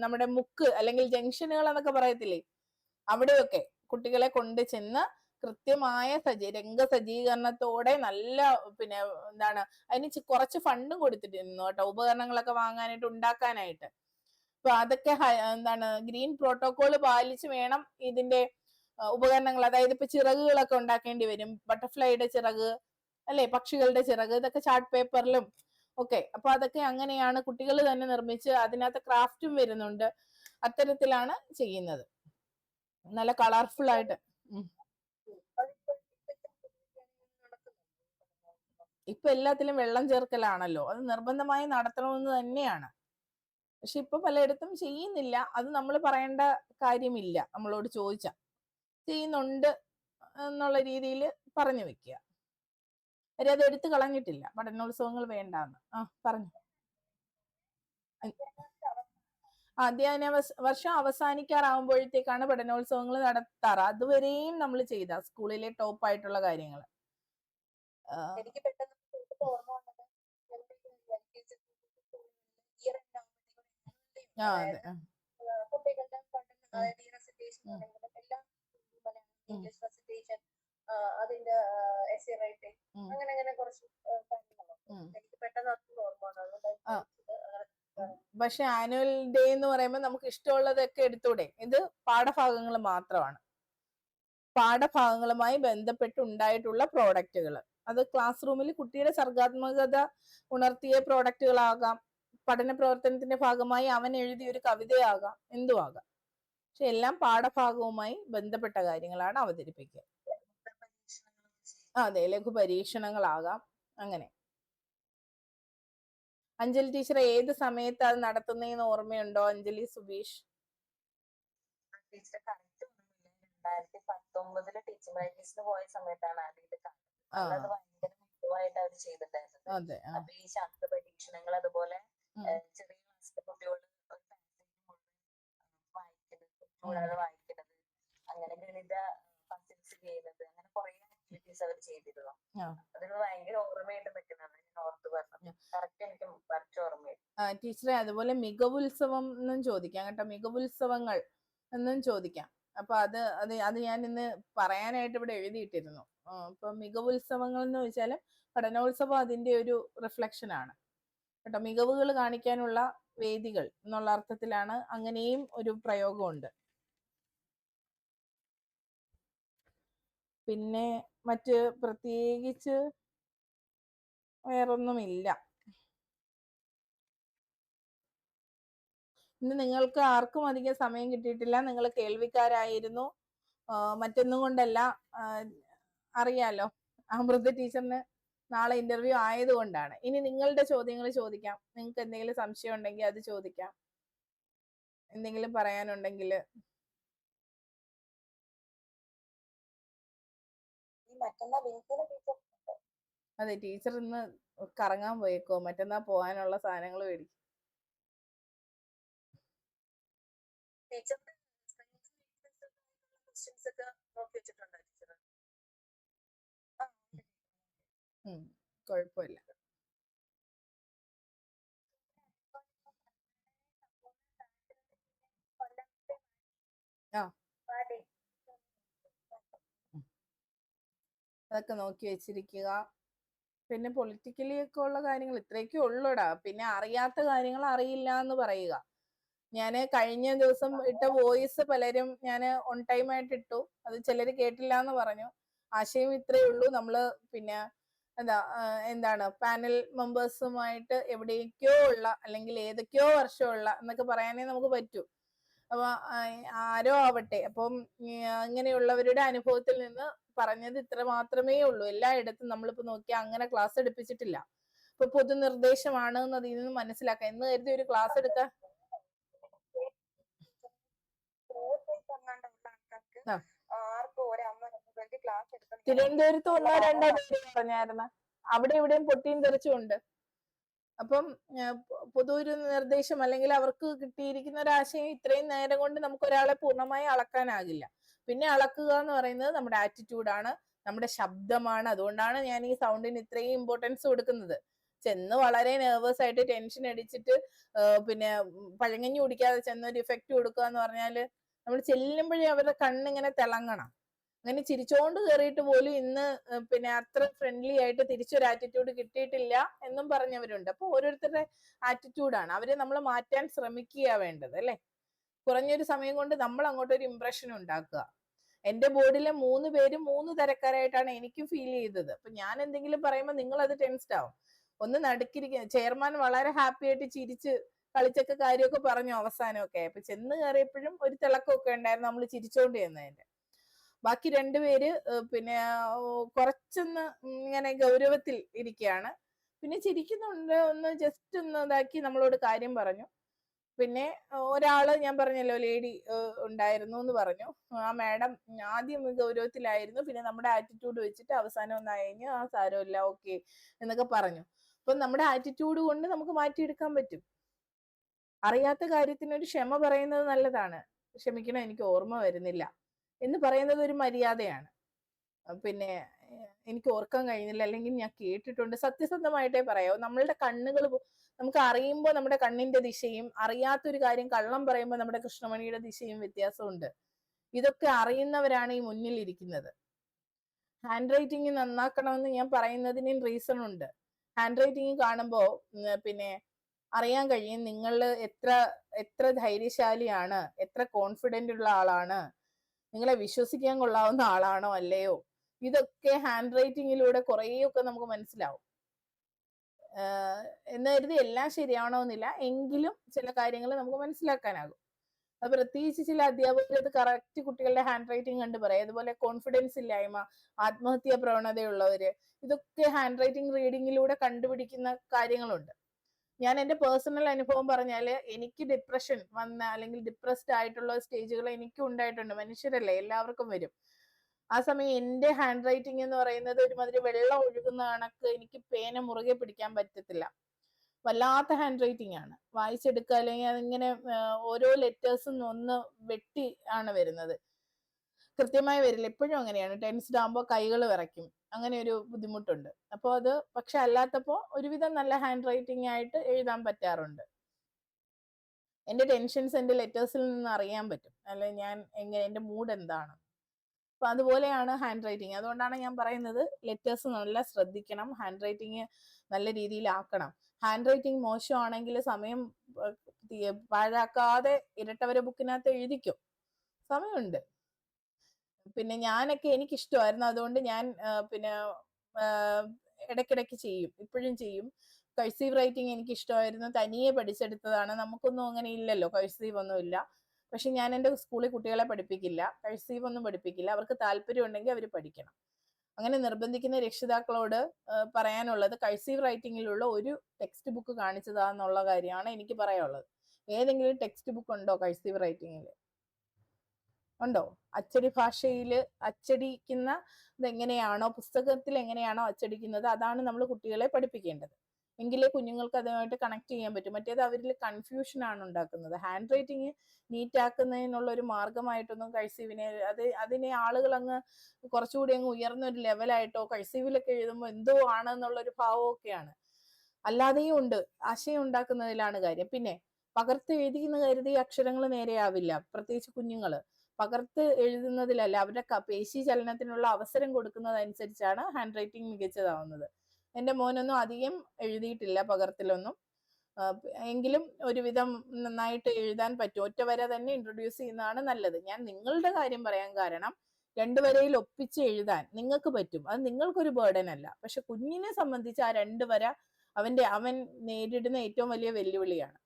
നമ്മുടെ മുക്ക് അല്ലെങ്കിൽ ജംഗ്ഷനുകൾ എന്നൊക്കെ പറയത്തില്ലേ, അവിടെയൊക്കെ കുട്ടികളെ കൊണ്ട് ചെന്ന് കൃത്യമായ രംഗസജ്ജീകരണത്തോടെ നല്ല അതിന് കുറച്ച് ഫണ്ടും കൊടുത്തിട്ടിരുന്നു കേട്ടോ, ഉപകരണങ്ങളൊക്കെ വാങ്ങാനായിട്ട്, ഉണ്ടാക്കാനായിട്ട്. അപ്പൊ അതൊക്കെ ഗ്രീൻ പ്രോട്ടോകോൾ പാലിച്ച് വേണം ഇതിന്റെ ഉപകരണങ്ങൾ. അതായത് ഇപ്പൊ ചിറകുകളൊക്കെ ഉണ്ടാക്കേണ്ടി വരും, ബട്ടർഫ്ലൈയുടെ ചിറക് അല്ലെ, പക്ഷികളുടെ ചിറക്, ഇതൊക്കെ ചാർട്ട് പേപ്പറിലും ഒക്കെ. അപ്പൊ അതൊക്കെ അങ്ങനെയാണ് കുട്ടികൾ തന്നെ നിർമ്മിച്ച് അതിനകത്ത് ക്രാഫ്റ്റും വരുന്നുണ്ട്. അത്തരത്തിലാണ് ചെയ്യുന്നത്, നല്ല കളർഫുൾ ആയിട്ട്. ഇപ്പൊ എല്ലാത്തിലും വെള്ളം ചേർക്കലാണല്ലോ, അത് നിർബന്ധമായി നടത്തണമെന്ന് തന്നെയാണ്. പക്ഷെ ഇപ്പൊ പലയിടത്തും ചെയ്യുന്നില്ല. അത് നമ്മൾ പറയേണ്ട കാര്യമില്ല. നമ്മളോട് ചോദിച്ചാ ചെയ്യുന്നുണ്ട് എന്നുള്ള രീതിയിൽ പറഞ്ഞു വെക്കുക. അവര് അത് എടുത്തു കളഞ്ഞിട്ടില്ല, പഠനോത്സവങ്ങൾ വേണ്ടാന്ന്. പറഞ്ഞു. അധ്യയന വർഷം അവസാനിക്കാറാവുമ്പോഴത്തേക്കാണ് പഠനോത്സവങ്ങൾ നടത്താറ്. അതുവരെയും നമ്മൾ ചെയ്ത സ്കൂളിലെ ടോപ്പ് ആയിട്ടുള്ള കാര്യങ്ങൾ. എനിക്ക് പെട്ടെന്ന് ഓർമ്മ വന്നത് കുട്ടികളുടെ എല്ലാം ഇംഗ്ലീഷ് പ്രസന്റേഷൻ, അതിന്റെ എസ്സേ റൈറ്റിംഗ്, അങ്ങനെ കുറച്ച് എനിക്ക് പെട്ടെന്ന് ഓർമ്മ വന്നത്. പക്ഷെ ആനുവൽ ഡേ എന്ന് പറയുമ്പോൾ നമുക്ക് ഇഷ്ടമുള്ളതൊക്കെ എടുത്തൂടെ? ഇത് പാഠഭാഗങ്ങൾ മാത്രമാണ്. പാഠഭാഗങ്ങളുമായി ബന്ധപ്പെട്ടുണ്ടായിട്ടുള്ള പ്രോഡക്റ്റുകൾ, അത് ക്ലാസ് റൂമിൽ കുട്ടിയുടെ സർഗാത്മകത ഉണർത്തിയ പ്രോഡക്റ്റുകളാകാം, പഠന പ്രവർത്തനത്തിന്റെ ഭാഗമായി അവൻ എഴുതിയ ഒരു കവിതയാകാം, എന്തുമാകാം. പക്ഷെ എല്ലാം പാഠഭാഗവുമായി ബന്ധപ്പെട്ട കാര്യങ്ങളാണ് അവതരിപ്പിക്കുക. അതെ, ലഘു പരീക്ഷണങ്ങളാകാം. അങ്ങനെ അഞ്ജലി ടീച്ചർ ഏത് സമയത്ത് അത് നടത്തുന്നതെന്ന് ഓർമ്മയുണ്ടോ? അഞ്ജലി സുബീഷ്. 2019 ടീച്ചിങ് പ്രാക്ടീസിന് പോയ സമയത്താണ് ആദ്യം ഇത് കാണുന്നത്. അത് ഭയങ്കര മികവായിട്ട് അവർ ചെയ്തിട്ടുണ്ടായിരുന്നത്. അപ്പൊ ഈ ശാസ്ത്ര പരീക്ഷണങ്ങൾ, അതുപോലെ ചെറിയ ക്ലാസ്സിലെ കുട്ടികൾ വായിക്കുന്നത്, അങ്ങനെ ഗണിത പസിൽസ് ചെയ്യുന്നത്, അങ്ങനെ കുറെ ആക്ടിവിറ്റീസ് അവർ ചെയ്തിരുന്നു. അതിന് ഭയങ്കര ഓർമ്മയായിട്ട് നിൽക്കുന്നതാണ്. ഞാൻ ഓർത്ത് പറഞ്ഞു, കറക്റ്റ് എനിക്ക് വരച്ച ഓർമ്മയായിട്ട്. ടീച്ചറെ അതുപോലെ മികവുത്സവം എന്നും ചോദിക്കാം കേട്ടോ, മികവുത്സവങ്ങൾ എന്നും ചോദിക്കാം. അപ്പൊ അത് ഞാൻ ഇന്ന് പറയാനായിട്ട് ഇവിടെ എഴുതിയിട്ടിരുന്നു. അപ്പൊ മികവുത്സവങ്ങൾ എന്ന് വെച്ചാൽ പഠനോത്സവം അതിന്റെ ഒരു റിഫ്ലക്ഷൻ ആണ് കേട്ടോ. മികവുകൾ കാണിക്കാനുള്ള വേദികൾ എന്നുള്ള അർത്ഥത്തിലാണ്, അങ്ങനെയും ഒരു പ്രയോഗമുണ്ട്. പിന്നെ മറ്റ് പ്രത്യേകിച്ച് വേറൊന്നുമില്ല. ഇന്ന് നിങ്ങൾക്ക് ആർക്കും അധികം സമയം കിട്ടിയിട്ടില്ല. നിങ്ങൾ കേൾവിക്കാരായിരുന്നു. മറ്റൊന്നും കൊണ്ടല്ല, അറിയാലോ, അമൃത ടീച്ചറിന് നാളെ ഇന്റർവ്യൂ ആയതുകൊണ്ടാണ്. ഇനി നിങ്ങളുടെ ചോദ്യങ്ങൾ ചോദിക്കാം. നിങ്ങൾക്ക് എന്തെങ്കിലും സംശയം ഉണ്ടെങ്കിൽ അത് ചോദിക്കാം. എന്തെങ്കിലും പറയാനുണ്ടെങ്കിൽ. അതെ, ടീച്ചർ ഇന്ന് കറങ്ങാൻ പോയേക്കോ, മറ്റന്നാ പോകാനുള്ള സാധനങ്ങൾ മേടിക്കും. കുഴപ്പമില്ല. അതൊക്കെ നോക്കി വെച്ചിരിക്കുക. പിന്നെ പൊളിറ്റിക്കലി ഒക്കെ ഉള്ള കാര്യങ്ങൾ ഇത്രയൊക്കെ ഉള്ളൂടാ. പിന്നെ അറിയാത്ത കാര്യങ്ങൾ അറിയില്ല എന്ന് പറയുക. ഞാൻ കഴിഞ്ഞ ദിവസം ഇട്ട വോയിസ് പലരും ഞാൻ ഓൺ ടൈം ആയിട്ട് ഇട്ടു. അത് ചിലർ കേട്ടില്ല എന്ന് പറഞ്ഞു. ആശയം ഇത്രയേ ഉള്ളൂ. നമ്മള് പിന്നെ എന്താണ് പാനൽ മെമ്പേഴ്സുമായിട്ട് എവിടേക്കോ ഉള്ള, അല്ലെങ്കിൽ ഏതൊക്കെയോ വർഷമുള്ള എന്നൊക്കെ പറയാനേ നമുക്ക് പറ്റൂ. അപ്പൊ ആരോ ആവട്ടെ, അപ്പം ഇങ്ങനെയുള്ളവരുടെ അനുഭവത്തിൽ നിന്ന് പറഞ്ഞത് ഇത്ര മാത്രമേ ഉള്ളൂ. എല്ലായിടത്തും നമ്മളിപ്പോ നോക്കിയാൽ അങ്ങനെ ക്ലാസ് എടുപ്പിച്ചിട്ടില്ല. ഇപ്പൊ പൊതുനിർദ്ദേശമാണ് എന്ന് അതിൽ നിന്ന് മനസ്സിലാക്കാം. എന്ന് കരുതി ഒരു ക്ലാസ് എടുക്കാൻ തിരുവനന്തപുരത്ത് 1-2 പേര് പറഞ്ഞായിരുന്ന, അവിടെ ഇവിടെയും പൊട്ടിയും തെറിച്ചുണ്ട്. അപ്പം പൊതു ഒരു നിർദ്ദേശം, അല്ലെങ്കിൽ അവർക്ക് കിട്ടിയിരിക്കുന്ന ഒരു ആശയം ഇത്രയും നേരം കൊണ്ട് നമുക്ക് ഒരാളെ പൂർണ്ണമായി അളക്കാനാകില്ല. പിന്നെ അളക്കുക എന്ന് പറയുന്നത് നമ്മുടെ ആറ്റിറ്റ്യൂഡാണ്, നമ്മുടെ ശബ്ദമാണ്. അതുകൊണ്ടാണ് ഞാൻ ഈ സൗണ്ടിന് ഇത്രയും ഇമ്പോർട്ടൻസ് കൊടുക്കുന്നത്. ചെന്ന് വളരെ നെർവസ് ആയിട്ട് ടെൻഷൻ അടിച്ചിട്ട് പിന്നെ പഴങ്ങഞ്ഞു കുടിക്കാതെ ചെന്നൊരു ഇഫക്റ്റ് കൊടുക്കുക എന്ന് പറഞ്ഞാല്, നമ്മൾ ചെല്ലുമ്പോഴേ അവരുടെ കണ്ണിങ്ങനെ തിളങ്ങണം. അങ്ങനെ ചിരിച്ചോണ്ട് കയറിയിട്ട് പോലും ഇന്ന് പിന്നെ അത്ര ഫ്രണ്ട്ലി ആയിട്ട് തിരിച്ചൊരു ആറ്റിറ്റ്യൂഡ് കിട്ടിയിട്ടില്ല എന്നും പറഞ്ഞവരുണ്ട്. അപ്പൊ ഓരോരുത്തരുടെ ആറ്റിറ്റ്യൂഡാണ്. അവരെ നമ്മൾ മാറ്റാൻ ശ്രമിക്കുക വേണ്ടത്, അല്ലെ? കുറഞ്ഞൊരു സമയം കൊണ്ട് നമ്മൾ അങ്ങോട്ടൊരു ഇംപ്രഷൻ ഉണ്ടാക്കുക. എന്റെ ബോർഡിലെ 3 പേരും 3 തരക്കാരായിട്ടാണ് എനിക്കും ഫീൽ ചെയ്തത്. അപ്പൊ ഞാൻ എന്തെങ്കിലും പറയുമ്പോൾ നിങ്ങൾ അത് ടെൻസ്ഡ് ആവും. ഒന്ന് നടുക്കിരിക്കുക. ചെയർമാൻ വളരെ ഹാപ്പി ആയിട്ട് ചിരിച്ച് കളിച്ചൊക്കെ കാര്യമൊക്കെ പറഞ്ഞു അവസാനമൊക്കെ. അപ്പൊ ചെന്ന് കയറിയപ്പോഴും ഒരു തിളക്കമൊക്കെ ഉണ്ടായിരുന്നു, നമ്മൾ ചിരിച്ചോണ്ട് ചെന്നതിന്റെ. ബാക്കി രണ്ടുപേര് പിന്നെ കുറച്ചൊന്ന് ഇങ്ങനെ ഗൗരവത്തിൽ ഇരിക്കുകയാണ്. പിന്നെ ചിരിക്കുന്നുണ്ട്, ഒന്ന് ജസ്റ്റ് ഒന്ന് ഇതാക്കി നമ്മളോട് കാര്യം പറഞ്ഞു. പിന്നെ ഒരാള് ഞാൻ പറഞ്ഞല്ലോ ലേഡി ഉണ്ടായിരുന്നു എന്ന് പറഞ്ഞു. ആ മാഡം ആദ്യം ഗൗരവത്തിലായിരുന്നു, പിന്നെ നമ്മുടെ ആറ്റിറ്റ്യൂഡ് വെച്ചിട്ട് അവസാനം ഒന്ന് അയഞ്ഞ് ആ സാരമില്ല ഓക്കെ എന്നൊക്കെ പറഞ്ഞു. അപ്പൊ നമ്മുടെ ആറ്റിറ്റ്യൂഡ് കൊണ്ട് നമുക്ക് മാറ്റിയെടുക്കാൻ പറ്റും. അറിയാത്ത കാര്യത്തിന് ഒരു ക്ഷമ പറയുന്നത് നല്ലതാണ്. ക്ഷമിക്കണം എനിക്ക് ഓർമ്മ വരുന്നില്ല എന്ന് പറയുന്നത് ഒരു മര്യാദയാണ്. പിന്നെ എനിക്ക് ഓർക്കാൻ കഴിയുന്നില്ല, അല്ലെങ്കിൽ ഞാൻ കേട്ടിട്ടുണ്ട്. സത്യസന്ധമായിട്ടേ പറയാവൂ. നമ്മളുടെ കണ്ണുകൾ നമുക്ക് അറിയുമ്പോൾ നമ്മുടെ കണ്ണിന്റെ ദിശയും, അറിയാത്തൊരു കാര്യം കള്ളം പറയുമ്പോൾ നമ്മുടെ കൃഷ്ണമണിയുടെ ദിശയും വ്യത്യാസമുണ്ട്. ഇതൊക്കെ അറിയുന്നവരാണ് ഈ മുന്നിൽ ഇരിക്കുന്നത്. ഹാൻഡ് റൈറ്റിംഗ് നന്നാക്കണമെന്ന് ഞാൻ പറയുന്നതിനും റീസൺ ഉണ്ട്. ഹാൻഡ് റൈറ്റിംഗ് കാണുമ്പോൾ പിന്നെ അറിയാൻ കഴിയും നിങ്ങൾ എത്ര ധൈര്യശാലിയാണ്, എത്ര കോൺഫിഡന്റ് ഉള്ള ആളാണ്, നിങ്ങളെ വിശ്വസിക്കാൻ കൊള്ളാവുന്ന ആളാണോ അല്ലയോ. ഇതൊക്കെ ഹാൻഡ് റൈറ്റിങ്ങിലൂടെ കുറേയൊക്കെ നമുക്ക് മനസ്സിലാവും. എന്ന് കരുതി എല്ലാം ശരിയാവണമെന്നില്ല, എങ്കിലും ചില കാര്യങ്ങൾ നമുക്ക് മനസ്സിലാക്കാനാകും. അത് പ്രത്യേകിച്ച് ചില അധ്യാപകർ അത് കറക്റ്റ് കുട്ടികളുടെ ഹാൻഡ് റൈറ്റിംഗ് കണ്ട് പറയും. അതുപോലെ കോൺഫിഡൻസ് ഇല്ലായ്മ, ആത്മഹത്യാ പ്രവണതയുള്ളവര്, ഇതൊക്കെ ഹാൻഡ് റൈറ്റിംഗ് റീഡിങ്ങിലൂടെ കണ്ടുപിടിക്കുന്ന കാര്യങ്ങളുണ്ട്. ഞാൻ എൻ്റെ പേഴ്സണൽ അനുഭവം പറഞ്ഞാല് എനിക്ക് ഡിപ്രഷൻ വന്ന അല്ലെങ്കിൽ ഡിപ്രസ്ഡ് ആയിട്ടുള്ള സ്റ്റേജുകൾ എനിക്കും ഉണ്ടായിട്ടുണ്ട്. മനുഷ്യരല്ലേ, എല്ലാവർക്കും വരും. ആ സമയം എൻ്റെ ഹാൻഡ് റൈറ്റിംഗ് എന്ന് പറയുന്നത് ഒരുമാതിരി വെള്ളം ഒഴുകുന്ന കണക്ക്, എനിക്ക് പേന മുറുകെ പിടിക്കാൻ പറ്റത്തില്ല. വല്ലാത്ത ഹാൻഡ് റൈറ്റിംഗ് ആണ്. വായിച്ചെടുക്കുക അല്ലെങ്കിൽ അതിങ്ങനെ ഓരോ ലെറ്റേഴ്സും ഒന്ന് വെട്ടി ആണ് വരുന്നത്. കൃത്യമായി വരില്ല. എപ്പോഴും അങ്ങനെയാണ്. ടെൻസ്ഡ് ആകുമ്പോൾ കൈകൾ വിറയ്ക്കും. അങ്ങനെ ഒരു ബുദ്ധിമുട്ടുണ്ട്. അപ്പോൾ അത് പക്ഷെ അല്ലാത്തപ്പോൾ ഒരുവിധം നല്ല ഹാൻഡ് റൈറ്റിംഗ് ആയിട്ട് എഴുതാൻ പറ്റാറുണ്ട്. എൻ്റെ ടെൻഷൻസ് എൻ്റെ ലെറ്റേഴ്സിൽ നിന്ന് അറിയാൻ പറ്റും, അല്ലെ ഞാൻ എൻ്റെ മൂഡ് എന്താണ്. അപ്പൊ അതുപോലെയാണ് ഹാൻഡ് റൈറ്റിംഗ്. അതുകൊണ്ടാണ് ഞാൻ പറയുന്നത് ലെറ്റേഴ്സ് നല്ല ശ്രദ്ധിക്കണം, ഹാൻഡ് റൈറ്റിംഗ് നല്ല രീതിയിലാക്കണം. ഹാൻഡ് റൈറ്റിംഗ് മോശമാണെങ്കിൽ സമയം പാഴാക്കാതെ ഇരട്ടവര ബുക്കിനകത്ത് എഴുതിക്കും, സമയമുണ്ട്. പിന്നെ ഞാനൊക്കെ എനിക്കിഷ്ടമായിരുന്നു, അതുകൊണ്ട് ഞാൻ പിന്നെ ഇടയ്ക്കിടയ്ക്ക് ചെയ്യും, ഇപ്പോഴും ചെയ്യും. കഴ്സീവ് റൈറ്റിംഗ് എനിക്ക് ഇഷ്ടമായിരുന്നു, തനിയെ പഠിച്ചെടുത്തതാണ്. നമുക്കൊന്നും അങ്ങനെ ഇല്ലല്ലോ, കഴ്സീവ് ഒന്നും ഇല്ല. പക്ഷെ ഞാൻ എൻ്റെ സ്കൂളിൽ കുട്ടികളെ പഠിപ്പിക്കില്ല, കഴ്സീവ് ഒന്നും പഠിപ്പിക്കില്ല. അവർക്ക് താല്പര്യം ഉണ്ടെങ്കിൽ അവർ പഠിക്കണം. അങ്ങനെ നിർബന്ധിക്കുന്ന രക്ഷിതാക്കളോട് പറയാനുള്ളത് കഴ്സീവ് റൈറ്റിങ്ങിലുള്ള ഒരു ടെക്സ്റ്റ് ബുക്ക് കാണിച്ചതാന്നുള്ള കാര്യമാണ് എനിക്ക് പറയാനുള്ളത്. ഏതെങ്കിലും ടെക്സ്റ്റ് ബുക്ക് ഉണ്ടോ കഴ്സീവ് റൈറ്റിങ്ങിൽ? ഉണ്ടോ? അച്ചടി ഭാഷയിൽ അച്ചടിക്കുന്ന ഇതെങ്ങനെയാണോ, പുസ്തകത്തിൽ എങ്ങനെയാണോ അച്ചടിക്കുന്നത്, അതാണ് നമ്മൾ കുട്ടികളെ പഠിപ്പിക്കേണ്ടത്. എങ്കിലേ കുഞ്ഞുങ്ങൾക്ക് അതുമായിട്ട് കണക്ട് ചെയ്യാൻ പറ്റും. മറ്റേത് അവരിൽ കൺഫ്യൂഷൻ ആണ് ഉണ്ടാക്കുന്നത്. ഹാൻഡ് റൈറ്റിംഗ് നീറ്റ് ആക്കുന്നതിനുള്ള ഒരു മാർഗമായിട്ടൊന്നും കഴ്സീവിനെ അതിനെ ആളുകൾ അങ്ങ് കുറച്ചുകൂടി അങ്ങ് ഉയർന്ന ഒരു ലെവലായിട്ടോ, കഴ്സീവിലൊക്കെ എഴുതുമ്പോൾ എന്തോ ആണെന്നുള്ളൊരു ഭാവമൊക്കെയാണ്. അല്ലാതെയും ഉണ്ട്, ആശയം ഉണ്ടാക്കുന്നതിലാണ് കാര്യം. പിന്നെ പകർത്ത് എഴുതിയെന്ന് കരുതി അക്ഷരങ്ങൾ നേരെയാവില്ല, പ്രത്യേകിച്ച് കുഞ്ഞുങ്ങള്. പകർത്ത് എഴുതുന്നതിലല്ല, അവരുടെ പേശി ചലനത്തിനുള്ള അവസരം കൊടുക്കുന്നതനുസരിച്ചാണ് ഹാൻഡ് റൈറ്റിംഗ് മികച്ചതാവുന്നത്. എൻ്റെ മോനൊന്നും അധികം എഴുതിയിട്ടില്ല പകർത്തിലൊന്നും, എങ്കിലും ഒരുവിധം നന്നായിട്ട് എഴുതാൻ പറ്റും. ഒറ്റ വര തന്നെ ഇൻട്രൊഡ്യൂസ് ചെയ്യുന്നതാണ് നല്ലത്. ഞാൻ നിങ്ങളുടെ കാര്യം പറയാൻ കാരണം, രണ്ട് വരയിൽ ഒപ്പിച്ച് എഴുതാൻ നിങ്ങൾക്ക് പറ്റും, അത് നിങ്ങൾക്കൊരു ബേർഡൻ അല്ല. പക്ഷെ കുഞ്ഞിനെ സംബന്ധിച്ച് ആ രണ്ട് വര അവൻ നേരിടുന്ന ഏറ്റവും വലിയ വെല്ലുവിളിയാണ്.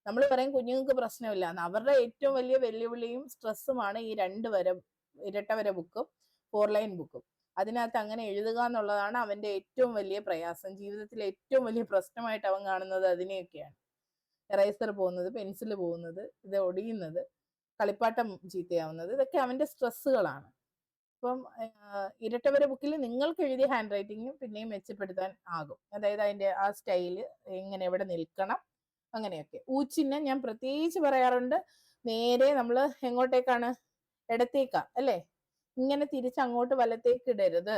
നമ്മൾ പറയും കുഞ്ഞുങ്ങൾക്ക് പ്രശ്നമില്ല, അവരുടെ ഏറ്റവും വലിയ വെല്ലുവിളിയും സ്ട്രെസ്സുമാണ് ഈ ഇരട്ടവര ബുക്കും 4 ലൈൻ ബുക്കും. അതിനകത്ത് അങ്ങനെ എഴുതുക എന്നുള്ളതാണ് അവന്റെ ഏറ്റവും വലിയ പ്രയാസം. ജീവിതത്തിലെ ഏറ്റവും വലിയ പ്രശ്നമായിട്ട് അവൻ കാണുന്നത് അതിനെയൊക്കെയാണ്. എറൈസർ പോകുന്നത്, പെൻസിൽ പോകുന്നത്, ഇത് ഒടിയുന്നത്, കളിപ്പാട്ടം ചീത്തയാവുന്നത്, ഇതൊക്കെ അവന്റെ സ്ട്രെസ്സുകളാണ്. അപ്പം ഇരട്ടവര ബുക്കിൽ നിങ്ങൾക്ക് എഴുതിയ ഹാൻഡ് റൈറ്റിംഗ് പിന്നെയും മെച്ചപ്പെടുത്താൻ ആകും. അതായത് അതിന്റെ ആ സ്റ്റൈല് എങ്ങനെ എവിടെ നിൽക്കണം അങ്ങനെയൊക്കെ. ഊച്ചിന്നെ ഞാൻ പ്രത്യേകിച്ച് പറയാറുണ്ട്, നേരെ നമ്മൾ എങ്ങോട്ടേക്കാണ്, ഇടത്തേക്കാ അല്ലേ, ഇങ്ങനെ തിരിച്ച് അങ്ങോട്ട് വലത്തേക്ക് ഇടരുത്,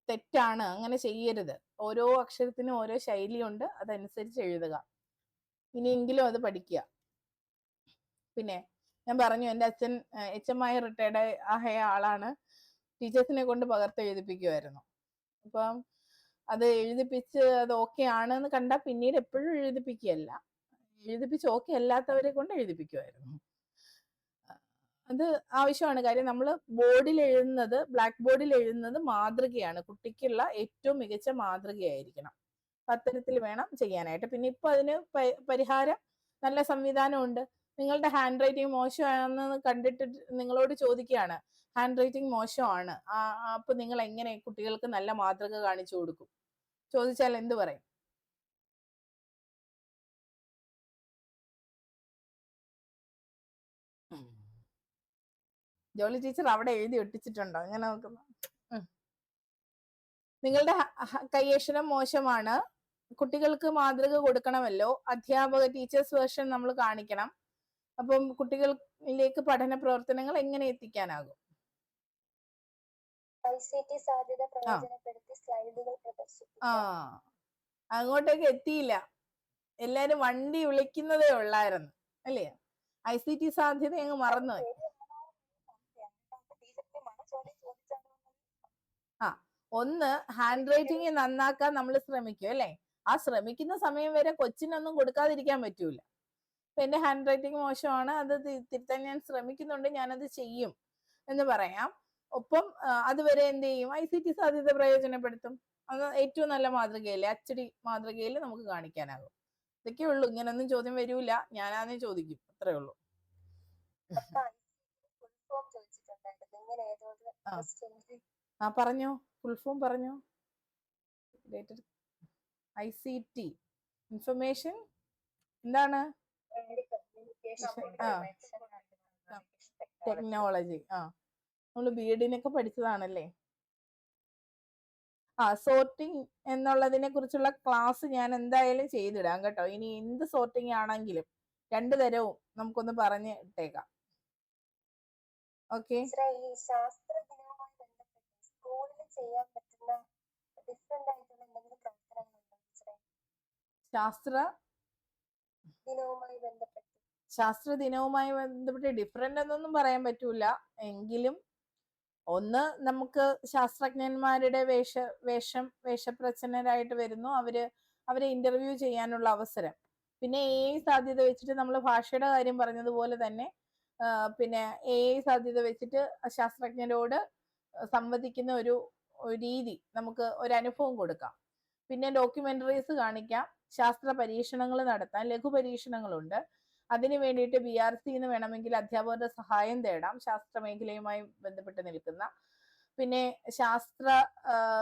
തെറ്റാണ്, അങ്ങനെ ചെയ്യരുത്. ഓരോ അക്ഷരത്തിനും ഓരോ ശൈലിയുണ്ട്, അതനുസരിച്ച് എഴുതുക. ഇനിയെങ്കിലും അത് പഠിക്കുക. പിന്നെ ഞാൻ പറഞ്ഞു, എൻ്റെ അച്ഛൻ HM റിട്ടയർഡ് ആയ ആളാണ്. ടീച്ചേഴ്സിനെ കൊണ്ട് പകർത്ത് എഴുതിപ്പിക്കുമായിരുന്നു. അപ്പം അത് എഴുതിപ്പിച്ച് അത് ഓക്കെ ആണെന്ന് കണ്ടാൽ പിന്നീട് എപ്പോഴും എഴുതിപ്പിക്കുകയല്ല, എഴുതിപ്പിച്ച് ഓക്കെ അല്ലാത്തവരെ കൊണ്ട് എഴുതിപ്പിക്കുമായിരുന്നു. അത് ആവശ്യമാണ്. കാര്യം നമ്മൾ ബോർഡിൽ എഴുതുന്നത്, ബ്ലാക്ക് ബോർഡിൽ എഴുതുന്നത് മാതൃകയാണ്, കുട്ടിക്കുള്ള ഏറ്റവും മികച്ച മാതൃകയായിരിക്കണം. അത്തരത്തിൽ വേണം ചെയ്യാനായിട്ട്. പിന്നെ ഇപ്പൊ അതിന് പരിഹാരം നല്ല സംവിധാനമുണ്ട്. നിങ്ങളുടെ ഹാൻഡ് റൈറ്റിംഗ് മോശമാണെന്ന് കണ്ടിട്ട് നിങ്ങളോട് ചോദിക്കുകയാണ്, ഹാൻഡ് റൈറ്റിംഗ് മോശമാണ്, അപ്പൊ നിങ്ങൾ എങ്ങനെ കുട്ടികൾക്ക് നല്ല മാതൃക കാണിച്ചു കൊടുക്കും ചോദിച്ചാൽ എന്ത് പറയും? ജോളി ടീച്ചർ അവിടെ എഴുതി ഒട്ടിച്ചിട്ടുണ്ടോ? അങ്ങനെ നോക്കുന്നു. നിങ്ങളുടെ കൈയക്ഷരം മോശമാണ്, കുട്ടികൾക്ക് മാതൃക കൊടുക്കണമല്ലോ, അധ്യാപക ടീച്ചേഴ്സ് വേർഷൻ നമ്മൾ കാണിക്കണം. അപ്പം കുട്ടികളിലേക്ക് പഠന പ്രവർത്തനങ്ങൾ എങ്ങനെ എത്തിക്കാനാകും? അങ്ങോട്ടേക്ക് എത്തിയില്ല, എല്ലാരും വണ്ടി വിളിക്കുന്നതേ ഉള്ളായിരുന്നു അല്ലേ? ICT സാധ്യത അങ്ങ് മറന്നുപോയി. ഒന്ന് ഹാൻഡ് റൈറ്റിംഗ് നന്നാക്കാൻ നമ്മൾ ശ്രമിക്കും അല്ലേ? ആ ശ്രമിക്കുന്ന സമയം വരെ കൊച്ചിനൊന്നും കൊടുക്കാതിരിക്കാൻ പറ്റൂല. അപ്പൊ എന്റെ ഹാൻഡ് റൈറ്റിംഗ് മോശമാണ്, അത് തിരുത്താൻ ഞാൻ ശ്രമിക്കുന്നുണ്ട്, ഞാനത് ചെയ്യും എന്ന് പറയാം. ഒപ്പം അതുവരെ എന്ത് ചെയ്യും? ICT സാധ്യത പ്രയോജനപ്പെടുത്തും. അത് ഏറ്റവും നല്ല മാതൃകയല്ലേ, അച്ചടി മാതൃകയിൽ നമുക്ക് കാണിക്കാനാകും. ഇതൊക്കെ ഉള്ളൂ. ഇങ്ങനൊന്നും ചോദ്യം വരൂല, ഞാനാന്നേ ചോദിക്കും, അത്രേ ഉള്ളൂ. പറഞ്ഞോ, ഫുൾ ഫോം പറഞ്ഞോ. ICT ഇൻഫർമേഷൻ എന്താണ്? ടെക്നോളജി. നമ്മള് BEd-നൊക്കെ പഠിച്ചതാണല്ലേ. സോർട്ടിങ് എന്നുള്ളതിനെ കുറിച്ചുള്ള ക്ലാസ് ഞാൻ എന്തായാലും ചെയ്തിടാം കേട്ടോ. ഇനി എന്ത് സോർട്ടിങ് ആണെങ്കിലും 2 തരവും നമുക്കൊന്ന് പറഞ്ഞ് ഇട്ടേക്കാം. ഓക്കെ. ശാസ്ത്ര ദിനവുമായി ബന്ധപ്പെട്ട് ഡിഫറെന്റ് എന്നൊന്നും പറയാൻ പറ്റൂല. എങ്കിലും ഒന്ന്, നമുക്ക് ശാസ്ത്രജ്ഞന്മാരുടെ വേഷപ്രച്ഛന്നരായിട്ട് വരുന്നു, അവരെ ഇന്റർവ്യൂ ചെയ്യാനുള്ള അവസരം. പിന്നെ AI സാധ്യത വെച്ചിട്ട് നമ്മൾ ഭാഷയുടെ കാര്യം പറഞ്ഞതുപോലെ തന്നെ പിന്നെ AI സാധ്യത വെച്ചിട്ട് ശാസ്ത്രജ്ഞരോട് സംവദിക്കുന്ന ഒരു രീതി, നമുക്ക് ഒരു അനുഭവം കൊടുക്കാം. പിന്നെ ഡോക്യുമെന്ററീസ് കാണിക്കാം, ശാസ്ത്ര പരീക്ഷണങ്ങൾ നടത്താം, ലഘു പരീക്ഷണങ്ങളുണ്ട്. അതിനു വേണ്ടിയിട്ട് BRC വേണമെങ്കിൽ അധ്യാപകരുടെ സഹായം തേടാം, ശാസ്ത്ര മേഖലയുമായി ബന്ധപ്പെട്ട് നിൽക്കുന്ന. പിന്നെ ശാസ്ത്ര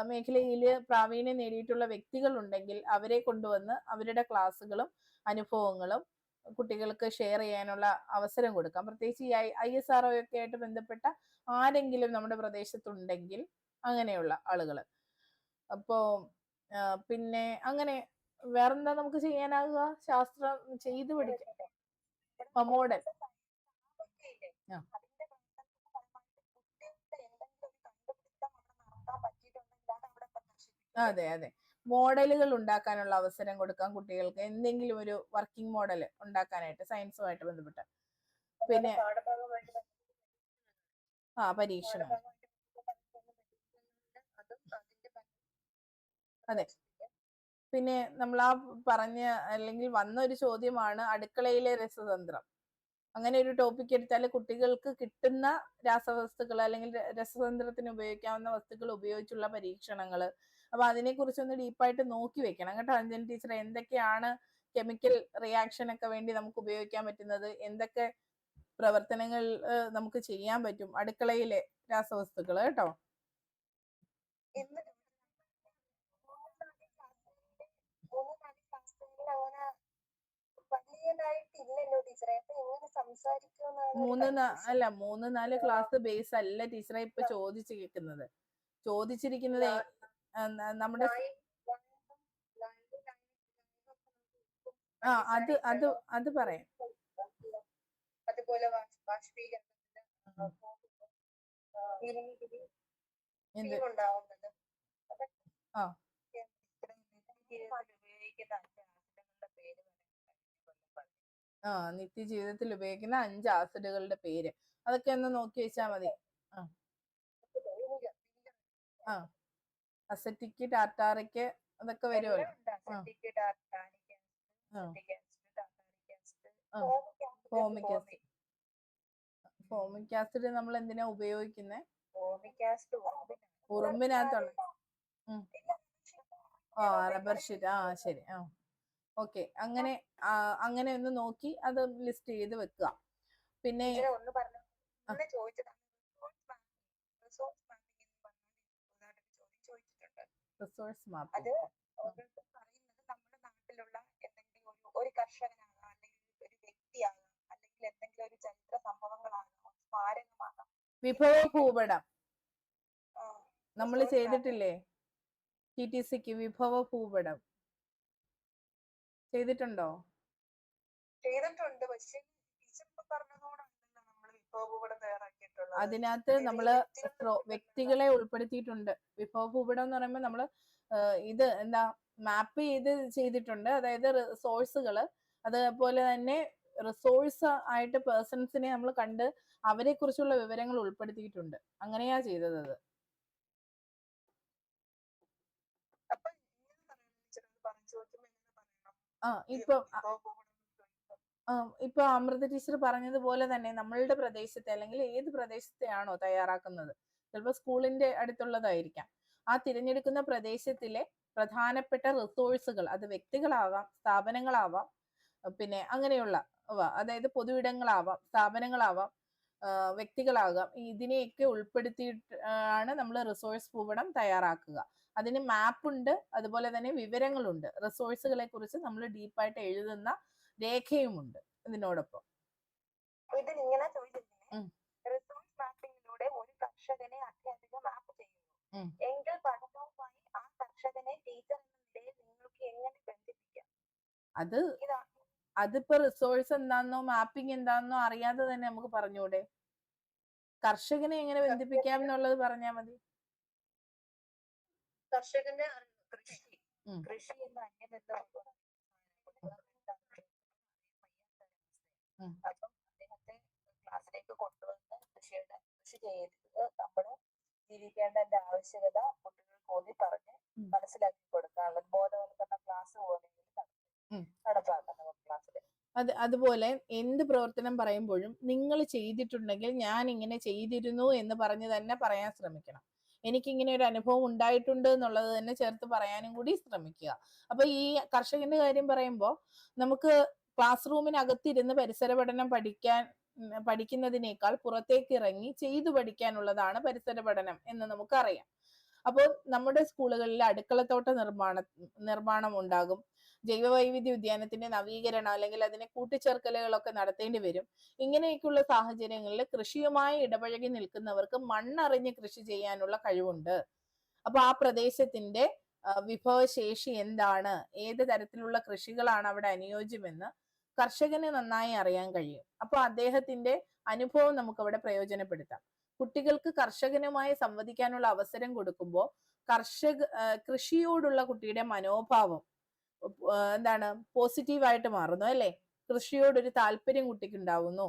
മേഖലയിൽ പ്രാവീണ്യം നേടിയിട്ടുള്ള വ്യക്തികൾ ഉണ്ടെങ്കിൽ അവരെ കൊണ്ടുവന്ന് അവരുടെ ക്ലാസ്സുകളും അനുഭവങ്ങളും കുട്ടികൾക്ക് ഷെയർ ചെയ്യാനുള്ള അവസരം കൊടുക്കാം. പ്രത്യേകിച്ച് ഈ ISRO ഒക്കെ ആയിട്ട് ബന്ധപ്പെട്ട ആരെങ്കിലും നമ്മുടെ പ്രദേശത്തുണ്ടെങ്കിൽ അങ്ങനെയുള്ള ആളുകൾ. അപ്പോ പിന്നെ അങ്ങനെ വേറെന്താ നമുക്ക് ചെയ്യാനാകുക? ശാസ്ത്രം ചെയ്തു പഠിക്കാം. മോഡൽ അതെ അതെ, മോഡലുകൾ ഉണ്ടാക്കാനുള്ള അവസരം കൊടുക്കാം കുട്ടികൾക്ക്, എന്തെങ്കിലും ഒരു വർക്കിംഗ് മോഡൽ ഉണ്ടാക്കാനായിട്ട് സയൻസുമായിട്ട് ബന്ധപ്പെട്ട്. പിന്നെ പരീക്ഷണം. അതെ. പിന്നെ നമ്മൾ പറഞ്ഞ അല്ലെങ്കിൽ വന്ന ഒരു ചോദ്യമാണ് അടുക്കളയിലെ രസതന്ത്രം. അങ്ങനെ ഒരു ടോപ്പിക് എടുത്താൽ കുട്ടികൾക്ക് കിട്ടുന്ന രാസവസ്തുക്കൾ അല്ലെങ്കിൽ രസതന്ത്രത്തിന് ഉപയോഗിക്കാവുന്ന വസ്തുക്കൾ ഉപയോഗിച്ചുള്ള പരീക്ഷണങ്ങൾ, അപ്പൊ അതിനെ കുറിച്ചൊന്ന് ഡീപ്പായിട്ട് നോക്കി വെക്കണം കേട്ടോ അഞ്ജലി ടീച്ചർ. എന്തൊക്കെയാണ് കെമിക്കൽ റിയാക്ഷൻ ഒക്കെ വേണ്ടി നമുക്ക് ഉപയോഗിക്കാൻ പറ്റുന്നത്, എന്തൊക്കെ പ്രവർത്തനങ്ങൾ നമുക്ക് ചെയ്യാൻ പറ്റും അടുക്കളയിലെ രാസവസ്തുക്കൾ കേട്ടോ. മൂന്ന് 4 ക്ലാസ് ബേസ് അല്ല ടീച്ചറെ ഇപ്പൊ ചോദിച്ചിരിക്കുന്നത്. ചോദിച്ചിരിക്കുന്നത് നമ്മുടെ അത് പറയാം. അതുപോലെ നിത്യജീവിതത്തിൽ ഉപയോഗിക്കുന്ന 5 ആസിഡുകളുടെ പേര്, അതൊക്കെ ഒന്ന് നോക്കി വെച്ചാൽ മതി. അസറ്റിക്, ടാർട്ടാറിക്, അതൊക്കെ വരുമല്ലോ. ഫോമിക് ആസിഡ് നമ്മൾ എന്തിനാ ഉപയോഗിക്കുന്നത്? ഉറുമ്പിനകത്തുള്ള റബ്ബർ ഷീറ്റ്. ശരി. ഓക്കെ, അങ്ങനെ ഒന്ന് നോക്കി അത് ലിസ്റ്റ് ചെയ്ത് വെക്കുക. പിന്നെ റിസോഴ്സ് മാപ്പിംഗ് എന്ന് പറഞ്ഞാൽ ചോദിച്ചിട്ടുണ്ട്. റിസോഴ്സ് മാപ്പിംഗ് അത് ഓരോരുത്തർ പറയുന്നത് നമ്മുടെ നാട്ടിലുള്ള എന്തെങ്കിലും ഒരു കർഷകനാകാം, അല്ലെങ്കിൽ ഒരു വ്യക്തിയാകാം, അല്ലെങ്കിൽ എന്തെങ്കിലും ഒരു ചരിത്ര സംഭവങ്ങളാകാം, സ്മാരകമാകാം. വിഭവ ഭൂപടം നമ്മൾ ചെയ്തിട്ടില്ലേ? TTCക്ക് വിഭവ ഭൂപടം ചെയ്തിട്ടുണ്ടോ? ചെയ്തിട്ടുണ്ട്. പക്ഷെ ടീച്ചർ പറഞ്ഞതോടാണല്ലോ നമ്മൾ വിഭവ ഭൂപടം തയ്യാറാക്കിയിട്ടുള്ളത്. അതിനകത്ത് നമ്മള് വ്യക്തികളെ ഉൾപ്പെടുത്തിയിട്ടുണ്ട്. വിഭവ ഭൂപടം എന്ന് പറയുമ്പോൾ നമ്മള് ഇത് എന്താ മാപ്പ് ചെയ്തിട്ടുണ്ട്. അതായത് റിസോഴ്സുകള്, അതേപോലെ തന്നെ റിസോഴ്സ് ആയിട്ട് പേഴ്സൺസിനെ നമ്മൾ കണ്ട് അവരെ കുറിച്ചുള്ള വിവരങ്ങൾ ഉൾപ്പെടുത്തിയിട്ടുണ്ട്. അങ്ങനെയാ ചെയ്തത് അത്. ഇപ്പൊ അമൃത ടീച്ചർ പറഞ്ഞതുപോലെ തന്നെ നമ്മളുടെ പ്രദേശത്തെ അല്ലെങ്കിൽ ഏത് പ്രദേശത്തെയാണോ തയ്യാറാക്കുന്നത്, ചിലപ്പോൾ സ്കൂളിന്റെ അടുത്തുള്ളതായിരിക്കാം, ആ തിരഞ്ഞെടുക്കുന്ന പ്രദേശത്തിലെ പ്രധാനപ്പെട്ട റിസോഴ്സുകൾ, അത് വ്യക്തികളാവാം, സ്ഥാപനങ്ങളാവാം, പിന്നെ അങ്ങനെയുള്ള അതായത് പൊതുവിടങ്ങളാവാം, സ്ഥാപനങ്ങളാവാം, വ്യക്തികളാകാം, ഇതിനെയൊക്കെ ഉൾപ്പെടുത്തിയിട്ട് ആണ് നമ്മൾ റിസോഴ്സ് ഭൂപടം തയ്യാറാക്കുക. അതിന് മാപ്പുണ്ട്, അതുപോലെ തന്നെ വിവരങ്ങളുണ്ട്. റിസോഴ്സുകളെ കുറിച്ച് നമ്മൾ ഡീപ്പായിട്ട് എഴുതുന്ന രേഖയുമുണ്ട് ഇതിനോടൊപ്പം. ഇതിലിങ്ങനെ ചോദിച്ചിട്ടില്ലേ, റിസോഴ്സ് മാപ്പിംഗിലൂടെ ഒരു കർഷകനെ അത്യധികം മാപ്പ് ചെയ്യുന്നു എങ്കിൽ പഠനവുമായി ആ കർഷകനെ ടീച്ചർ എന്ന നിലയിൽ നിങ്ങൾക്ക് എങ്ങനെ ബന്ധിപ്പിക്കാം? അതിപ്പോ റിസോഴ്സ് എന്താണെന്നോ മാപ്പിംഗ് എന്താണെന്നോ അറിയാതെ തന്നെ നമുക്ക് പറഞ്ഞൂടെ? കർഷകനെ എങ്ങനെ ബന്ധിപ്പിക്കാം എന്നുള്ളത് പറഞ്ഞാൽ മതി. കർഷകന്റെ കൃഷി എന്ന അന്യബന്ധമാണ്. അപ്പം അദ്ദേഹത്തെ ക്ലാസ്സിലേക്ക് കൊണ്ടുവന്ന് കൃഷി ചെയ്ത് നമ്മള് ജീവിക്കേണ്ടതിന്റെ ആവശ്യകത കുട്ടികൾക്ക് ഓതി പറഞ്ഞ് മനസ്സിലാക്കി കൊടുക്കാനുള്ള ബോധവൽക്കരണ ക്ലാസ് പോലെ നടപ്പാക്കണം ക്ലാസ്സിൽ. അതുപോലെ എന്ത് പ്രവർത്തനം പറയുമ്പോഴും നിങ്ങൾ ചെയ്തിട്ടുണ്ടെങ്കിൽ ഞാൻ ഇങ്ങനെ ചെയ്തിരുന്നു എന്ന് പറഞ്ഞ് തന്നെ പറയാൻ ശ്രമിക്കണം. എനിക്കിങ്ങനെ ഒരു അനുഭവം ഉണ്ടായിട്ടുണ്ട് എന്നുള്ളത് തന്നെ ചേർത്ത് പറയാനും കൂടി ശ്രമിക്കുക. അപ്പൊ ഈ കർഷകന്റെ കാര്യം പറയുമ്പോൾ നമുക്ക് ക്ലാസ് റൂമിനകത്തിരുന്ന് പരിസര പഠനം പഠിക്കുന്നതിനേക്കാൾ പുറത്തേക്ക് ഇറങ്ങി ചെയ്തു പഠിക്കാനുള്ളതാണ് പരിസര പഠനം എന്ന് നമുക്കറിയാം. അപ്പോൾ നമ്മുടെ സ്കൂളുകളിൽ അടുക്കളത്തോട്ട നിർമ്മാണം ഉണ്ടാകും, ജൈവവൈവിധ്യ ഉദ്യാനത്തിന്റെ നവീകരണം അല്ലെങ്കിൽ അതിനെ കൂട്ടിച്ചേർക്കലുകളൊക്കെ നടത്തേണ്ടി വരും. ഇങ്ങനെയൊക്കെയുള്ള സാഹചര്യങ്ങളിൽ കൃഷിയുമായി ഇടപഴകി നിൽക്കുന്നവർക്ക് മണ്ണറിഞ്ഞ് കൃഷി ചെയ്യാനുള്ള കഴിവുണ്ട്. അപ്പൊ ആ പ്രദേശത്തിന്റെ വിഭവശേഷി എന്താണ്, ഏത് തരത്തിലുള്ള കൃഷികളാണ് അവിടെ അനുയോജ്യമെന്ന് കർഷകന് നന്നായി അറിയാൻ കഴിയും. അപ്പൊ അദ്ദേഹത്തിന്റെ അനുഭവം നമുക്ക് അവിടെ പ്രയോജനപ്പെടുത്താം. കുട്ടികൾക്ക് കർഷകനുമായി സംവദിക്കാനുള്ള അവസരം കൊടുക്കുമ്പോൾ കൃഷിയോടുള്ള കുട്ടിയുടെ മനോഭാവം എന്താണ് പോസിറ്റീവായിട്ട് മാറുന്നു അല്ലെ? കൃഷിയോടൊരു താല്പര്യം കുട്ടിക്ക് ഉണ്ടാവുന്നു.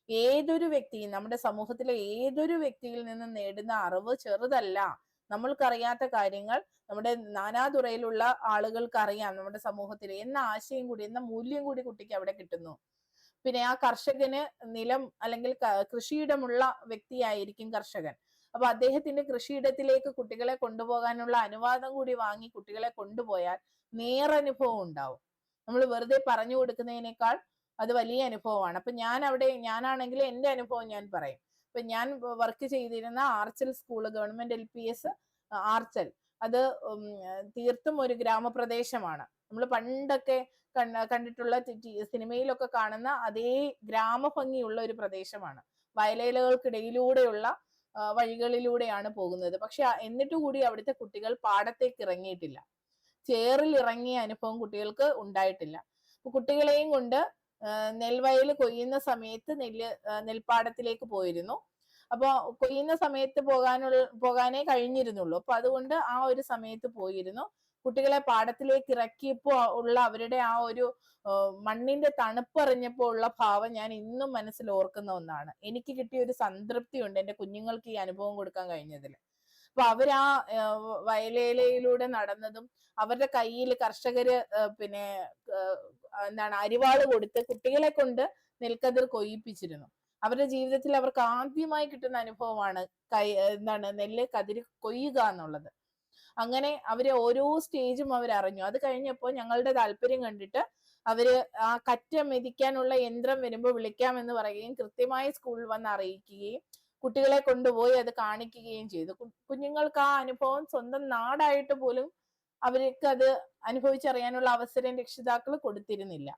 ഏതൊരു വ്യക്തിയും, നമ്മുടെ സമൂഹത്തിലെ ഏതൊരു വ്യക്തിയിൽ നിന്നും നേടുന്ന അറിവ് ചെറുതല്ല. നമ്മൾക്കറിയാത്ത കാര്യങ്ങൾ നമ്മുടെ നാനാതുറയിലുള്ള ആളുകൾക്ക് അറിയാം നമ്മുടെ സമൂഹത്തിൽ എന്ന ആശയം കൂടി, എന്ന മൂല്യം കൂടി കുട്ടിക്ക് അവിടെ കിട്ടുന്നു. പിന്നെ ആ കർഷകന് നിലം അല്ലെങ്കിൽ കൃഷിയിടമുള്ള വ്യക്തിയായിരിക്കും കർഷകൻ. അപ്പൊ അദ്ദേഹത്തിന്റെ കൃഷിയിടത്തിലേക്ക് കുട്ടികളെ കൊണ്ടുപോകാനുള്ള അനുവാദം കൂടി വാങ്ങി കുട്ടികളെ കൊണ്ടുപോയാൽ നേരനുഭവം ഉണ്ടാവും. നമ്മൾ വെറുതെ പറഞ്ഞു കൊടുക്കുന്നതിനേക്കാൾ അത് വലിയ അനുഭവമാണ്. അപ്പൊ ഞാനാണെങ്കിൽ എന്റെ അനുഭവം ഞാൻ പറയും. ഇപ്പൊ ഞാൻ വർക്ക് ചെയ്തിരുന്ന Archal school, government LPS Archal, അത് തീർത്തും ഒരു ഗ്രാമപ്രദേശമാണ്. നമ്മൾ പണ്ടൊക്കെ കണ്ടിട്ടുള്ള സിനിമയിലൊക്കെ കാണുന്ന അതേ ഗ്രാമഭംഗിയുള്ള ഒരു പ്രദേശമാണ്. വയലേലകൾക്കിടയിലൂടെയുള്ള വഴികളിലൂടെയാണ് പോകുന്നത്. പക്ഷെ എന്നിട്ട് കൂടി അവിടുത്തെ കുട്ടികൾ പാടത്തേക്ക് ഇറങ്ങിയിട്ടില്ല. ചേറിൽ ഇറങ്ങിയ അനുഭവം കുട്ടികൾക്ക് ഉണ്ടായിട്ടില്ല. കുട്ടികളെയും കൊണ്ട് നെൽവയൽ കൊയ്യുന്ന സമയത്ത് നെൽപ്പാടത്തിലേക്ക് പോയിരുന്നു. അപ്പൊ കൊയ്യുന്ന സമയത്ത് പോകാനേ കഴിഞ്ഞിരുന്നുള്ളൂ. അപ്പൊ അതുകൊണ്ട് ആ ഒരു സമയത്ത് പോയിരുന്നു. കുട്ടികളെ പാടത്തിലേക്ക് ഇറക്കിയപ്പോ ഉള്ള അവരുടെ ആ ഒരു മണ്ണിന്റെ തണുപ്പറിഞ്ഞപ്പോ ഉള്ള ഭാവം ഞാൻ ഇന്നും മനസ്സിൽ ഓർക്കുന്ന ഒന്നാണ്. എനിക്ക് കിട്ടിയ ഒരു സംതൃപ്തി ഉണ്ട് എന്റെ കുഞ്ഞുങ്ങൾക്ക് ഈ അനുഭവം കൊടുക്കാൻ കഴിഞ്ഞതിൽ. അപ്പൊ അവരാ വയലേലയിലൂടെ നടന്നതും അവരുടെ കയ്യിൽ കർഷകര് പിന്നെ അരിവാള് കൊടുത്ത് കുട്ടികളെ കൊണ്ട് നെൽക്കതിർ കൊയ്യിപ്പിച്ചിരുന്നു. അവരുടെ ജീവിതത്തിൽ അവർക്ക് ആദ്യമായി കിട്ടുന്ന അനുഭവമാണ് നെല്ല് കതിര് കൊയ്യുക എന്നുള്ളത്. അങ്ങനെ അവര് ഓരോ സ്റ്റേജും അവരറിഞ്ഞു. അത് കഴിഞ്ഞപ്പോൾ ഞങ്ങളുടെ താല്പര്യം കണ്ടിട്ട് അവര് ആ കറ്റ മെതിക്കാനുള്ള യന്ത്രം വരുമ്പോൾ വിളിക്കാമെന്ന് പറയുകയും കൃത്യമായി സ്കൂളിൽ വന്ന് അറിയിക്കുകയും കുട്ടികളെ കൊണ്ടുപോയി അത് കാണിക്കുകയും ചെയ്തു. കുഞ്ഞുങ്ങൾക്ക് ആ അനുഭവം സ്വന്തം നാടായിട്ട് പോലും അവർക്ക് അത് അനുഭവിച്ചറിയാനുള്ള അവസരം രക്ഷിതാക്കൾ കൊടുത്തിരുന്നില്ല.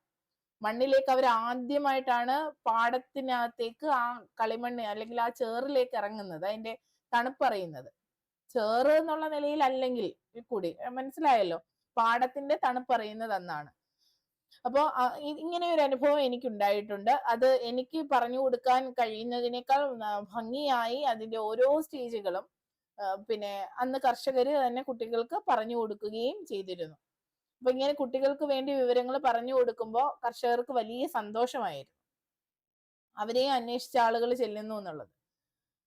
മണ്ണിലേക്ക് അവർ ആദ്യമായിട്ടാണ് പാടത്തിനകത്തേക്ക് ആ കളിമണ്ണ് അല്ലെങ്കിൽ ആ ചേറിലേക്ക് ഇറങ്ങുന്നത്, അതിന്റെ തണുപ്പറിയുന്നത്. ചേറ് എന്നുള്ള നിലയിൽ അല്ലെങ്കിൽ കൂടി മനസ്സിലായല്ലോ, പാടത്തിന്റെ തണുപ്പറിയുന്നത് അന്നാണ്. അപ്പോ ഇങ്ങനെ ഒരു അനുഭവം എനിക്ക് ഉണ്ടായിട്ടുണ്ട്. അത് എനിക്ക് പറഞ്ഞു കൊടുക്കാൻ കഴിയുന്നതിനേക്കാൾ ഭംഗിയായി അതിന്റെ ഓരോ സ്റ്റേജുകളും പിന്നെ അന്ന് കർഷകര് തന്നെ കുട്ടികൾക്ക് പറഞ്ഞു കൊടുക്കുകയും ചെയ്തിരുന്നു. അപ്പൊ ഇങ്ങനെ കുട്ടികൾക്ക് വേണ്ടി വിവരങ്ങൾ പറഞ്ഞു കൊടുക്കുമ്പോൾ കർഷകർക്ക് വലിയ സന്തോഷമായിരുന്നു, അവരെ അന്വേഷിച്ച ആളുകൾ ചെല്ലുന്നു എന്നുള്ളത്.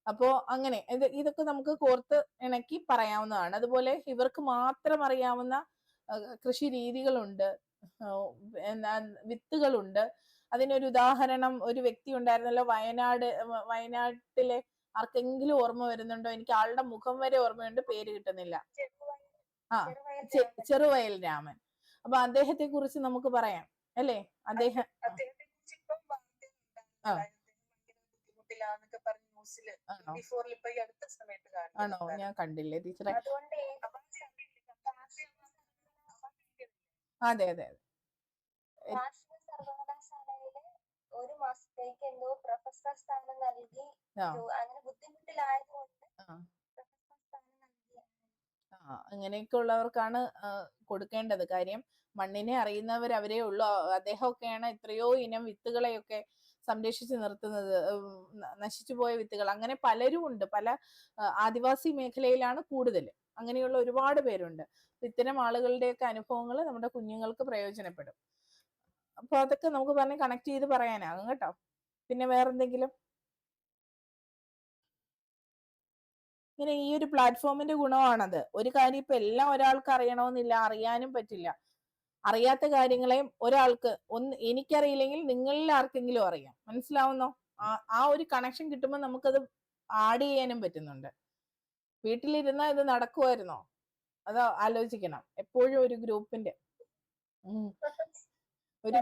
അപ്പോ അങ്ങനെ ഇതൊക്കെ നമുക്ക് കോർത്ത് ഇണക്കി പറയാവുന്നതാണ്. അതുപോലെ ഇവർക്ക് മാത്രം അറിയാവുന്ന കൃഷി രീതികളുണ്ട്, വിത്തുകളുണ്ട്. അതിനൊരു ഉദാഹരണം ഒരു വ്യക്തി ഉണ്ടായിരുന്നല്ലോ, വയനാട്ടിലെ ആർക്കെങ്കിലും ഓർമ്മ വരുന്നുണ്ടോ? എനിക്ക് ആളുടെ മുഖം വരെ ഓർമ്മയുണ്ട്, പേര് കിട്ടുന്നില്ല. ആ, ചെറുവയൽ രാമൻ. അപ്പൊ അദ്ദേഹത്തെ കുറിച്ച് നമുക്ക് പറയാം അല്ലേ? അദ്ദേഹം ആണോ? ഞാൻ കണ്ടില്ലേ ടീച്ചറെ. അതെ അതെ അതെ. കാർഷിക സർവകലാശാലയില് ഒരു മാസത്തേക്ക് എന്തോ പ്രൊഫസർ സ്ഥാനം നൽകി, അങ്ങനെ ബുദ്ധിമുട്ടിലായതുകൊണ്ട് പ്രൊഫസർ സ്ഥാനം നൽകി. അങ്ങനെയൊക്കെ ഉള്ളവർക്കാണ് കൊടുക്കേണ്ടത്. കാര്യം മണ്ണിനെ അറിയുന്നവർ അവരേ ഉള്ളൂ. അദ്ദേഹമൊക്കെയാണ് എത്രയോ ഇനം വിത്തുകളെയൊക്കെ സംരക്ഷിച്ചു നിർത്തുന്നത്, നശിച്ചു പോയ വിത്തുകൾ. അങ്ങനെ പലരും ഉണ്ട്, പല ആദിവാസി മേഖലയിലാണ് കൂടുതൽ. അങ്ങനെയുള്ള ഒരുപാട് പേരുണ്ട്. ഇത്തരം ആളുകളുടെയൊക്കെ അനുഭവങ്ങൾ നമ്മുടെ കുഞ്ഞുങ്ങൾക്ക് പ്രയോജനപ്പെടും. അപ്പൊ അതൊക്കെ നമുക്ക് പറഞ്ഞ് കണക്ട് ചെയ്ത് പറയാനാകും കേട്ടോ. പിന്നെ വേറെന്തെങ്കിലും? ഇങ്ങനെ ഈ ഒരു പ്ലാറ്റ്ഫോമിന്റെ ഗുണമാണത്. ഒരു കാര്യം ഇപ്പൊ എല്ലാം ഒരാൾക്ക് അറിയണമെന്നില്ല, അറിയാനും പറ്റില്ല. അറിയാത്ത കാര്യങ്ങളെ ഒരാൾക്ക് എനിക്കറിയില്ലെങ്കിൽ നിങ്ങളിൽ ആർക്കെങ്കിലും അറിയാം. മനസ്സിലാവുന്നോ? ആ ഒരു കണക്ഷൻ കിട്ടുമ്പോൾ നമുക്കത് ആഡ് ചെയ്യാനും പറ്റുന്നുണ്ട്. വീട്ടിലിരുന്നാൽ ഇത് നടക്കുമായിരുന്നോ? അത് ആലോചിക്കണം എപ്പോഴും. ഒരു ഗ്രൂപ്പിന്റെ ഒരു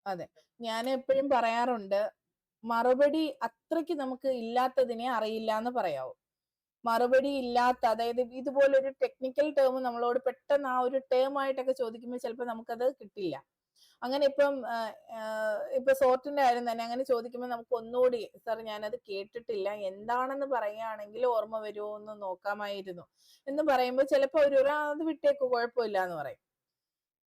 അതെ, ഞാൻ എപ്പോഴും പറയാറുണ്ട്, മറുപടി അത്രയ്ക്ക് നമുക്ക് ഇല്ലാത്തതിനെ അറിയില്ല എന്ന് പറയാവൂ. മറുപടി ഇല്ലാത്ത, അതായത് ഇതുപോലൊരു ടെക്നിക്കൽ ടേം നമ്മളോട് പെട്ടെന്ന് ആ ഒരു ടേം ആയിട്ടൊക്കെ ചോദിക്കുമ്പോൾ ചിലപ്പോൾ നമുക്കത് കിട്ടില്ല. അങ്ങനെ ഇപ്പൊ സോർട്ടിന്റെ കാര്യം തന്നെ അങ്ങനെ ചോദിക്കുമ്പോൾ നമുക്ക് ഒന്നുകൂടി, സാർ ഞാനത് കേട്ടിട്ടില്ല, എന്താണെന്ന് പറയുകയാണെങ്കിൽ ഓർമ്മ വരുമോ എന്ന് നോക്കാമായിരുന്നു എന്ന് പറയുമ്പോൾ ചിലപ്പോൾ അത് വിട്ടേക്ക്, കുഴപ്പമില്ല എന്ന് പറയും.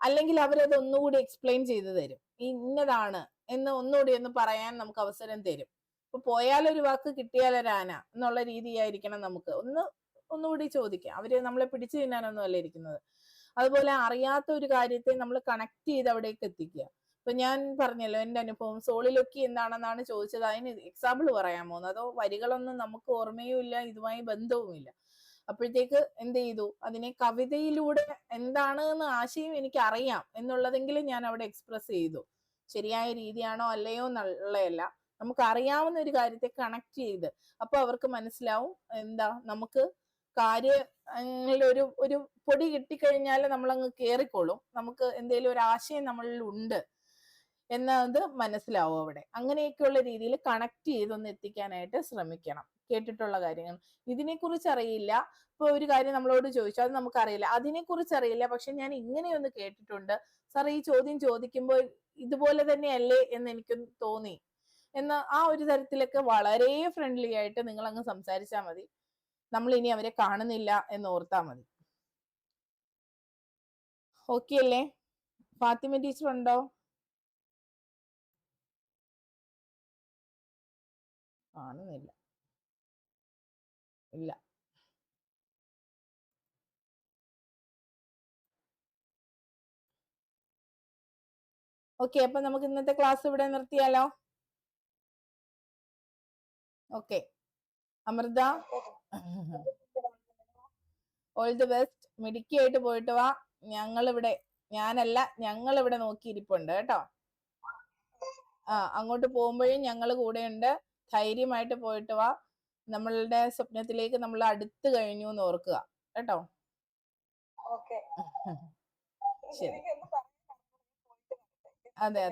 അല്ലെങ്കിൽ അവരത് ഒന്നുകൂടി എക്സ്പ്ലെയിൻ ചെയ്ത് തരും, ഇന്നതാണ് എന്ന് ഒന്നുകൂടി ഒന്ന് പറയാൻ നമുക്ക് അവസരം തരും. ഇപ്പൊ പോയാലൊരു വാക്ക് കിട്ടിയാലൊരാന എന്നുള്ള രീതിയായിരിക്കണം നമുക്ക് ഒന്നുകൂടി ചോദിക്കാം. അവര് നമ്മളെ പിടിച്ചു തിന്നാനൊന്നും അല്ല ഇരിക്കുന്നത്. അതുപോലെ അറിയാത്ത ഒരു കാര്യത്തെ നമ്മൾ കണക്ട് ചെയ്ത് അവിടേക്ക് എത്തിക്കുക. ഇപ്പൊ ഞാൻ പറഞ്ഞല്ലോ എന്റെ അനുഭവം, സോളിലൊക്കി എന്താണെന്നാണ് ചോദിച്ചത്. അതിന് എക്സാമ്പിൾ പറയാമോ? അതോ വരികളൊന്നും നമുക്ക് ഓർമ്മയും ഇല്ല, ഇതുമായി ബന്ധവുമില്ല. അപ്പോഴത്തേക്ക് എന്ത് ചെയ്തു, അതിനെ കവിതയിലൂടെ എന്താണ് എന്ന് ആശയം എനിക്ക് അറിയാം എന്നുള്ളതെങ്കിലും ഞാൻ അവിടെ എക്സ്പ്രസ് ചെയ്തു. ശരിയായ രീതിയാണോ അല്ലയോ എന്നുള്ളതല്ല, നമുക്ക് അറിയാവുന്ന ഒരു കാര്യത്തെ കണക്ട് ചെയ്ത്, അപ്പൊ അവർക്ക് മനസ്സിലാവും എന്താ, നമുക്ക് ഒരു പൊടി കിട്ടിക്കഴിഞ്ഞാൽ നമ്മളങ്ങ് കേറിക്കോളും, നമുക്ക് എന്തെങ്കിലും ഒരു ആശയം നമ്മളിൽ ഉണ്ട് എന്നത് മനസ്സിലാവും അവിടെ. അങ്ങനെയൊക്കെയുള്ള രീതിയിൽ കണക്ട് ചെയ്തൊന്ന് എത്തിക്കാനായിട്ട് ശ്രമിക്കണം. കേട്ടിട്ടുള്ള കാര്യങ്ങൾ ഇതിനെക്കുറിച്ച് അറിയില്ല, ഇപ്പൊ ഒരു കാര്യം നമ്മളോട് ചോദിച്ചു, അത് നമുക്കറിയില്ല, അതിനെക്കുറിച്ച് അറിയില്ല, പക്ഷെ ഞാൻ ഇങ്ങനെയൊന്ന് കേട്ടിട്ടുണ്ട് സാർ, ഈ ചോദ്യം ചോദിക്കുമ്പോൾ ഇതുപോലെ തന്നെയല്ലേ എന്ന് എനിക്ക് തോന്നി എന്ന ആ ഒരു തരത്തിലൊക്കെ വളരെ ഫ്രണ്ട്ലി ആയിട്ട് നിങ്ങൾ അങ്ങ് സംസാരിച്ചാൽ മതി. നമ്മൾ ഇനി അവരെ കാണുന്നില്ല എന്ന് ഓർത്താൽ മതി. ഓക്കെ അല്ലേ? ഫാത്തിമ ടീച്ചർ ഉണ്ടോ? കാണുന്നില്ല, ഇല്ല. ഓക്കെ, അപ്പൊ നമുക്ക് ഇന്നത്തെ ക്ലാസ് ഇവിടെ നിർത്തിയാലോ? Okay, Amrita all the best, മിടുക്കിയായിട്ട് പോയിട്ട് വാ. ഞങ്ങളിവിടെ നോക്കിയിരിപ്പുണ്ട് കേട്ടോ. അങ്ങോട്ട് പോകുമ്പോഴും ഞങ്ങൾ കൂടെയുണ്ട്. ധൈര്യമായിട്ട് പോയിട്ട് വാ. നമ്മളുടെ സ്വപ്നത്തിലേക്ക് നമ്മൾ അടുത്ത് കഴിഞ്ഞു എന്ന് ഓർക്കുക കേട്ടോ. ഓക്കെ. ശരി. എനിക്കൊന്നും പറയാൻ പോയിട്ട് വരട്ടെ. അതെ,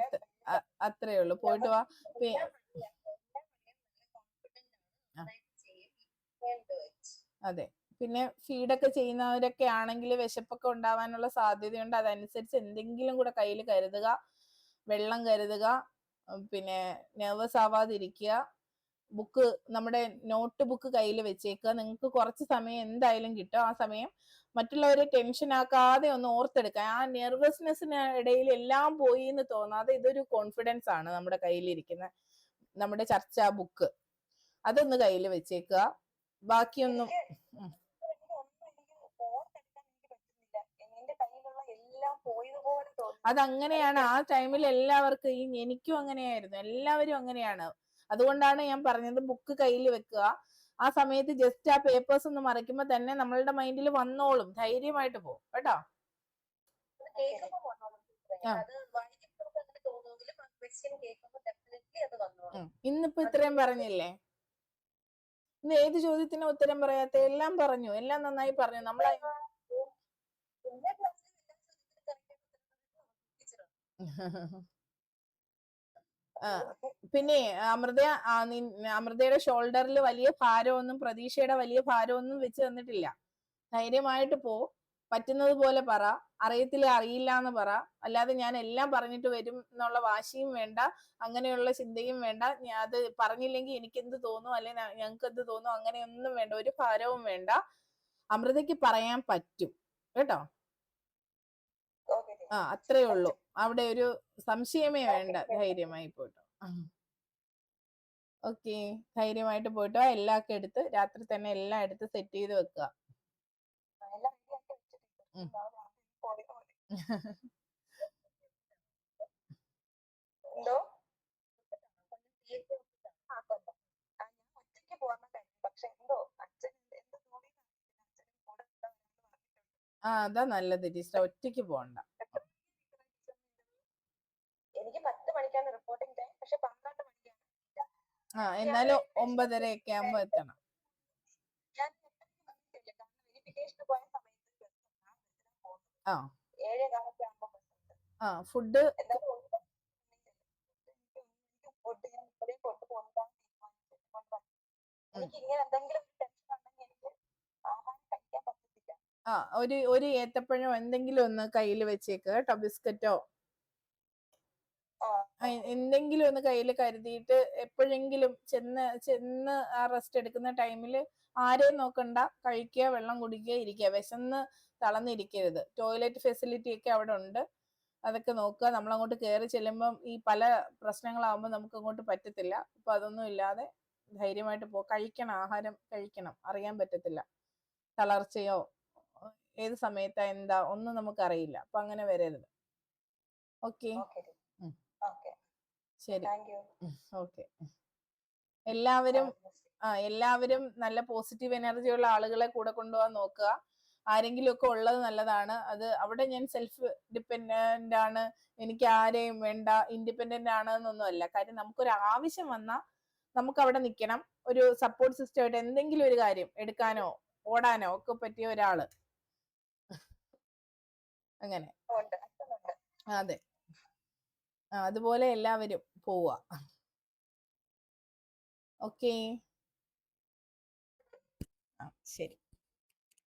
അത്രേ ഉള്ളൂ. പോയിട്ട് വാ. അതെ, പിന്നെ ഫീഡൊക്കെ ചെയ്യുന്നവരൊക്കെ ആണെങ്കിൽ വിശപ്പൊക്കെ ഉണ്ടാവാനുള്ള സാധ്യതയുണ്ട്. അതനുസരിച്ച് എന്തെങ്കിലും കൂടെ കയ്യിൽ കരുതുക. വെള്ളം കരുതുക. പിന്നെ നെർവസ് ആവാതിരിക്കുക. ബുക്ക്, നമ്മുടെ നോട്ട് ബുക്ക് കയ്യിൽ വെച്ചേക്കുക. നിങ്ങൾക്ക് കുറച്ച് സമയം എന്തായാലും കിട്ടും. ആ സമയം മറ്റുള്ളവരെ ടെൻഷൻ ആക്കാതെ ഒന്ന് ഓർത്തെടുക്കുക. ആ നെർവസ്നെസ്സിന് ഇടയിൽ എല്ലാം പോയി എന്ന് തോന്നാതെ ഇതൊരു കോൺഫിഡൻസ് ആണ് നമ്മുടെ കയ്യിലിരിക്കുന്ന നമ്മുടെ ചർച്ചാ ബുക്ക്. അതൊന്ന് കയ്യിൽ വെച്ചേക്കുക. ബാക്കിയൊന്നും അതങ്ങനെയാണ്. ആ ടൈമിൽ എല്ലാവർക്കും, എനിക്കും അങ്ങനെയായിരുന്നു, എല്ലാവരും അങ്ങനെയാണ്. അതുകൊണ്ടാണ് ഞാൻ പറഞ്ഞത് ബുക്ക് കയ്യിൽ വെക്കുക. ആ സമയത്ത് ജസ്റ്റ് ആ പേപ്പേഴ്സ് ഒന്ന് മറിക്കുമ്പോ തന്നെ നമ്മളുടെ മൈൻഡിൽ വന്നോളും. ധൈര്യമായിട്ട് പോകും കേട്ടോ. ഇന്നിപ്പോ ഇത്രയും പറഞ്ഞില്ലേ? ഇന്ന് ഏത് ചോദ്യത്തിന് ഉത്തരം പറയാത്ത? എല്ലാം പറഞ്ഞു, എല്ലാം നന്നായി പറഞ്ഞു. നമ്മളെ പിന്നെ അമൃതയുടെ ഷോൾഡറിൽ വലിയ ഭാരമൊന്നും, പ്രതീക്ഷയുടെ വലിയ ഭാരമൊന്നും വെച്ച് തന്നിട്ടില്ല. ധൈര്യമായിട്ട് പോ. പറ്റുന്നത് പോലെ പറ. അറിയത്തില്ല, അറിയില്ല എന്ന് പറ. അല്ലാതെ ഞാൻ എല്ലാം പറഞ്ഞിട്ട് വരും എന്നുള്ള വാശിയും വേണ്ട, അങ്ങനെയുള്ള ചിന്തയും വേണ്ട. അത് പറഞ്ഞില്ലെങ്കിൽ എനിക്കെന്ത് തോന്നും, അല്ലെങ്കിൽ ഞങ്ങൾക്ക് എന്ത് തോന്നും, അങ്ങനെയൊന്നും വേണ്ട. ഒരു ഭാരവും വേണ്ട. അമൃതയ്ക്ക് പറയാൻ പറ്റും കേട്ടോ. അത്രേ ഉള്ളൂ. അവിടെ ഒരു സംശയമേ വേണ്ട. ധൈര്യമായി പോയിട്ടോ. ഓക്കെ, ധൈര്യമായിട്ട് പോയിട്ടോ. എല്ലാം എടുത്ത് രാത്രി തന്നെ എല്ലാം എടുത്ത് സെറ്റ് ചെയ്ത് വെക്കുക. അതാ നല്ലത് ടീച്ചർ, ഒറ്റയ്ക്ക് പോകണ്ട. എനിക്ക് 10 മണിക്കാണ് റിപ്പോർട്ടിംഗ് ടൈം. പക്ഷെ 12 മണിക്കാണ്. എന്നാലും 9:30 ഒക്കെ ആകുമ്പോ എത്തണം. ഞാൻ വെരിഫിക്കേഷന് പോയ സമയത്ത് 7:15 ഫുഡ് എനിക്ക് ഇങ്ങനെ എന്തെങ്കിലും ടെൻഷൻ ഉണ്ടെങ്കിൽ എനിക്ക് ആഹാരം കഴിക്കാൻ പറ്റത്തില്ല. ഒരു ഏത്തപ്പഴോ എന്തെങ്കിലും ഒന്ന് കയ്യിൽ വെച്ചേക്ക് കേട്ടോ. ബിസ്ക്കറ്റോ എന്തെങ്കിലും ഒന്ന് കയ്യിൽ കരുതിയിട്ട് എപ്പോഴെങ്കിലും ചെന്ന് ആ റെസ്റ്റ് എടുക്കുന്ന ടൈമിൽ ആരെയും നോക്കണ്ട, കഴിക്കുക, വെള്ളം കുടിക്കുക, ഇരിക്കുക. വിശന്ന് തളർന്നിരിക്കരുത്. ടോയ്ലറ്റ് ഫെസിലിറ്റി ഒക്കെ അവിടെ ഉണ്ട്, അതൊക്കെ നോക്കുക. നമ്മളങ്ങോട്ട് കയറി ചെല്ലുമ്പം ഈ പല പ്രശ്നങ്ങളാകുമ്പോൾ നമുക്ക് അങ്ങോട്ട് പറ്റത്തില്ല. അപ്പൊ അതൊന്നും ഇല്ലാതെ ധൈര്യമായിട്ട് കഴിക്കണം. ആഹാരം കഴിക്കണം. അറിയാൻ പറ്റത്തില്ല, തളർച്ചയോ ഏത് സമയത്താ എന്താ ഒന്നും നമുക്കറിയില്ല. അപ്പൊ അങ്ങനെ വരരുത്. ഓക്കെ, ശരി. ഓക്കെ. എല്ലാവരും നല്ല പോസിറ്റീവ് എനർജി ഉള്ള ആളുകളെ കൂടെ കൊണ്ടുപോകാൻ നോക്കുക. ആരെങ്കിലും ഒക്കെ ഉള്ളത് നല്ലതാണ്. അത് അവിടെ ഞാൻ സെൽഫ് ഡിപ്പെൻഡന്റ് ആണ്, എനിക്ക് ആരെയും വേണ്ട, ഇൻഡിപെൻഡന്റ് ആണ് എന്നൊന്നും അല്ല. കാര്യം നമുക്കൊരു ആവശ്യം വന്നാൽ നമുക്ക് അവിടെ നിൽക്കണം. ഒരു സപ്പോർട്ട് സിസ്റ്റം ആയിട്ട് എന്തെങ്കിലും ഒരു കാര്യം എടുക്കാനോ ഓടാനോ ഒക്കെ പറ്റിയ ഒരാള്. അങ്ങനെ അതെ, അതുപോലെ എല്ലാവരും പോവുക. ഓക്കെ, ശരി.